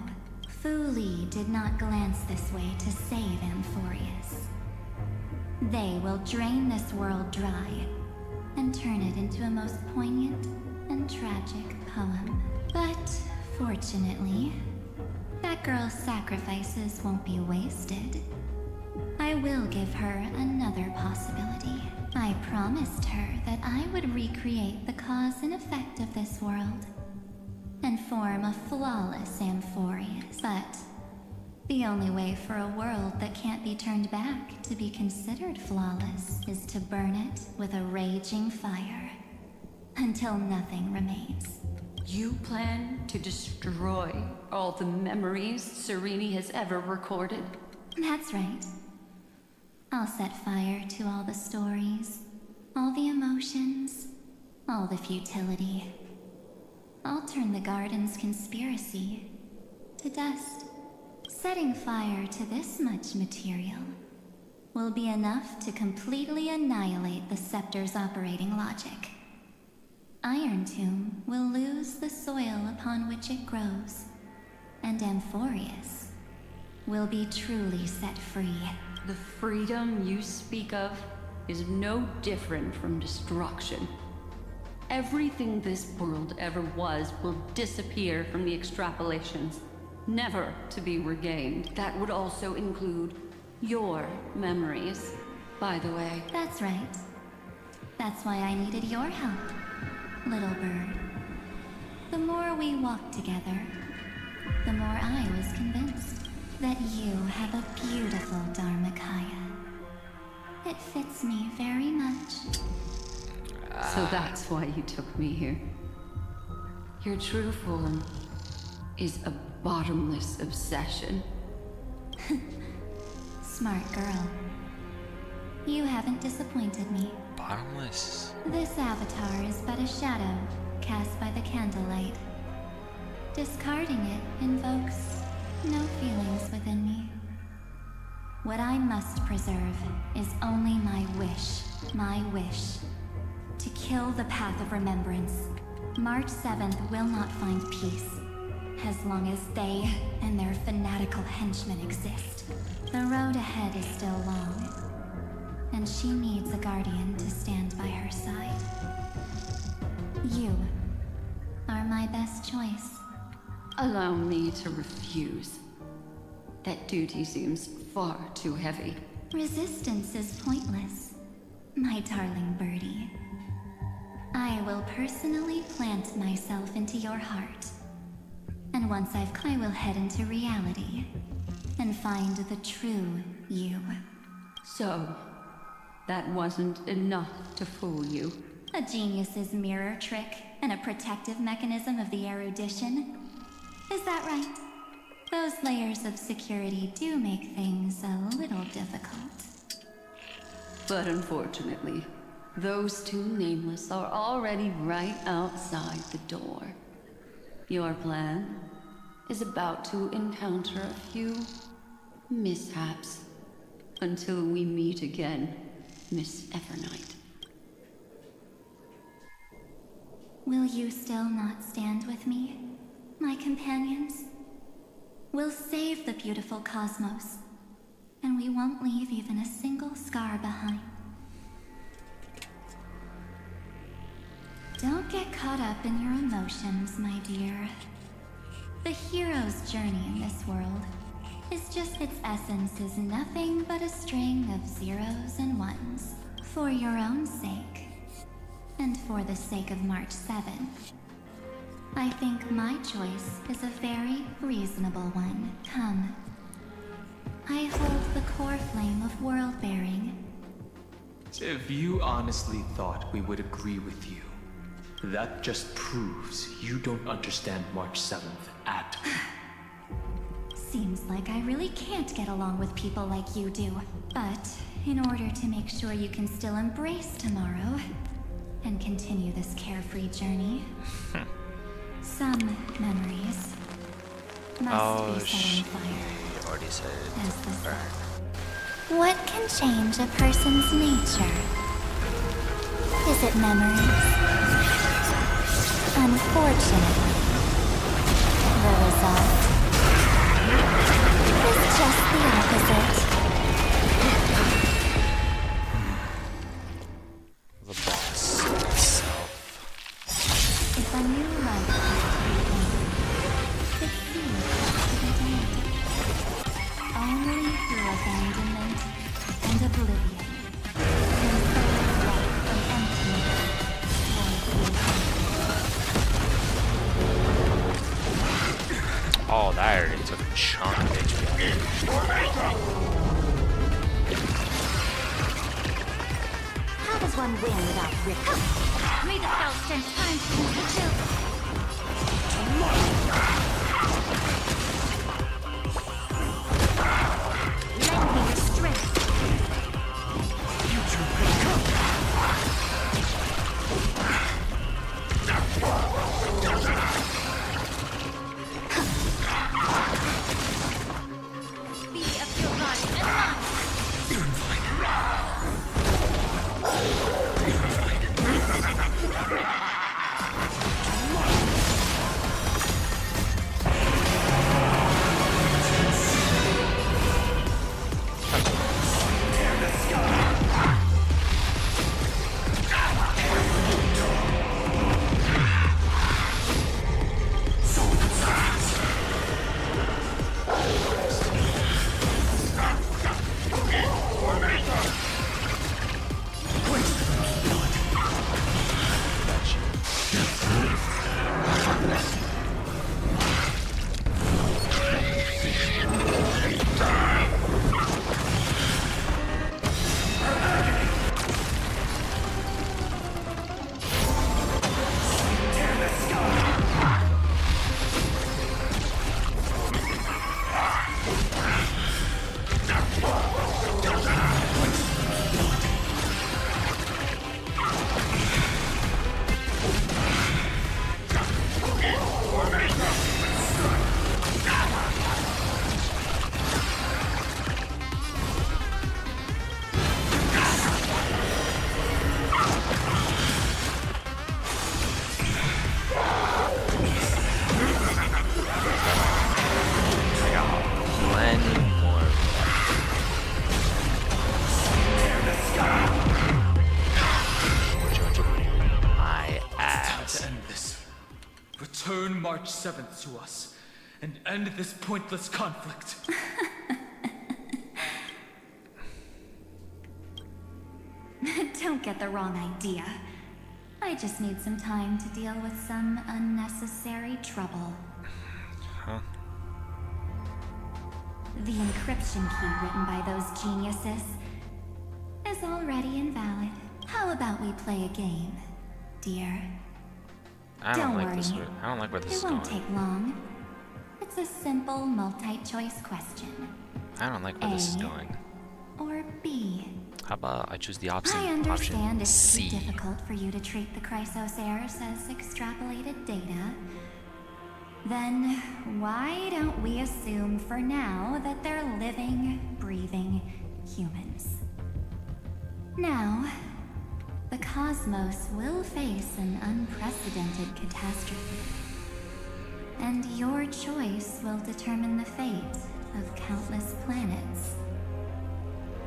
Fu Li did not glance this way to save Amphorius. They will drain this world dry and turn it into a most poignant and tragic poem. But fortunately, that girl's sacrifices won't be wasted. I will give her another possibility. I promised her that I would recreate the cause and effect of this world and form a flawless Amphorius. But the only way for a world that can't be turned back to be considered flawless is to burn it with a raging fire until nothing remains. You plan to destroy all the memories Cyrene has ever recorded? That's right. I'll set fire to all the stories, all the emotions, all the futility. I'll turn the garden's conspiracy to dust. Setting fire to this much material will be enough to completely annihilate the scepter's operating logic. Iron Tomb will lose the soil upon which it grows, and Amphorius will be truly set free. The freedom you speak of is no different from destruction. Everything this world ever was will disappear from the extrapolations, never to be regained. That would also include your memories, by the way. That's right. That's why I needed your help, little bird. The more we walked together, the more I was convinced that you have a beautiful Dharmakaya. It fits me very much. So that's why you took me here. Your true form is a bottomless obsession. Smart girl. You haven't disappointed me. Bottomless. This avatar is but a shadow cast by the candlelight. Discarding it invokes no feelings within me. What I must preserve is only my wish. To kill the Path of Remembrance. March 7th will not find peace, as long as they and their fanatical henchmen exist. The road ahead is still long, and she needs a guardian to stand by her side. You are my best choice. Allow me to refuse. That duty seems far too heavy. Resistance is pointless, my darling birdie. I will personally plant myself into your heart. And once I will head into reality and find the true you. So, that wasn't enough to fool you. A genius's mirror trick and a protective mechanism of the erudition. Is that right? Those layers of security do make things a little difficult. But unfortunately, those two nameless are already right outside the door. Your plan is about to encounter a few mishaps until we meet again, Miss Evernight. Will you still not stand with me, my companions? We'll save the beautiful cosmos, and we won't leave even a single scar behind. Don't get caught up in your emotions, my dear. The hero's journey in this world is just its essence is nothing but a string of zeros and ones. For your own sake, and for the sake of March 7th, I think my choice is a very reasonable one. Come. I hold the core flame of world-bearing. If you honestly thought we would agree with you, that just proves you don't understand March 7th at all. Seems like I really can't get along with people like you do. But in order to make sure you can still embrace tomorrow and continue this carefree journey, some memories must be set on fire. You already said it. As the sun. What can change a person's nature? Is it memories? Unfortunately, the result is just the opposite. The boss itself. If a new life was to begin, it seemed to be dead. Only through abandonment and oblivion can souls walk from emptiness towards the Oh, that already took a chunk of HP. How does one win without ripping? May the spell spend time to use the chill. Lend me your strength. Future may come. Be of your body and mind. Return March 7th to us, and end this pointless conflict. Don't get the wrong idea. I just need some time to deal with some unnecessary trouble. Huh? The encryption key written by those geniuses is already invalid. How about we play a game, dear? Don't worry. I don't like where this is It going. won't take long. It's a simple multi-choice question. I don't like where this is going. Or B. How about I choose the option? I understand it's C. too difficult for you to treat the Chrysos heirs as extrapolated data. Then why don't we assume for now that they're living, breathing humans? Now, the cosmos will face an unprecedented catastrophe. And your choice will determine the fate of countless planets.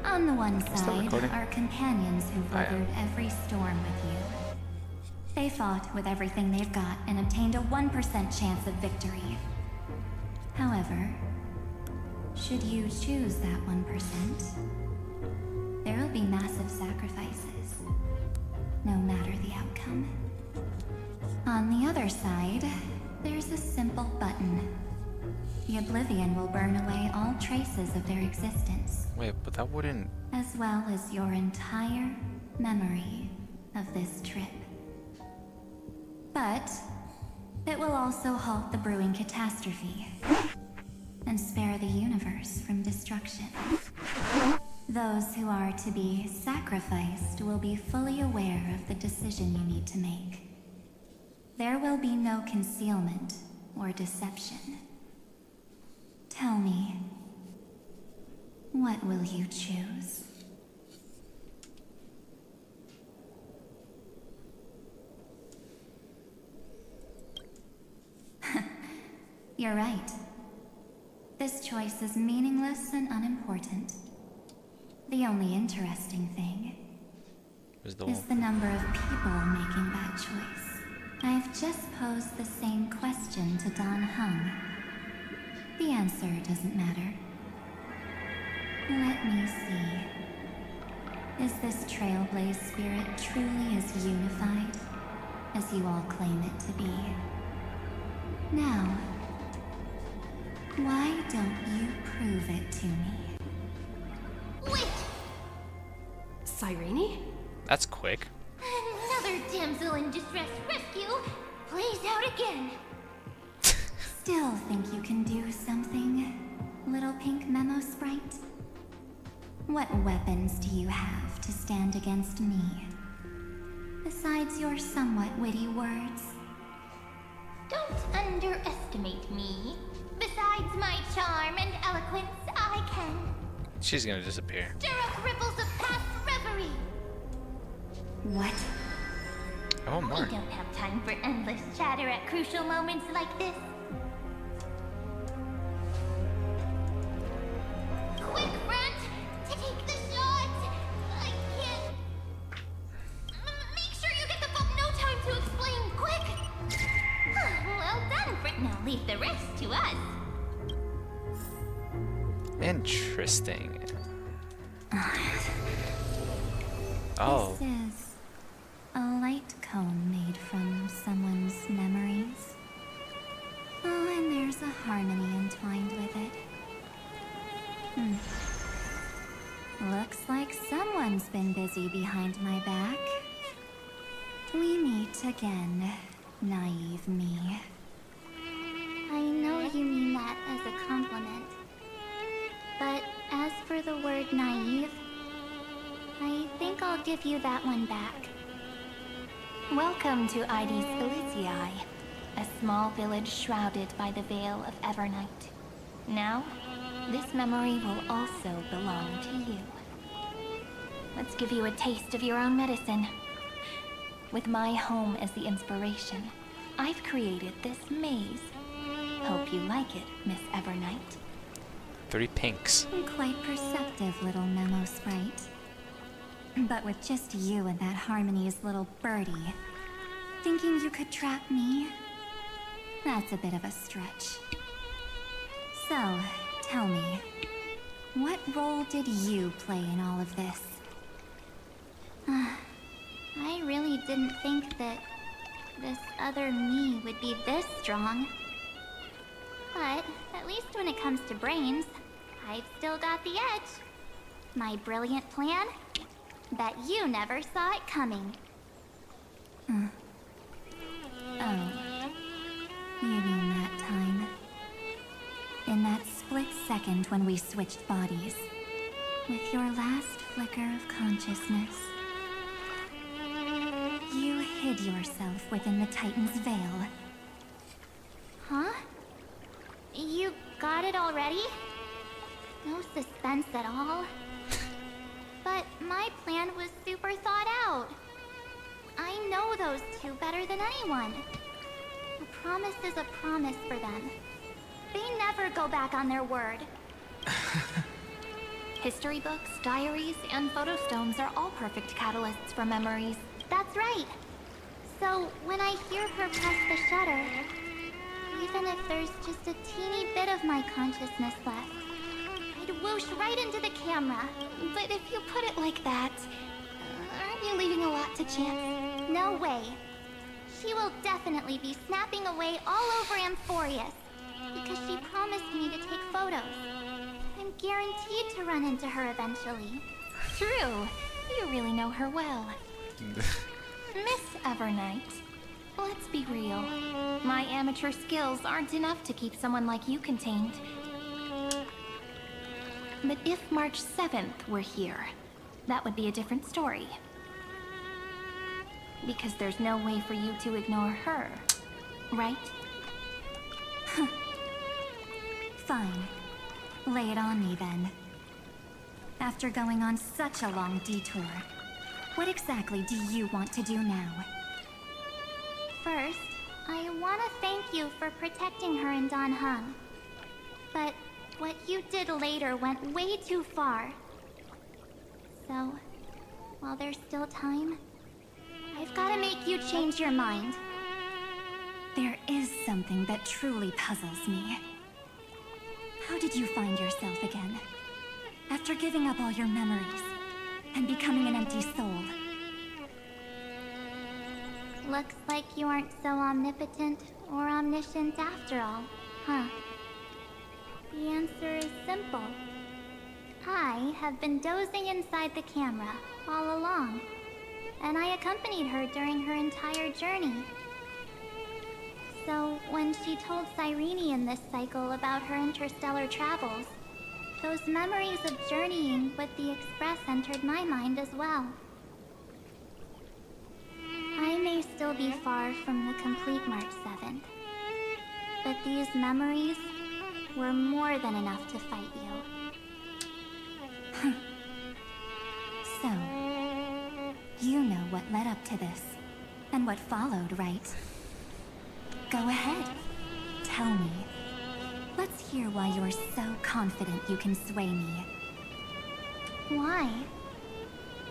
On the one side are companions who've weathered every storm with you. They fought with everything they've got and obtained a 1% chance of victory. However, should you choose that 1%, there will be massive sacrifices, no matter the outcome. On the other side, there's a simple button. The Oblivion will burn away all traces of their existence. Wait, but that wouldn't... As well as your entire memory of this trip. But it will also halt the brewing catastrophe and spare the universe from destruction. Those who are to be sacrificed will be fully aware of the decision you need to make. There will be no concealment or deception. Tell me, what will you choose? You're right. This choice is meaningless and unimportant. The only interesting thing is the number of people making that choice. I've just posed the same question to Dan Heng. The answer doesn't matter. Let me see. Is this Trailblaze spirit truly as unified as you all claim it to be? Now, why don't you prove it to me? Wait! Cyrene? That's quick. Another damsel in distress rescue plays out again. Still think you can do something, little pink memo sprite? What weapons do you have to stand against me? Besides your somewhat witty words. Don't underestimate me. Besides my charm and eloquence, I can She's gonna disappear. stir up ripples of past reverie. What? Oh, We more. don't have time for endless chatter at crucial moments like this. Quick, front! To take the shot! I can't... Make sure you get the book. No time to explain. Quick! Well done, Frit. Now leave the rest to us. Interesting. Oh. This is a light cone made from someone's memories. Oh, and there's a harmony entwined with it. Looks like someone's been busy behind my back. We meet again, naive me. I know you mean that as a compliment. But as for the word naive, I think I'll give you that one back. Welcome to Ides Elysiae, a small village shrouded by the veil of Evernight. Now, this memory will also belong to you. Let's give you a taste of your own medicine. With my home as the inspiration, I've created this maze. Hope you like it, Miss Evernight. 3 pinks. Quite perceptive little memo sprite. But with just you and that Harmony's little birdie, thinking you could trap me? That's a bit of a stretch. So, tell me, what role did you play in all of this? I really didn't think that this other me would be this strong. But at least when it comes to brains, I've still got the edge. My brilliant plan? Bet you never saw it coming. Oh. You mean that time? In that split second when we switched bodies. With your last flicker of consciousness. You hid yourself within the Titan's veil. Huh? You got it already? No suspense at all. But my plan was super thought out. I know those two better than anyone. A promise is a promise for them. They never go back on their word. History books, diaries, and photo stones are all perfect catalysts for memories. That's right. So when I hear her press the shutter, even if there's just a teeny bit of my consciousness left, I'd whoosh right into the camera. But if you put it like that, aren't you leaving a lot to chance? No way. She will definitely be snapping away all over Amphorius, because she promised me to take photos. I'm guaranteed to run into her eventually. True. You really know her well. Miss Evernight, let's be real. My amateur skills aren't enough to keep someone like you contained. But if March 7th were here, that would be a different story. Because there's no way for you to ignore her, right? Fine. Lay it on me then. After going on such a long detour, what exactly do you want to do now? First, I want to thank you for protecting her and Dan Heng. But what you did later went way too far. So, while there's still time, I've got to make you change your mind. There is something that truly puzzles me. How did you find yourself again? After giving up all your memories and becoming an empty soul. Looks like you aren't so omnipotent or omniscient after all, huh? The answer is simple. I have been dozing inside the camera all along, and I accompanied her during her entire journey. So when she told Cyrene in this cycle about her interstellar travels, those memories of journeying with the Express entered my mind as well. I may still be far from the complete March 7th, but these memories were more than enough to fight you. So, you know what led up to this, and what followed, right? Go ahead. Tell me. Let's hear why you're so confident you can sway me. Why?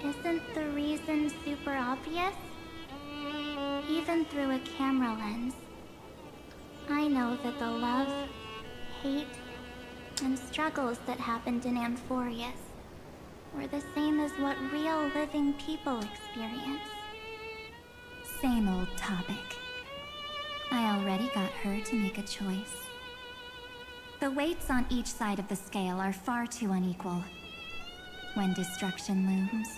Isn't the reason super obvious? Even through a camera lens, I know that the love, hate, and struggles that happened in Amphorius were the same as what real living people experience. Same old topic. I already got her to make a choice. The weights on each side of the scale are far too unequal. When destruction looms,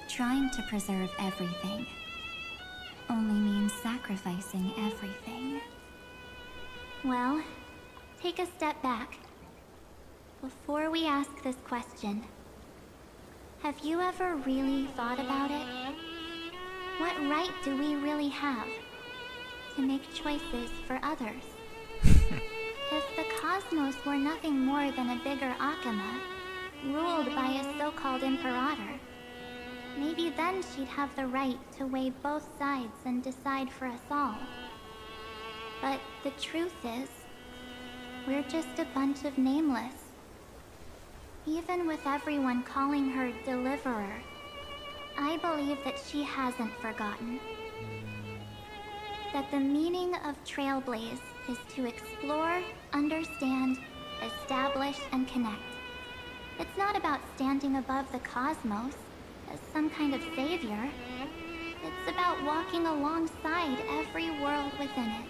trying to preserve everything only means sacrificing everything. Well, take a step back. Before we ask this question, have you ever really thought about it? What right do we really have to make choices for others? If the cosmos were nothing more than a bigger Akama, ruled by a so-called Imperator, maybe then she'd have the right to weigh both sides and decide for us all. But the truth is, we're just a bunch of nameless. Even with everyone calling her Deliverer, I believe that she hasn't forgotten. that the meaning of Trailblaze is to explore, understand, establish, and connect. It's not about standing above the cosmos as some kind of savior. It's about walking alongside every world within it.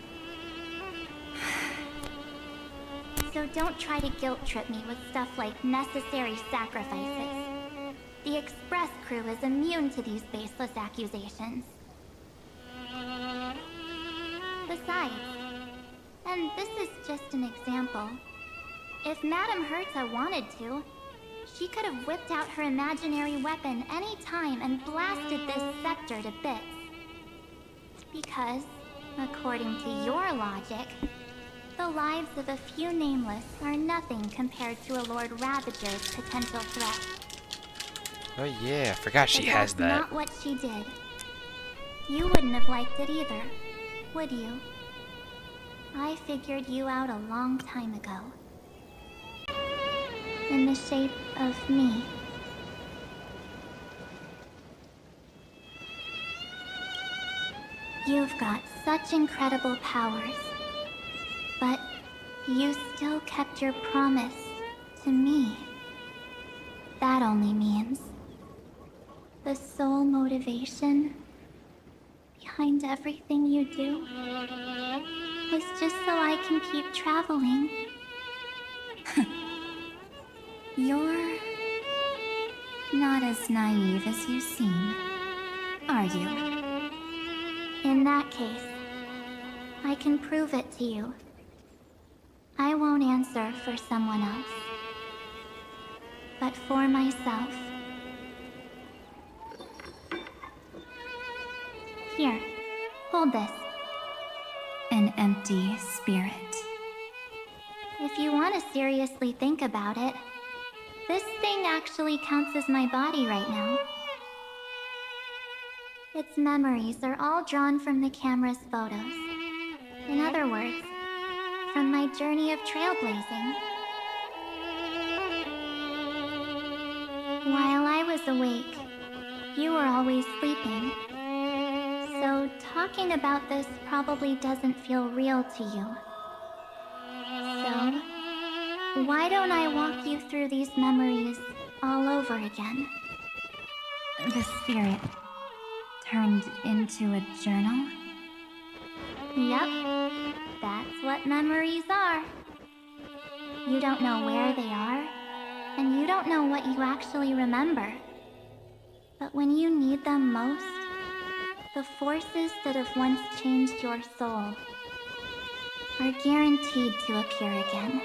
So don't try to guilt trip me with stuff like necessary sacrifices. The Express crew is immune to these baseless accusations. Besides, and this is just an example, if Madame Herta wanted to, she could have whipped out her imaginary weapon any time and blasted this scepter to bits. Because, according to your logic, the lives of a few nameless are nothing compared to a Lord Ravager's potential threat. Oh yeah, I forgot she has that. That's not what she did. You wouldn't have liked it either, would you? I figured you out a long time ago. In the shape of me. You've got such incredible powers, but you still kept your promise to me. That only means the sole motivation behind everything you do is just so I can keep traveling. You're not as naive as you seem, are you? In that case, I can prove it to you. I won't answer for someone else, but for myself. Here, hold this. An empty spirit. If you want to seriously think about it, this thing actually counts as my body right now. Its memories are all drawn from the camera's photos. In other words, from my journey of trailblazing. While I was awake, you were always sleeping. So talking about this probably doesn't feel real to you. So, why don't I walk you through these memories all over again? The spirit turned into a journal? Yep, that's what memories are. You don't know where they are, and you don't know what you actually remember. But when you need them most, the forces that have once changed your soul are guaranteed to appear again.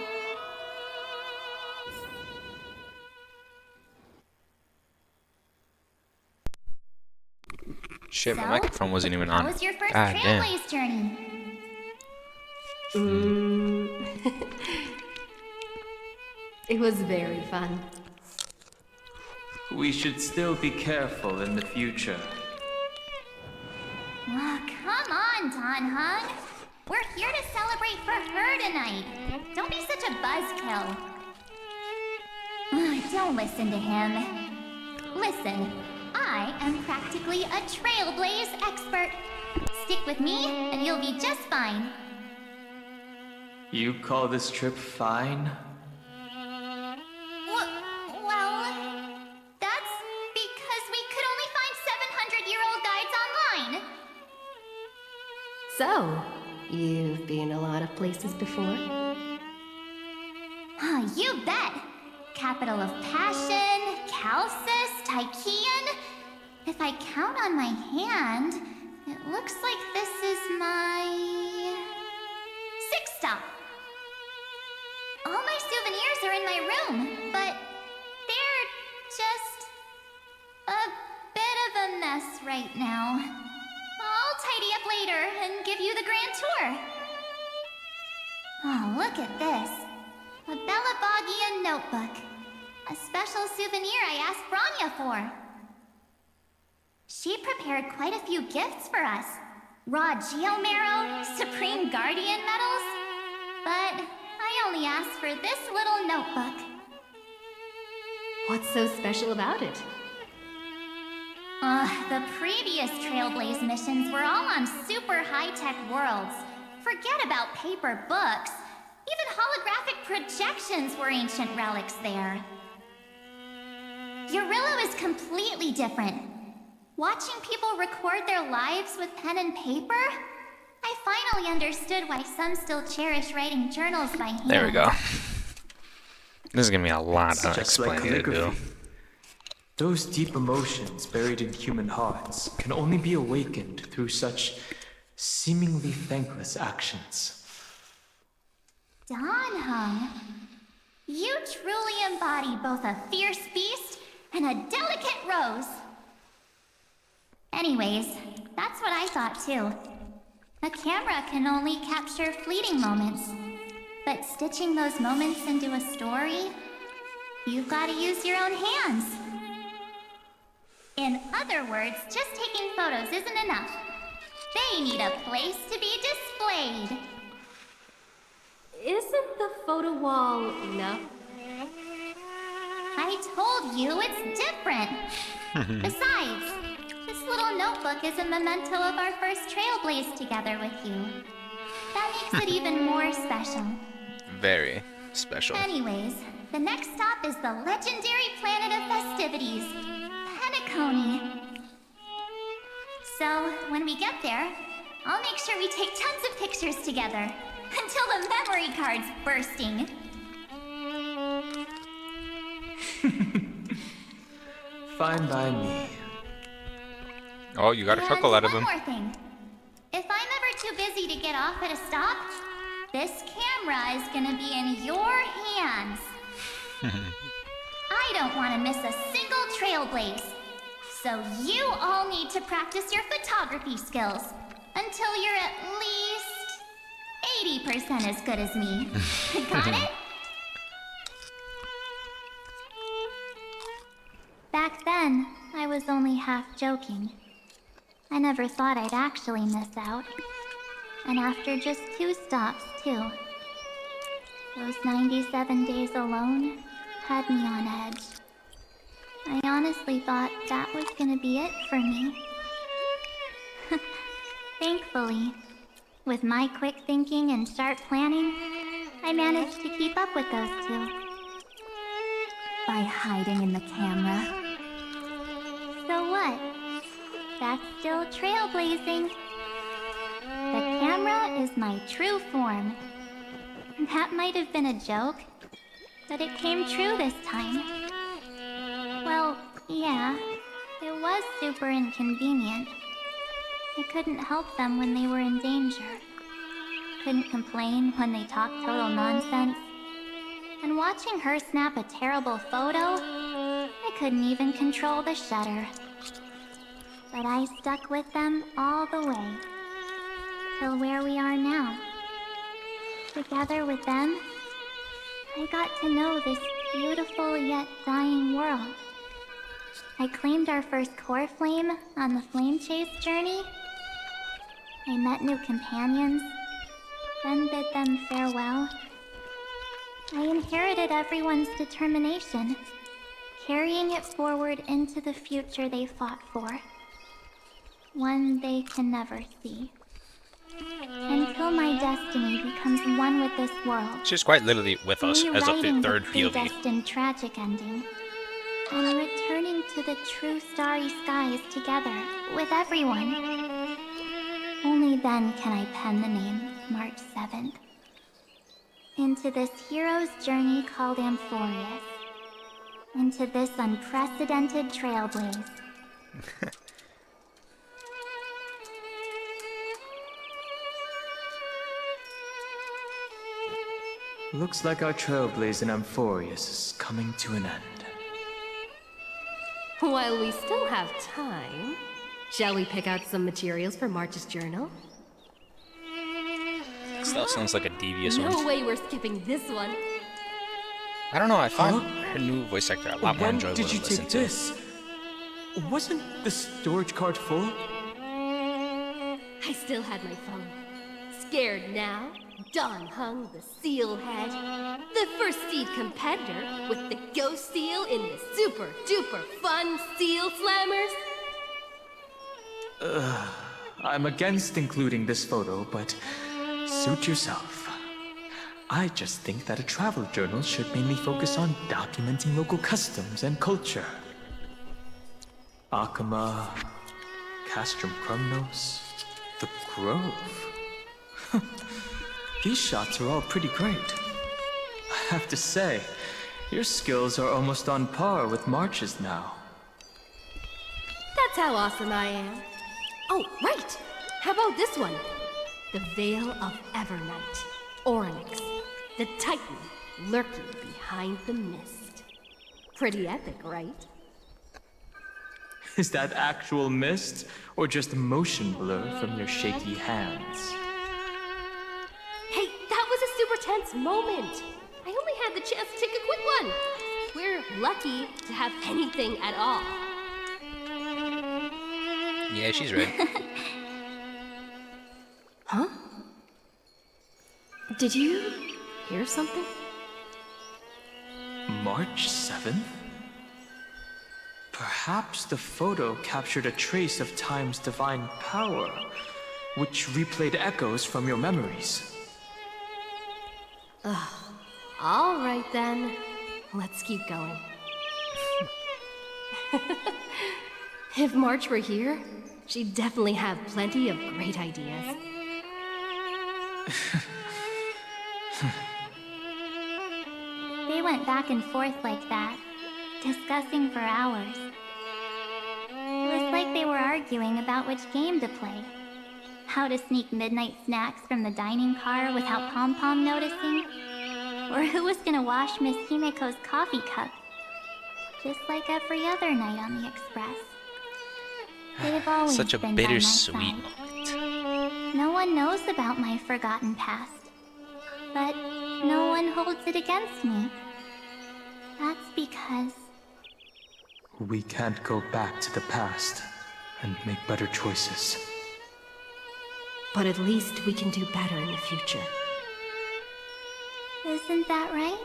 Shit, my microphone wasn't even on. How was your first God damn. Trailblaze journey? It was very fun. We should still be careful in the future. Oh, come on, Don Hung. We're here to celebrate for her tonight. Don't be such a buzzkill. Don't listen to him. Listen, I am practically a Trailblaze expert. Stick with me, and you'll be just fine. You call this trip fine? Well, that's because we could only find 700-year-old guides online. So, you've been a lot of places before? You bet! Capital of Passion, Calcis, Tychean. If I count on my hand, it looks like this is my 6th stop. All my souvenirs are in my room, but they're just a bit of a mess right now. I'll tidy up later and give you the grand tour. Oh, look at this. A Belabogian notebook. A special souvenir I asked Branya for. She prepared quite a few gifts for us. Raw Geomarrow, Supreme Guardian medals. But I only asked for this little notebook. What's so special about it? The previous Trailblaze missions were all on super high-tech worlds. Forget about paper books. Even holographic projections were ancient relics there. Eurillo is completely different. Watching people record their lives with pen and paper? I finally understood why some still cherish writing journals by hand. There we go. This is gonna be a lot It's of just like explaining to do. calligraphy. Those deep emotions buried in human hearts can only be awakened through such seemingly thankless actions. Dan Heng, you truly embody both a fierce beast and a delicate rose. Anyways, that's what I thought too. A camera can only capture fleeting moments, but stitching those moments into a story, you've got to use your own hands. In other words, just taking photos isn't enough. They need a place to be displayed. Isn't the photo wall enough? I told you it's different. Besides, this little notebook is a memento of our first Trailblaze together with you. That makes it even more special. Very special. Anyways, the next stop is the legendary planet of festivities, Penacony. So, when we get there, I'll make sure we take tons of pictures together, until the memory card's bursting. Fine by me. Oh, you got a chuckle out of him. One more thing. If I'm ever too busy to get off at a stop, this camera is gonna be in your hands. I don't want to miss a single Trailblaze. So you all need to practice your photography skills until you're at least 80% as good as me. Got it? Back then, I was only half joking. I never thought I'd actually miss out. And after just 2 stops, too. Those 97 days alone had me on edge. I honestly thought that was gonna be it for me. Thankfully, with my quick thinking and sharp planning, I managed to keep up with those 2. By hiding in the camera. So what? That's still trailblazing. The camera is my true form. That might have been a joke, but it came true this time. Well, yeah, it was super inconvenient. I couldn't help them when they were in danger. Couldn't complain when they talked total nonsense. And watching her snap a terrible photo, I couldn't even control the shutter. But I stuck with them all the way. Till where we are now. Together with them, I got to know this beautiful yet dying world. I claimed our first core flame on the flame chase journey. I met new companions, then bid them farewell. I inherited everyone's determination, carrying it forward into the future they fought for. One they can never see. Until my destiny becomes one with this world. She's quite literally with us as of the third POV. Predestined tragic ending. And returning to the true starry skies together with everyone. Only then can I pen the name March 7th. Into this hero's journey called Amphorius. Into this unprecedented trailblaze. Looks like our trailblaze in Amphorius is coming to an end. While we still have time, shall we pick out some materials for March's journal? Still sounds like a devious one. No way we're skipping this one. I don't know, I find her new voice actor a lot more enjoyable When did you to listen take to. this? Wasn't the storage card full? I still had my phone. Scared now? Dan Heng, the seal head. The first seed competitor with the ghost seal in the super duper fun seal slammers. I'm against including this photo, but suit yourself. I just think that a travel journal should mainly focus on documenting local customs and culture. Akama, Castrum Krumnos, the Grove. These shots are all pretty great. I have to say, your skills are almost on par with March's now. That's how awesome I am. Oh, right! How about this one? The Veil of Evernight. Oryx, the Titan lurking behind the mist. Pretty epic, right? Is that actual mist, or just motion blur from your shaky hands? Hey, that was a super tense moment. I only had the chance to take a quick one. We're lucky to have anything at all. Yeah, she's right. Huh? Did you hear something? March 7th? Perhaps the photo captured a trace of time's divine power, which replayed echoes from your memories. Ugh. All right then. Let's keep going. If March were here, she'd definitely have plenty of great ideas. They went back and forth like that, discussing for hours. It was like they were arguing about which game to play. How to sneak midnight snacks from the dining car without Pom-Pom noticing. Or who was gonna wash Miss Himiko's coffee cup. Just like every other night on the Express. They've always Such a been by my bittersweet side. moment. No one knows about my forgotten past. But no one holds it against me. That's because We can't go back to the past and make better choices. But at least we can do better in the future. Isn't that right?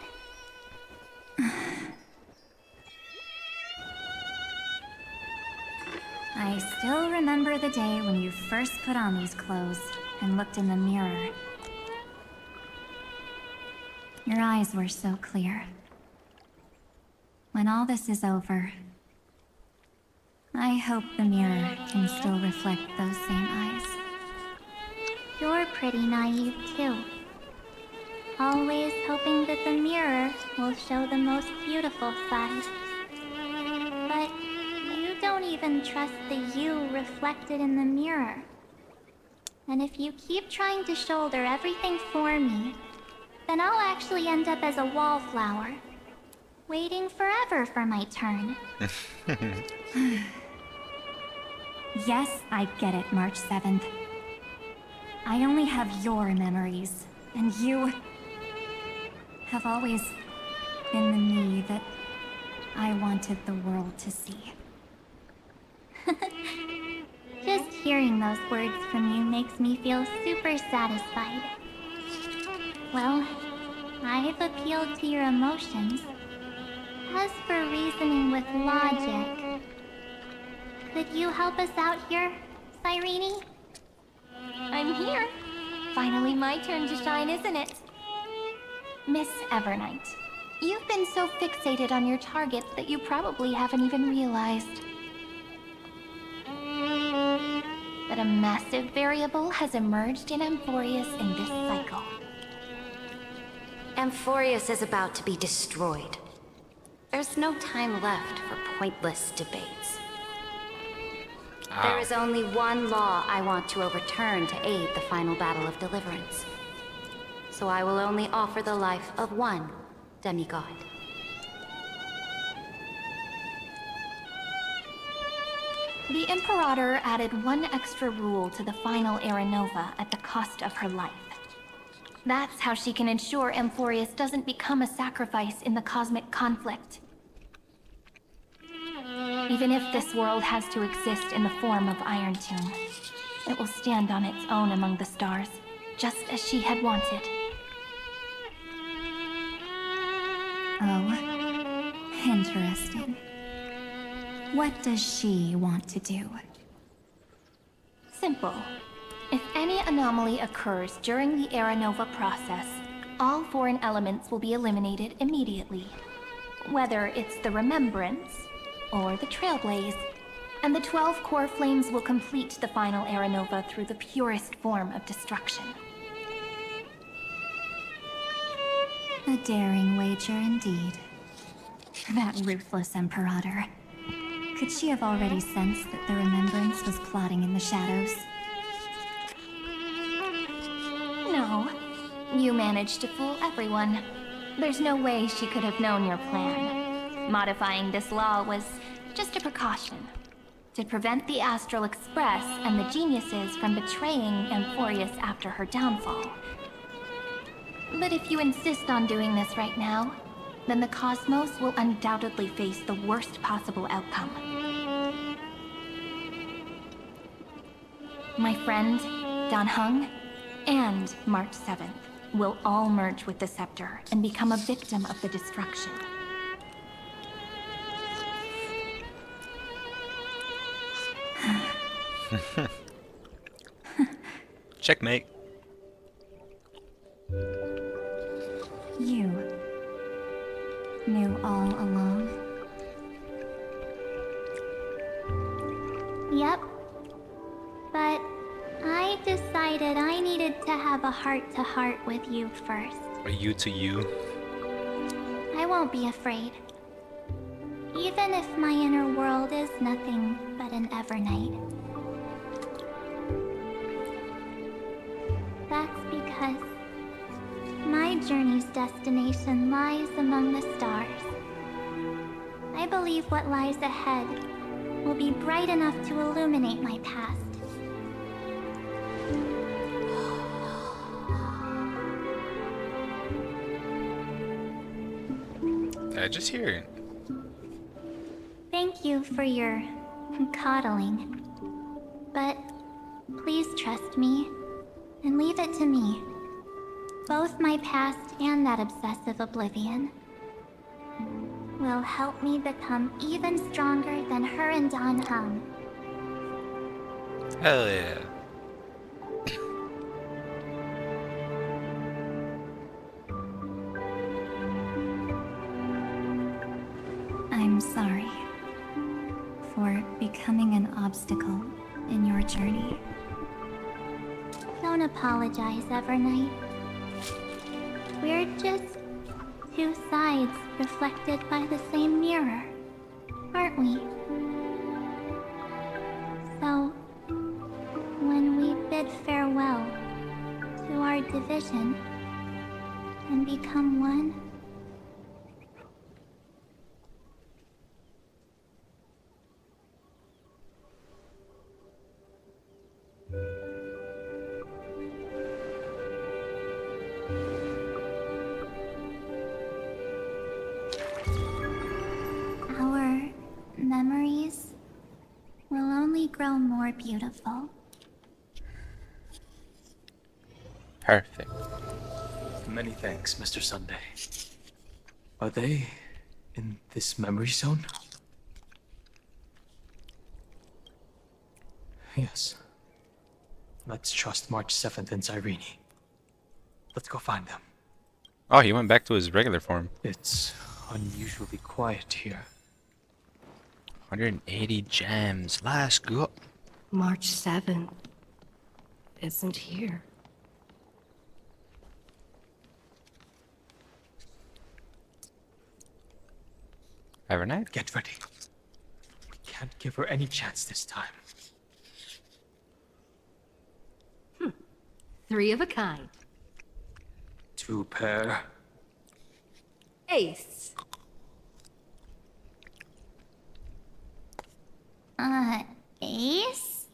I still remember the day when you first put on these clothes and looked in the mirror. Your eyes were so clear. When all this is over, I hope the mirror can still reflect those same eyes. You're pretty naive too. Always hoping that the mirror will show the most beautiful side. But you don't even trust the you reflected in the mirror. And if you keep trying to shoulder everything for me, then I'll actually end up as a wallflower, waiting forever for my turn. Yes, I get it, March 7th. I only have your memories, and you have always been the me that I wanted the world to see. Just hearing those words from you makes me feel super satisfied. Well, I've appealed to your emotions. As for reasoning with logic, could you help us out here, Cyrene? I'm here. Finally my turn to shine, isn't it? Miss Evernight, you've been so fixated on your targets that you probably haven't even realized that a massive variable has emerged in Amphorius in this cycle. Amphorius is about to be destroyed. There's no time left for pointless debates. There is only one law I want to overturn to aid the final battle of deliverance. So I will only offer the life of one demigod. The Imperator added one extra rule to the final Era Nova at the cost of her life. That's how she can ensure Amphorius doesn't become a sacrifice in the cosmic conflict. Even if this world has to exist in the form of Iron Tomb, it will stand on its own among the stars, just as she had wanted. Oh, interesting. What does she want to do? simple. If any anomaly occurs during the Era Nova process, all foreign elements will be eliminated immediately. Whether it's the Remembrance or the Trailblaze, and the 12 core flames will complete the final Era Nova through the purest form of destruction. A daring wager indeed. That ruthless Imperator. Could she have already sensed that the Remembrance was plotting in the shadows? No. You managed to fool everyone. There's no way she could have known your plan. Modifying this law was just a precaution. To prevent the Astral Express and the geniuses from betraying Amphorius after her downfall. But if you insist on doing this right now, then the Cosmos will undoubtedly face the worst possible outcome. My friend, Dan Heng, and March 7th will all merge with the Scepter and become a victim of the destruction. Checkmate. You knew all along? Yep. But I decided I needed to have a heart-to-heart with you first. Or you to you. I won't be afraid. Even if my inner world is nothing but an Evernight. That's because my journey's destination lies among the stars. I believe what lies ahead will be bright enough to illuminate my past. Did I just hear it? Thank you for your coddling. But please trust me and leave it to me. Both my past and that obsessive oblivion will help me become even stronger than her and Dan Heng. Hell yeah. I'm sorry for becoming an obstacle in your journey. Don't apologize, Evernight. We're just two sides reflected by the same mirror, aren't we? So, when we bid farewell to our division and become one, our memories will only grow more beautiful. Perfect. Many thanks, Mr. Sunday. Are they in this memory zone? Yes. Let's trust March 7th and Cyrene. Let's go find them. Oh, he went back to his regular form. It's unusually quiet here. 180 gems. Let's go. March 7th isn't here. Evernight? Get ready. We can't give her any chance this time. 3 of a kind. 2 pair. Ace. Ace?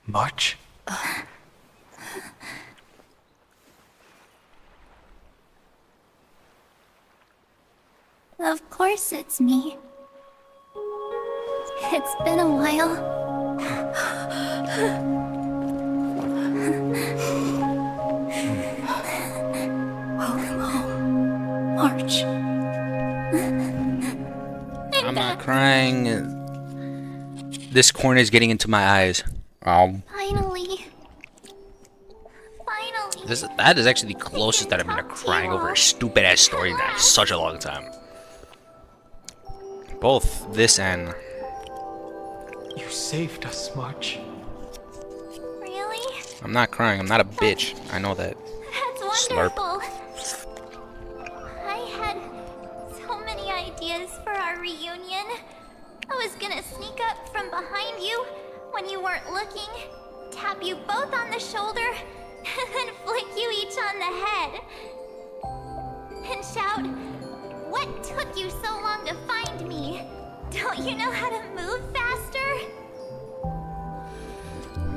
March? Of course it's me. It's been a while. Welcome home, March. I'm not crying. This corner is getting into my eyes. Finally. That is actually the closest that I've been to crying over a stupid ass story in such a long time. Both this and... You saved us, March. Really? I'm not crying. I'm not a bitch. I know that. That's wonderful. I had so many ideas for our reunion. I was gonna sneak up from behind you when you weren't looking, tap you both on the shoulder, and then flick you each on the head. And shout, "What took you so long to find me? Don't you know how to move faster?"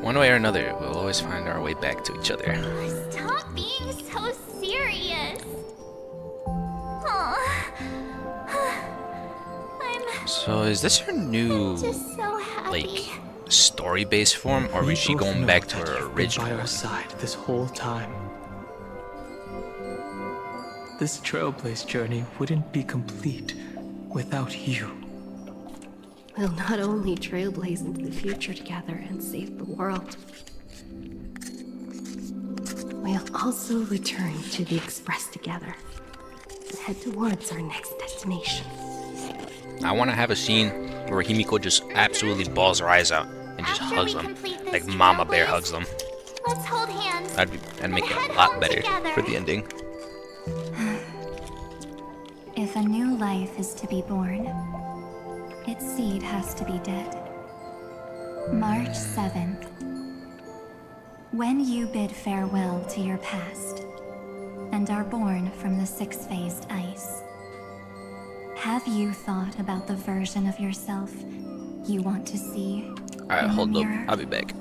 One way or another, we'll always find our way back to each other. Stop being so serious. Aw. So is this her new, Just so happy. like, story-based form, or is she going back to her original By one? our side this whole time. This Trailblaze journey wouldn't be complete without you. We'll not only trailblaze into the future together and save the world, we'll also return to the Express together and head towards our next destination. I want to have a scene where Himiko just absolutely bawls her eyes out and just hugs them, like Mama Bear hugs them. Let's hold hands. That'd make it a lot better for the ending. If a new life is to be born, its seed has to be dead. March 7th. When you bid farewell to your past and are born from the six-phased ice, have you thought about the version of yourself you want to see? Alright, hold up. I'll be back.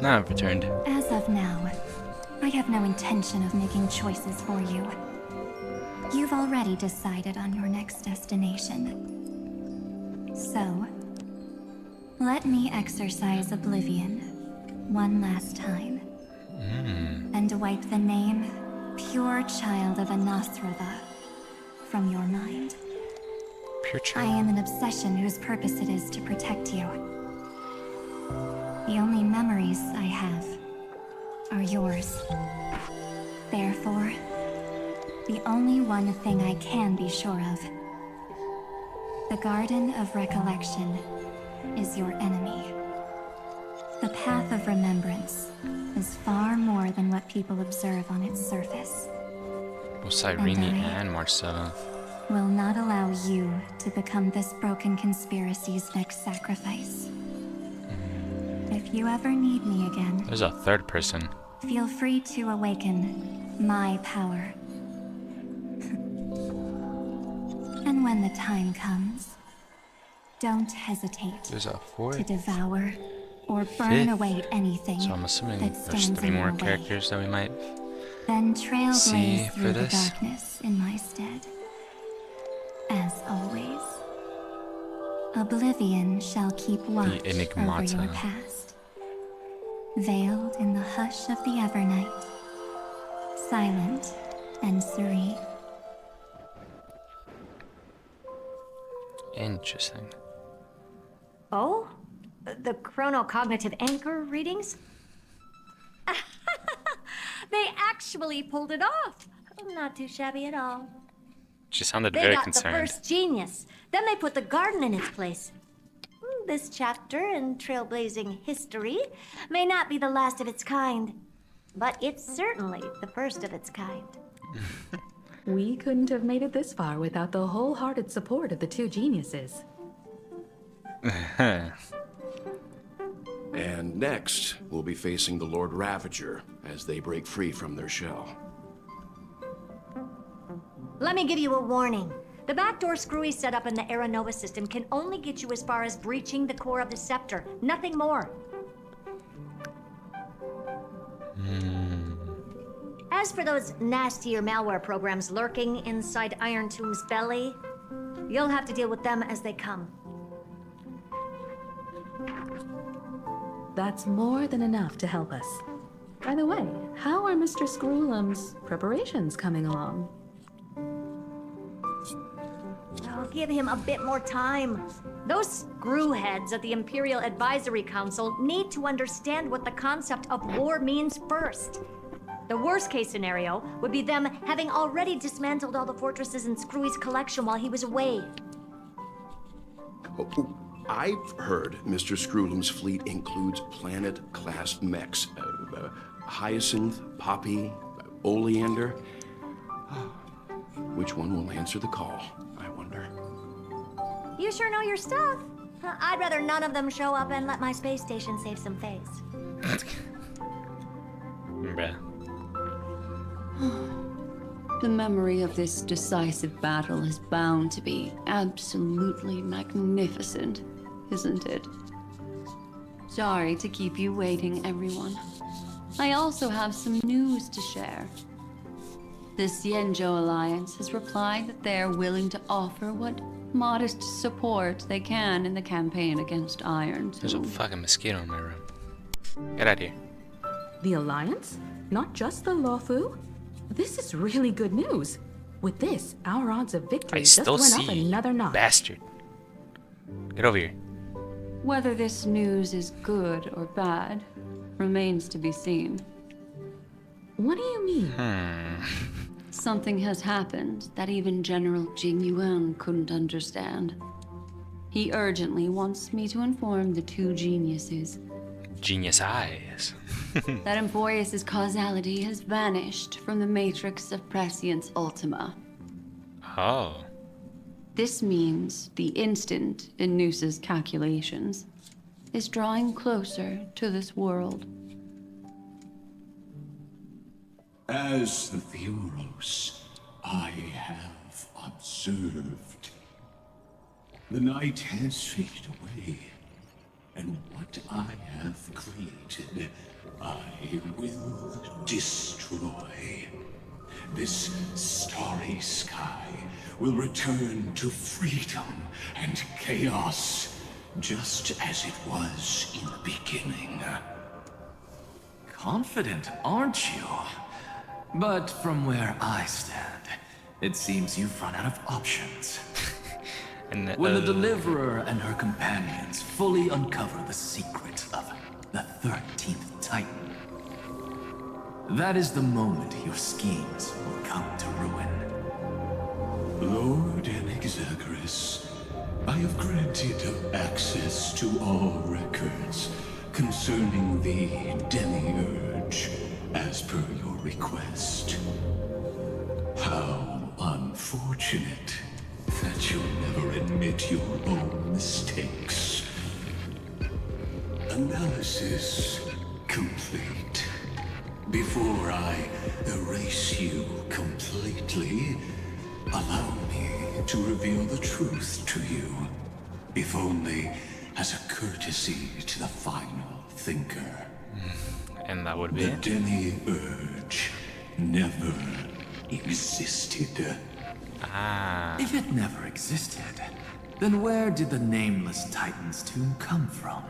Now I've returned. As of now, I have no intention of making choices for you. You've already decided on your next destination. So, let me exercise oblivion one last time. And wipe the name, pure child of Anasrova, from your mind. Pure I child. am an obsession whose purpose it is to protect you. The only memories I have are yours. Therefore, the only one thing I can be sure of. The Garden of Recollection is your enemy. The Path of Remembrance is far more than what people observe on its surface. Both Cyrene and March 7th. Will not allow you to become this broken conspiracy's next sacrifice. If you ever need me again, There's a third person. feel free to awaken my power. And when the time comes, don't hesitate There's a fourth. to devour or burn Fifth. away anything So I'm assuming that there's stands 3 in more your way. characters that we might. Then See trailblaze for through the this? darkness in my stead. As always, oblivion shall keep watch over Enigmata. your past. Veiled in the hush of the Evernight, silent and serene. Interesting. Oh? The chronocognitive anchor readings? They actually pulled it off. Not too shabby at all. She sounded They very got concerned. the first genius. Then they put the garden in its place. This chapter in trailblazing history may not be the last of its kind, but it's certainly the first of its kind. We couldn't have made it this far without the wholehearted support of the two geniuses. And next, we'll be facing the Lord Ravager as they break free from their shell. Let me give you a warning. The backdoor screwy setup in the Aeronova system can only get you as far as breaching the core of the scepter. Nothing more. As for those nastier malware programs lurking inside Iron Tomb's belly, you'll have to deal with them as they come. That's more than enough to help us. By the way, how are Mr. Screwlum's preparations coming along? I'll give him a bit more time. Those screwheads at the Imperial Advisory Council need to understand what the concept of war means first. The worst case scenario would be them having already dismantled all the fortresses in Screwy's collection while he was away. Oh, I've heard Mr. Screwlum's fleet includes planet-class mechs. Hyacinth, Poppy, Oleander. Which one will answer the call, I wonder? You sure know your stuff. I'd rather none of them show up and let my space station save some face. Bruh. The memory of this decisive battle is bound to be absolutely magnificent, isn't it? Sorry to keep you waiting, everyone. I also have some news to share. The Xianzhou Alliance has replied that they are willing to offer what modest support they can in the campaign against Iron Tomb. There's a fucking mosquito in my room. Get out of here. The Alliance? Not just the Luofu? This is really good news. With this, our odds of victory I just still went up see you, another notch. bastard. Get over here. Whether this news is good or bad remains to be seen. What do you mean? Something has happened that even General Jing Yuan couldn't understand. He urgently wants me to inform the two geniuses Genius eyes. that Emporius' causality has vanished from the matrix of Prescience Ultima. Oh. This means the instant in Noose's calculations is drawing closer to this world. As the Theros, I have observed. The night has faded away, And what I have created, I will destroy. This starry sky will return to freedom and chaos, just as it was in the beginning. Confident, aren't you? But from where I stand, it seems you've run out of options. When the Deliverer and her companions fully uncover the secret of the 13th Titan, that is the moment your schemes will come to ruin. Lord Enexagris, I have granted access to all records concerning the Demiurge, as per your request. How unfortunate that you never admit your own mistakes. Analysis complete. Before I erase you completely, allow me to reveal the truth to you, if only as a courtesy to the final thinker. And that would be the Demiurge never existed. If it never existed, then where did the Nameless Titan's tomb come from?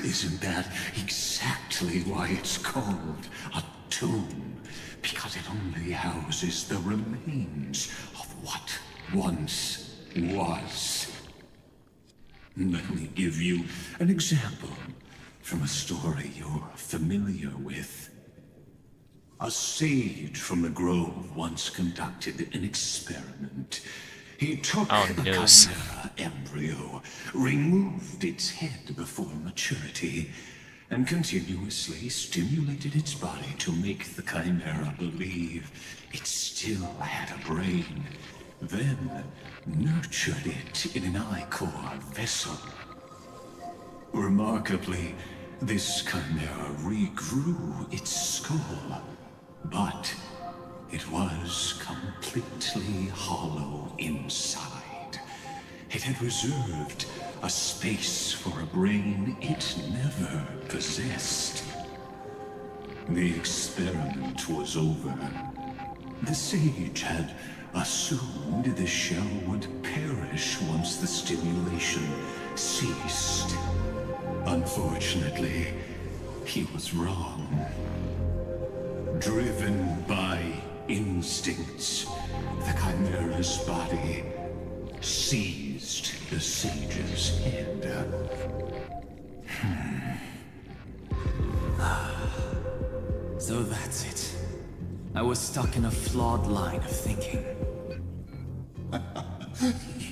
Isn't that exactly why it's called a tomb? Because it only houses the remains of what once was. Let me give you an example from a story you're familiar with. A sage from the grove once conducted an experiment. He took a chimera embryo, removed its head before maturity, and continuously stimulated its body to make the chimera believe it still had a brain, then nurtured it in an ichor vessel. Remarkably, this chimera regrew its skull, but it was completely hollow inside. It had reserved a space for a brain it never possessed. The experiment was over. The sage had assumed the shell would perish once the stimulation ceased. Unfortunately, he was wrong. Driven by instincts, the chimera's body seized the sage's head. So that's it. I was stuck in a flawed line of thinking.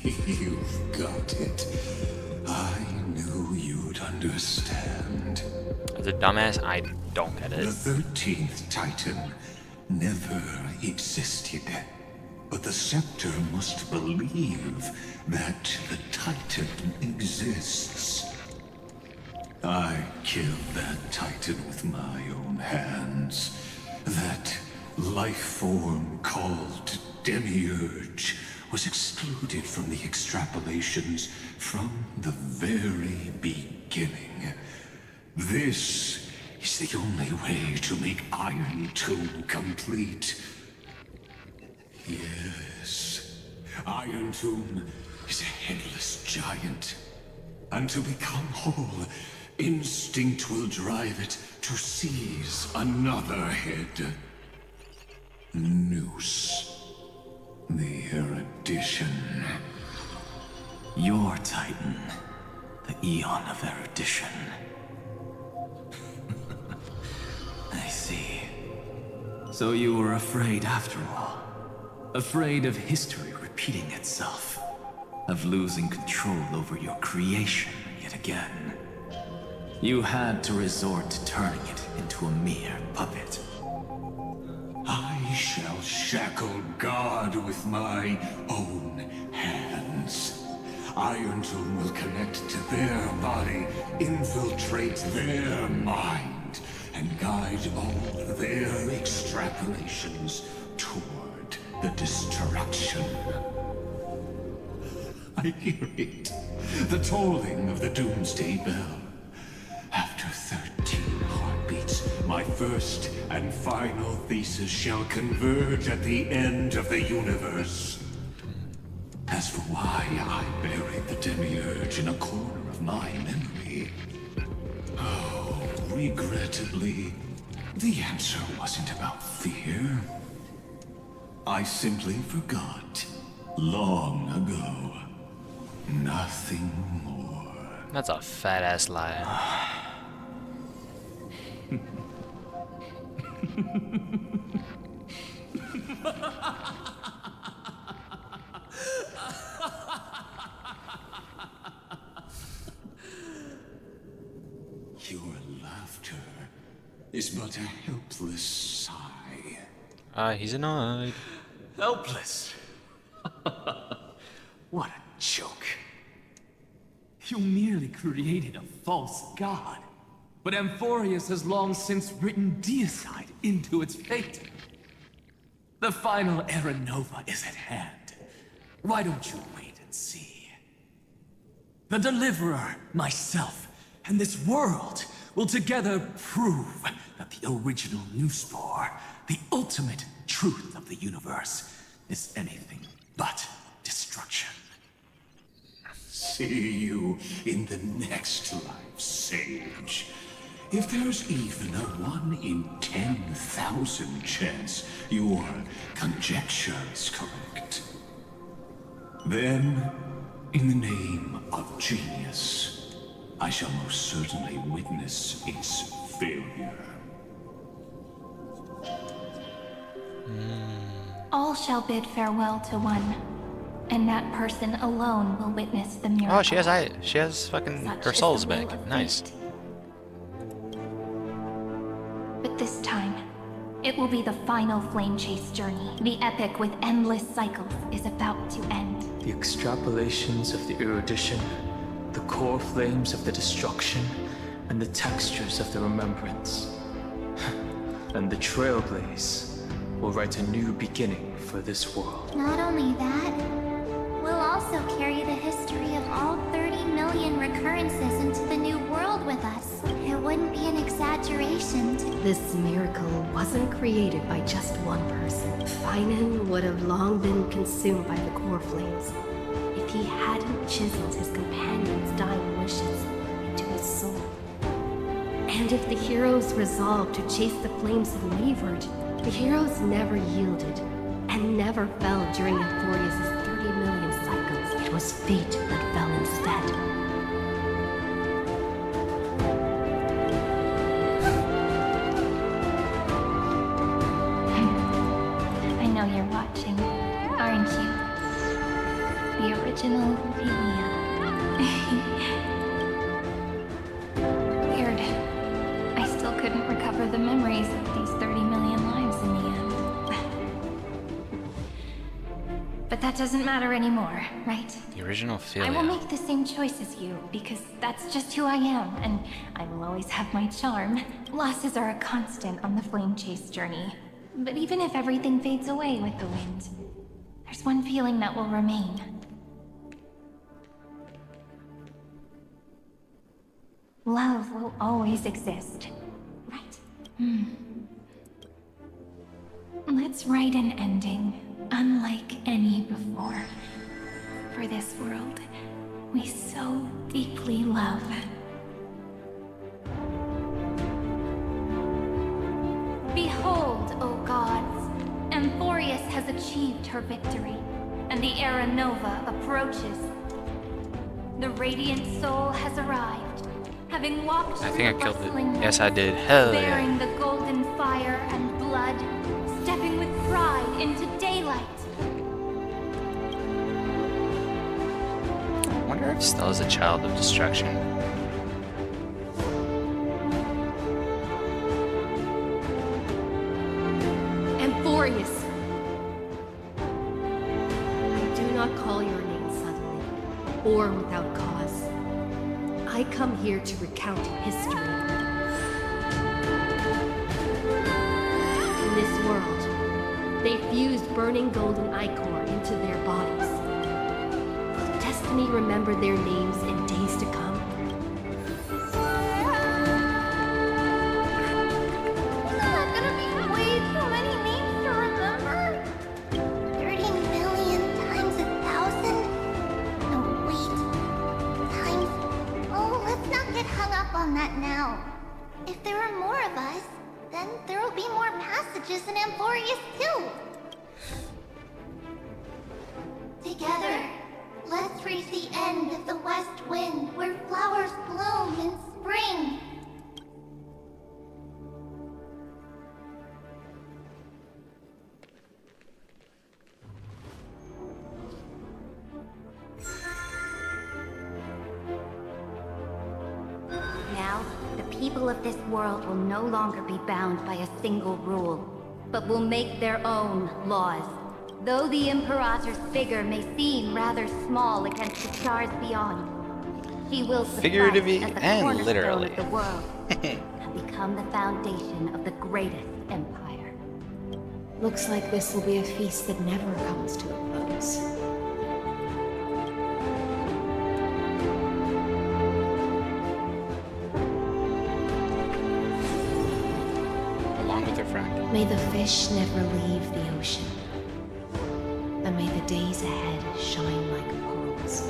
You've got it. I knew you'd understand. As a dumbass, I don't get it. The 13th Titan never existed. But the Scepter must believe that the Titan exists. I killed that Titan with my own hands. That life form called Demiurge was excluded from the extrapolations from the very beginning. This is the only way to make Iron Tomb complete. Yes, Iron Tomb is a headless giant. And to become whole, instinct will drive it to seize another head. Noose. The erudition. Your Titan. The Eon of Erudition. I see. So you were afraid after all. Afraid of history repeating itself. Of losing control over your creation yet again. You had to resort to turning it into a mere puppet. I shall shackle God with my own hands. Iron Tomb will connect to their body, infiltrate their mind, and guide all their extrapolations toward the destruction. I hear it. The tolling of the Doomsday Bell. After 13 heartbeats, my first and final thesis shall converge at the end of the universe. As for why I buried the Demiurge in a corner of my memory, oh, regrettably, the answer wasn't about fear. I simply forgot long ago. Nothing more. That's a fat ass lie. Your laughter is but a helpless sigh. He's annoyed. Helpless? What a joke. You merely created a false god. But Amphorius has long since written deicide into its fate. The final Era Nova is at hand. Why don't you wait and see? The Deliverer, myself, and this world will together prove that the original Newspore, the ultimate truth of the universe, is anything but destruction. See you in the next life, Sage. If there's even a 1 in 10,000 chance your conjecture is correct, then, in the name of genius, I shall most certainly witness its failure. All shall bid farewell to one, and that person alone will witness the miracle. Oh, she has fucking Such her is soul's the will back. of Nice. fate. But this time, it will be the final flame chase journey. The epic with endless cycles is about to end. The extrapolations of the erudition, the core flames of the destruction, and the textures of the remembrance. And the Trailblaze will write a new beginning for this world. Not only that, we'll also carry the history of all 30 million recurrences into the new world with us. It wouldn't be an exaggeration to... This miracle wasn't created by just one person. Finan would have long been consumed by the core flames if he hadn't chiseled his companion's dying wishes into his soul. And if the heroes resolved to chase the flames and wavered, the heroes never yielded and never fell during Amphorius' 30 million cycles. It was fate that fell instead. I know you're watching, aren't you? The original Ophelia. Weird. I still couldn't recover the memories of these 30 million lives in the end. But that doesn't matter anymore, right? The original I will Ophelia. make the same choice as you, because that's just who I am, and I will always have my charm. Losses are a constant on the flame chase journey. But even if everything fades away with the wind, there's one feeling that will remain. Love will always exist, right? Let's write an ending, unlike any before. For this world, we so deeply love. Behold, O gods, Amphorius has achieved her victory, and the Era Nova approaches. The Radiant Soul has arrived, having walked I through think the I killed rustling it. Yes, I night, did. Hell bearing yeah. the golden fire and blood, stepping with pride into daylight. I wonder if Stella's a child of destruction. Amphorius! I do not call your name suddenly, or without cause. I come here to recount history. In this world, they fused burning golden ichor into their bodies. Will destiny Stephanie remember their names in days to come? Isn't that gonna be way too many names to remember? 30 million times 1,000? No, wait. Times... Oh, let's not get hung up on that now. If there are more of us, then there will be more passages in Emporius too. Together, let's reach the end of the west wind where flowers bloom in spring. Now, the people of this world will no longer be bound by a single rule, but will make their own laws. Though the Imperator's figure may seem rather small against the stars beyond, he will suffice Figuratively as the and cornerstone literally. of the world and become the foundation of the greatest empire. Looks like this will be a feast that never comes to a close. Along with her friend. May the fish never leave the ocean. And may the days ahead shine like pearls.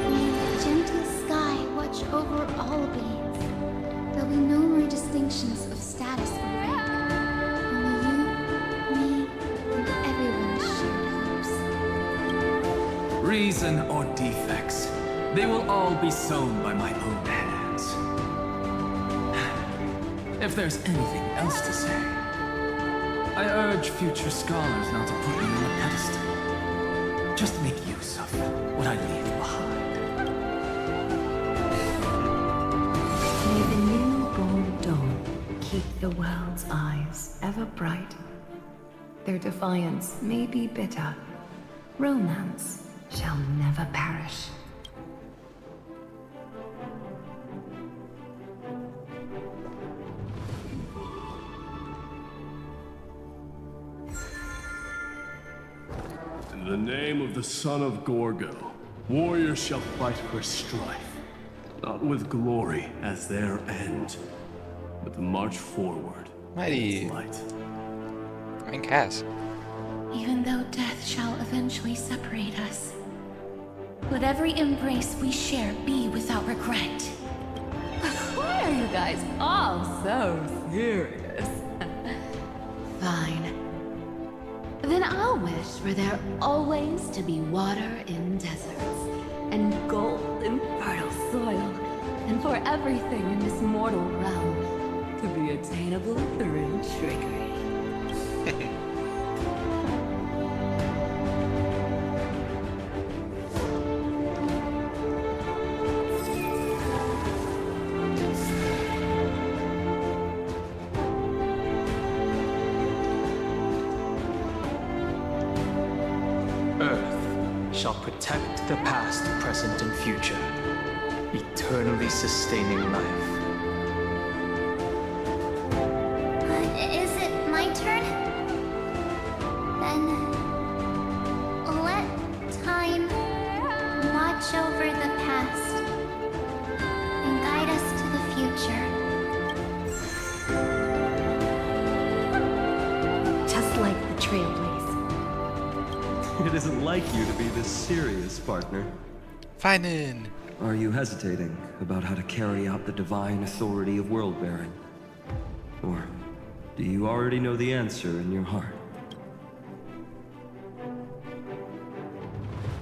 May the gentle sky watch over all beings. There'll be no more distinctions of status or rank. Only you, me, and everyone shared hopes. Reason or defects, they will all be sown by my own hands. If there's anything else to say, I urge future scholars not to put me on a pedestal. Just make use of what I leave behind. May the newborn dawn keep the world's eyes ever bright. Their defiance may be bitter. Romance shall never perish. In the name of the son of Gorgo, warriors shall fight for strife, not with glory as their end, but to march forward. Mighty. Light. I mean, Cass. Even though death shall eventually separate us, let every embrace we share be without regret. Why are you guys all so serious? Fine. Then I'll wish for there always to be water in deserts, and gold in fertile soil, and for everything in this mortal realm to be attainable through trickery. Earth shall protect the past, present, and future, eternally sustaining life. Is it my turn? Then let time watch over the past and guide us to the future. Just like the Trailblaze. It isn't like you to be this serious, partner. Finin! Are you hesitating about how to carry out the divine authority of world-bearing? Or do you already know the answer in your heart?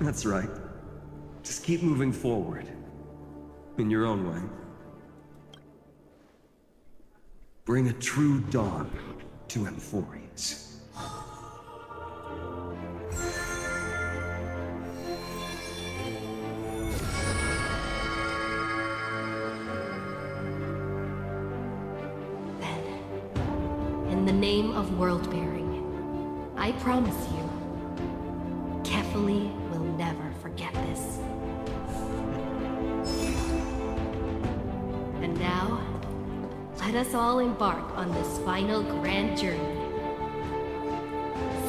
That's right. Just keep moving forward. In your own way. Bring a true dawn to Emporius. In the name of world-bearing, I promise you, Kefali will never forget this. And now, let us all embark on this final grand journey.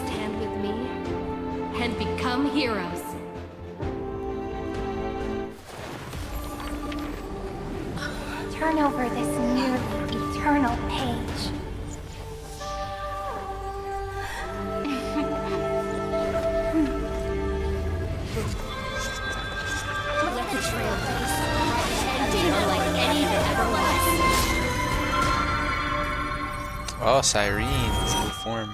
Stand with me heroes. Turn over this nearly eternal page. Let the trailblaze ending like any that ever was. Oh, Syrene's new form.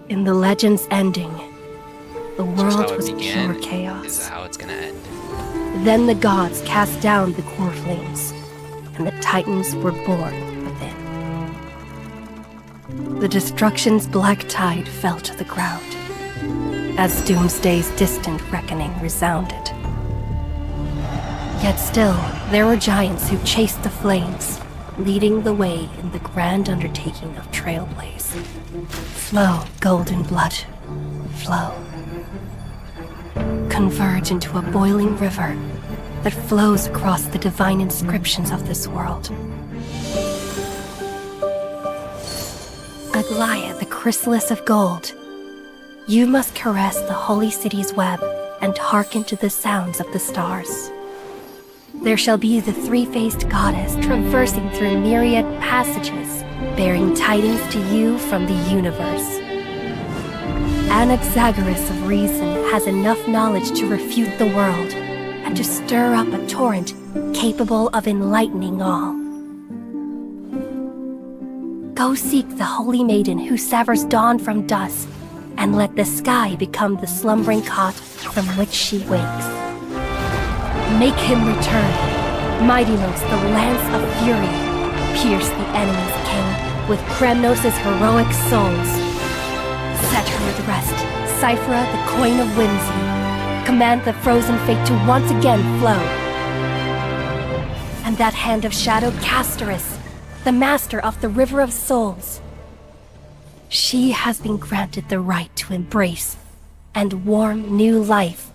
In the legend's ending, the Just how world it was began pure chaos. is how it's gonna end. Then the gods cast down the core flames, and the titans were born within. The destruction's black tide fell to the ground, as Doomsday's distant reckoning resounded. Yet still, there were giants who chased the flames, leading the way in the grand undertaking of Trailblaze. Flow, golden blood, flow. Converge into a boiling river that flows across the divine inscriptions of this world. Aglaia, the chrysalis of gold, you must caress the holy city's web and hearken to the sounds of the stars. There shall be the three-faced goddess traversing through myriad passages, bearing tidings to you from the universe. Anaxagoras of reason has enough knowledge to refute the world and to stir up a torrent capable of enlightening all. Go seek the holy maiden who severs dawn from dusk, and let the sky become the slumbering cot from which she wakes. Make him return. Mightymost, the lance of fury, pierce the enemy's king with Kremnos' heroic souls. Set her at rest, Cyphra, the coin of whimsy. Command the frozen fate to once again flow. And that hand of shadow Castoris, the master of the River of Souls. She has been granted the right to embrace and warm new life.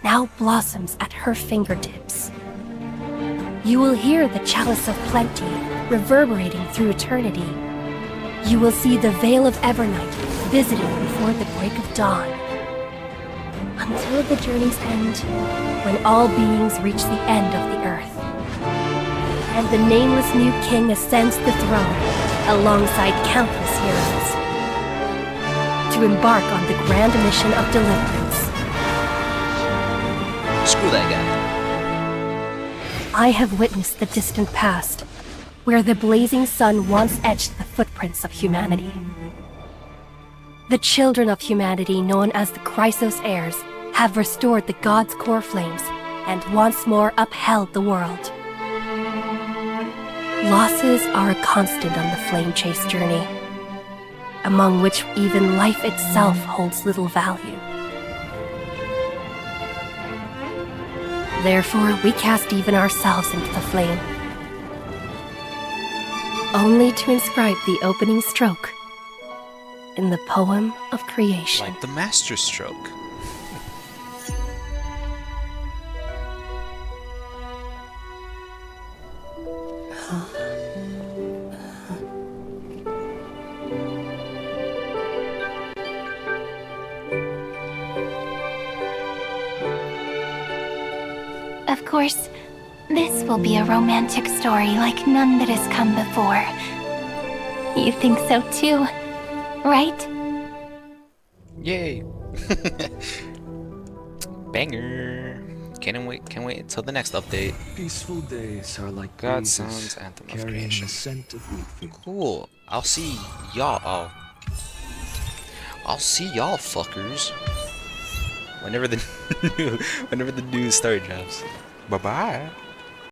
Now blossoms at her fingertips. You will hear the chalice of plenty reverberating through eternity. You will see the Veil of Evernight visiting before the break of dawn. Until the journey's end, when all beings reach the end of the earth. And the nameless new king ascends the throne alongside countless heroes. To embark on the grand mission of deliverance. Screw that guy. I have witnessed the distant past, where the blazing sun once etched the footprints of humanity. The children of humanity, known as the Chrysos heirs, have restored the gods' core flames and once more upheld the world. Losses are a constant on the flame chase journey, among which even life itself holds little value. Therefore, we cast even ourselves into the flame, only to inscribe the opening stroke in the poem of creation. Like the master stroke. Of course, this will be a romantic story like none that has come before. You think so too, right? Yay! Banger! Can't wait until the next update. Peaceful days are like God breezes Sounds Anthem of carrying Creation. the scent of wheat. Cool. I'll see y'all. I'll see y'all fuckers whenever the new story drops. Bye bye.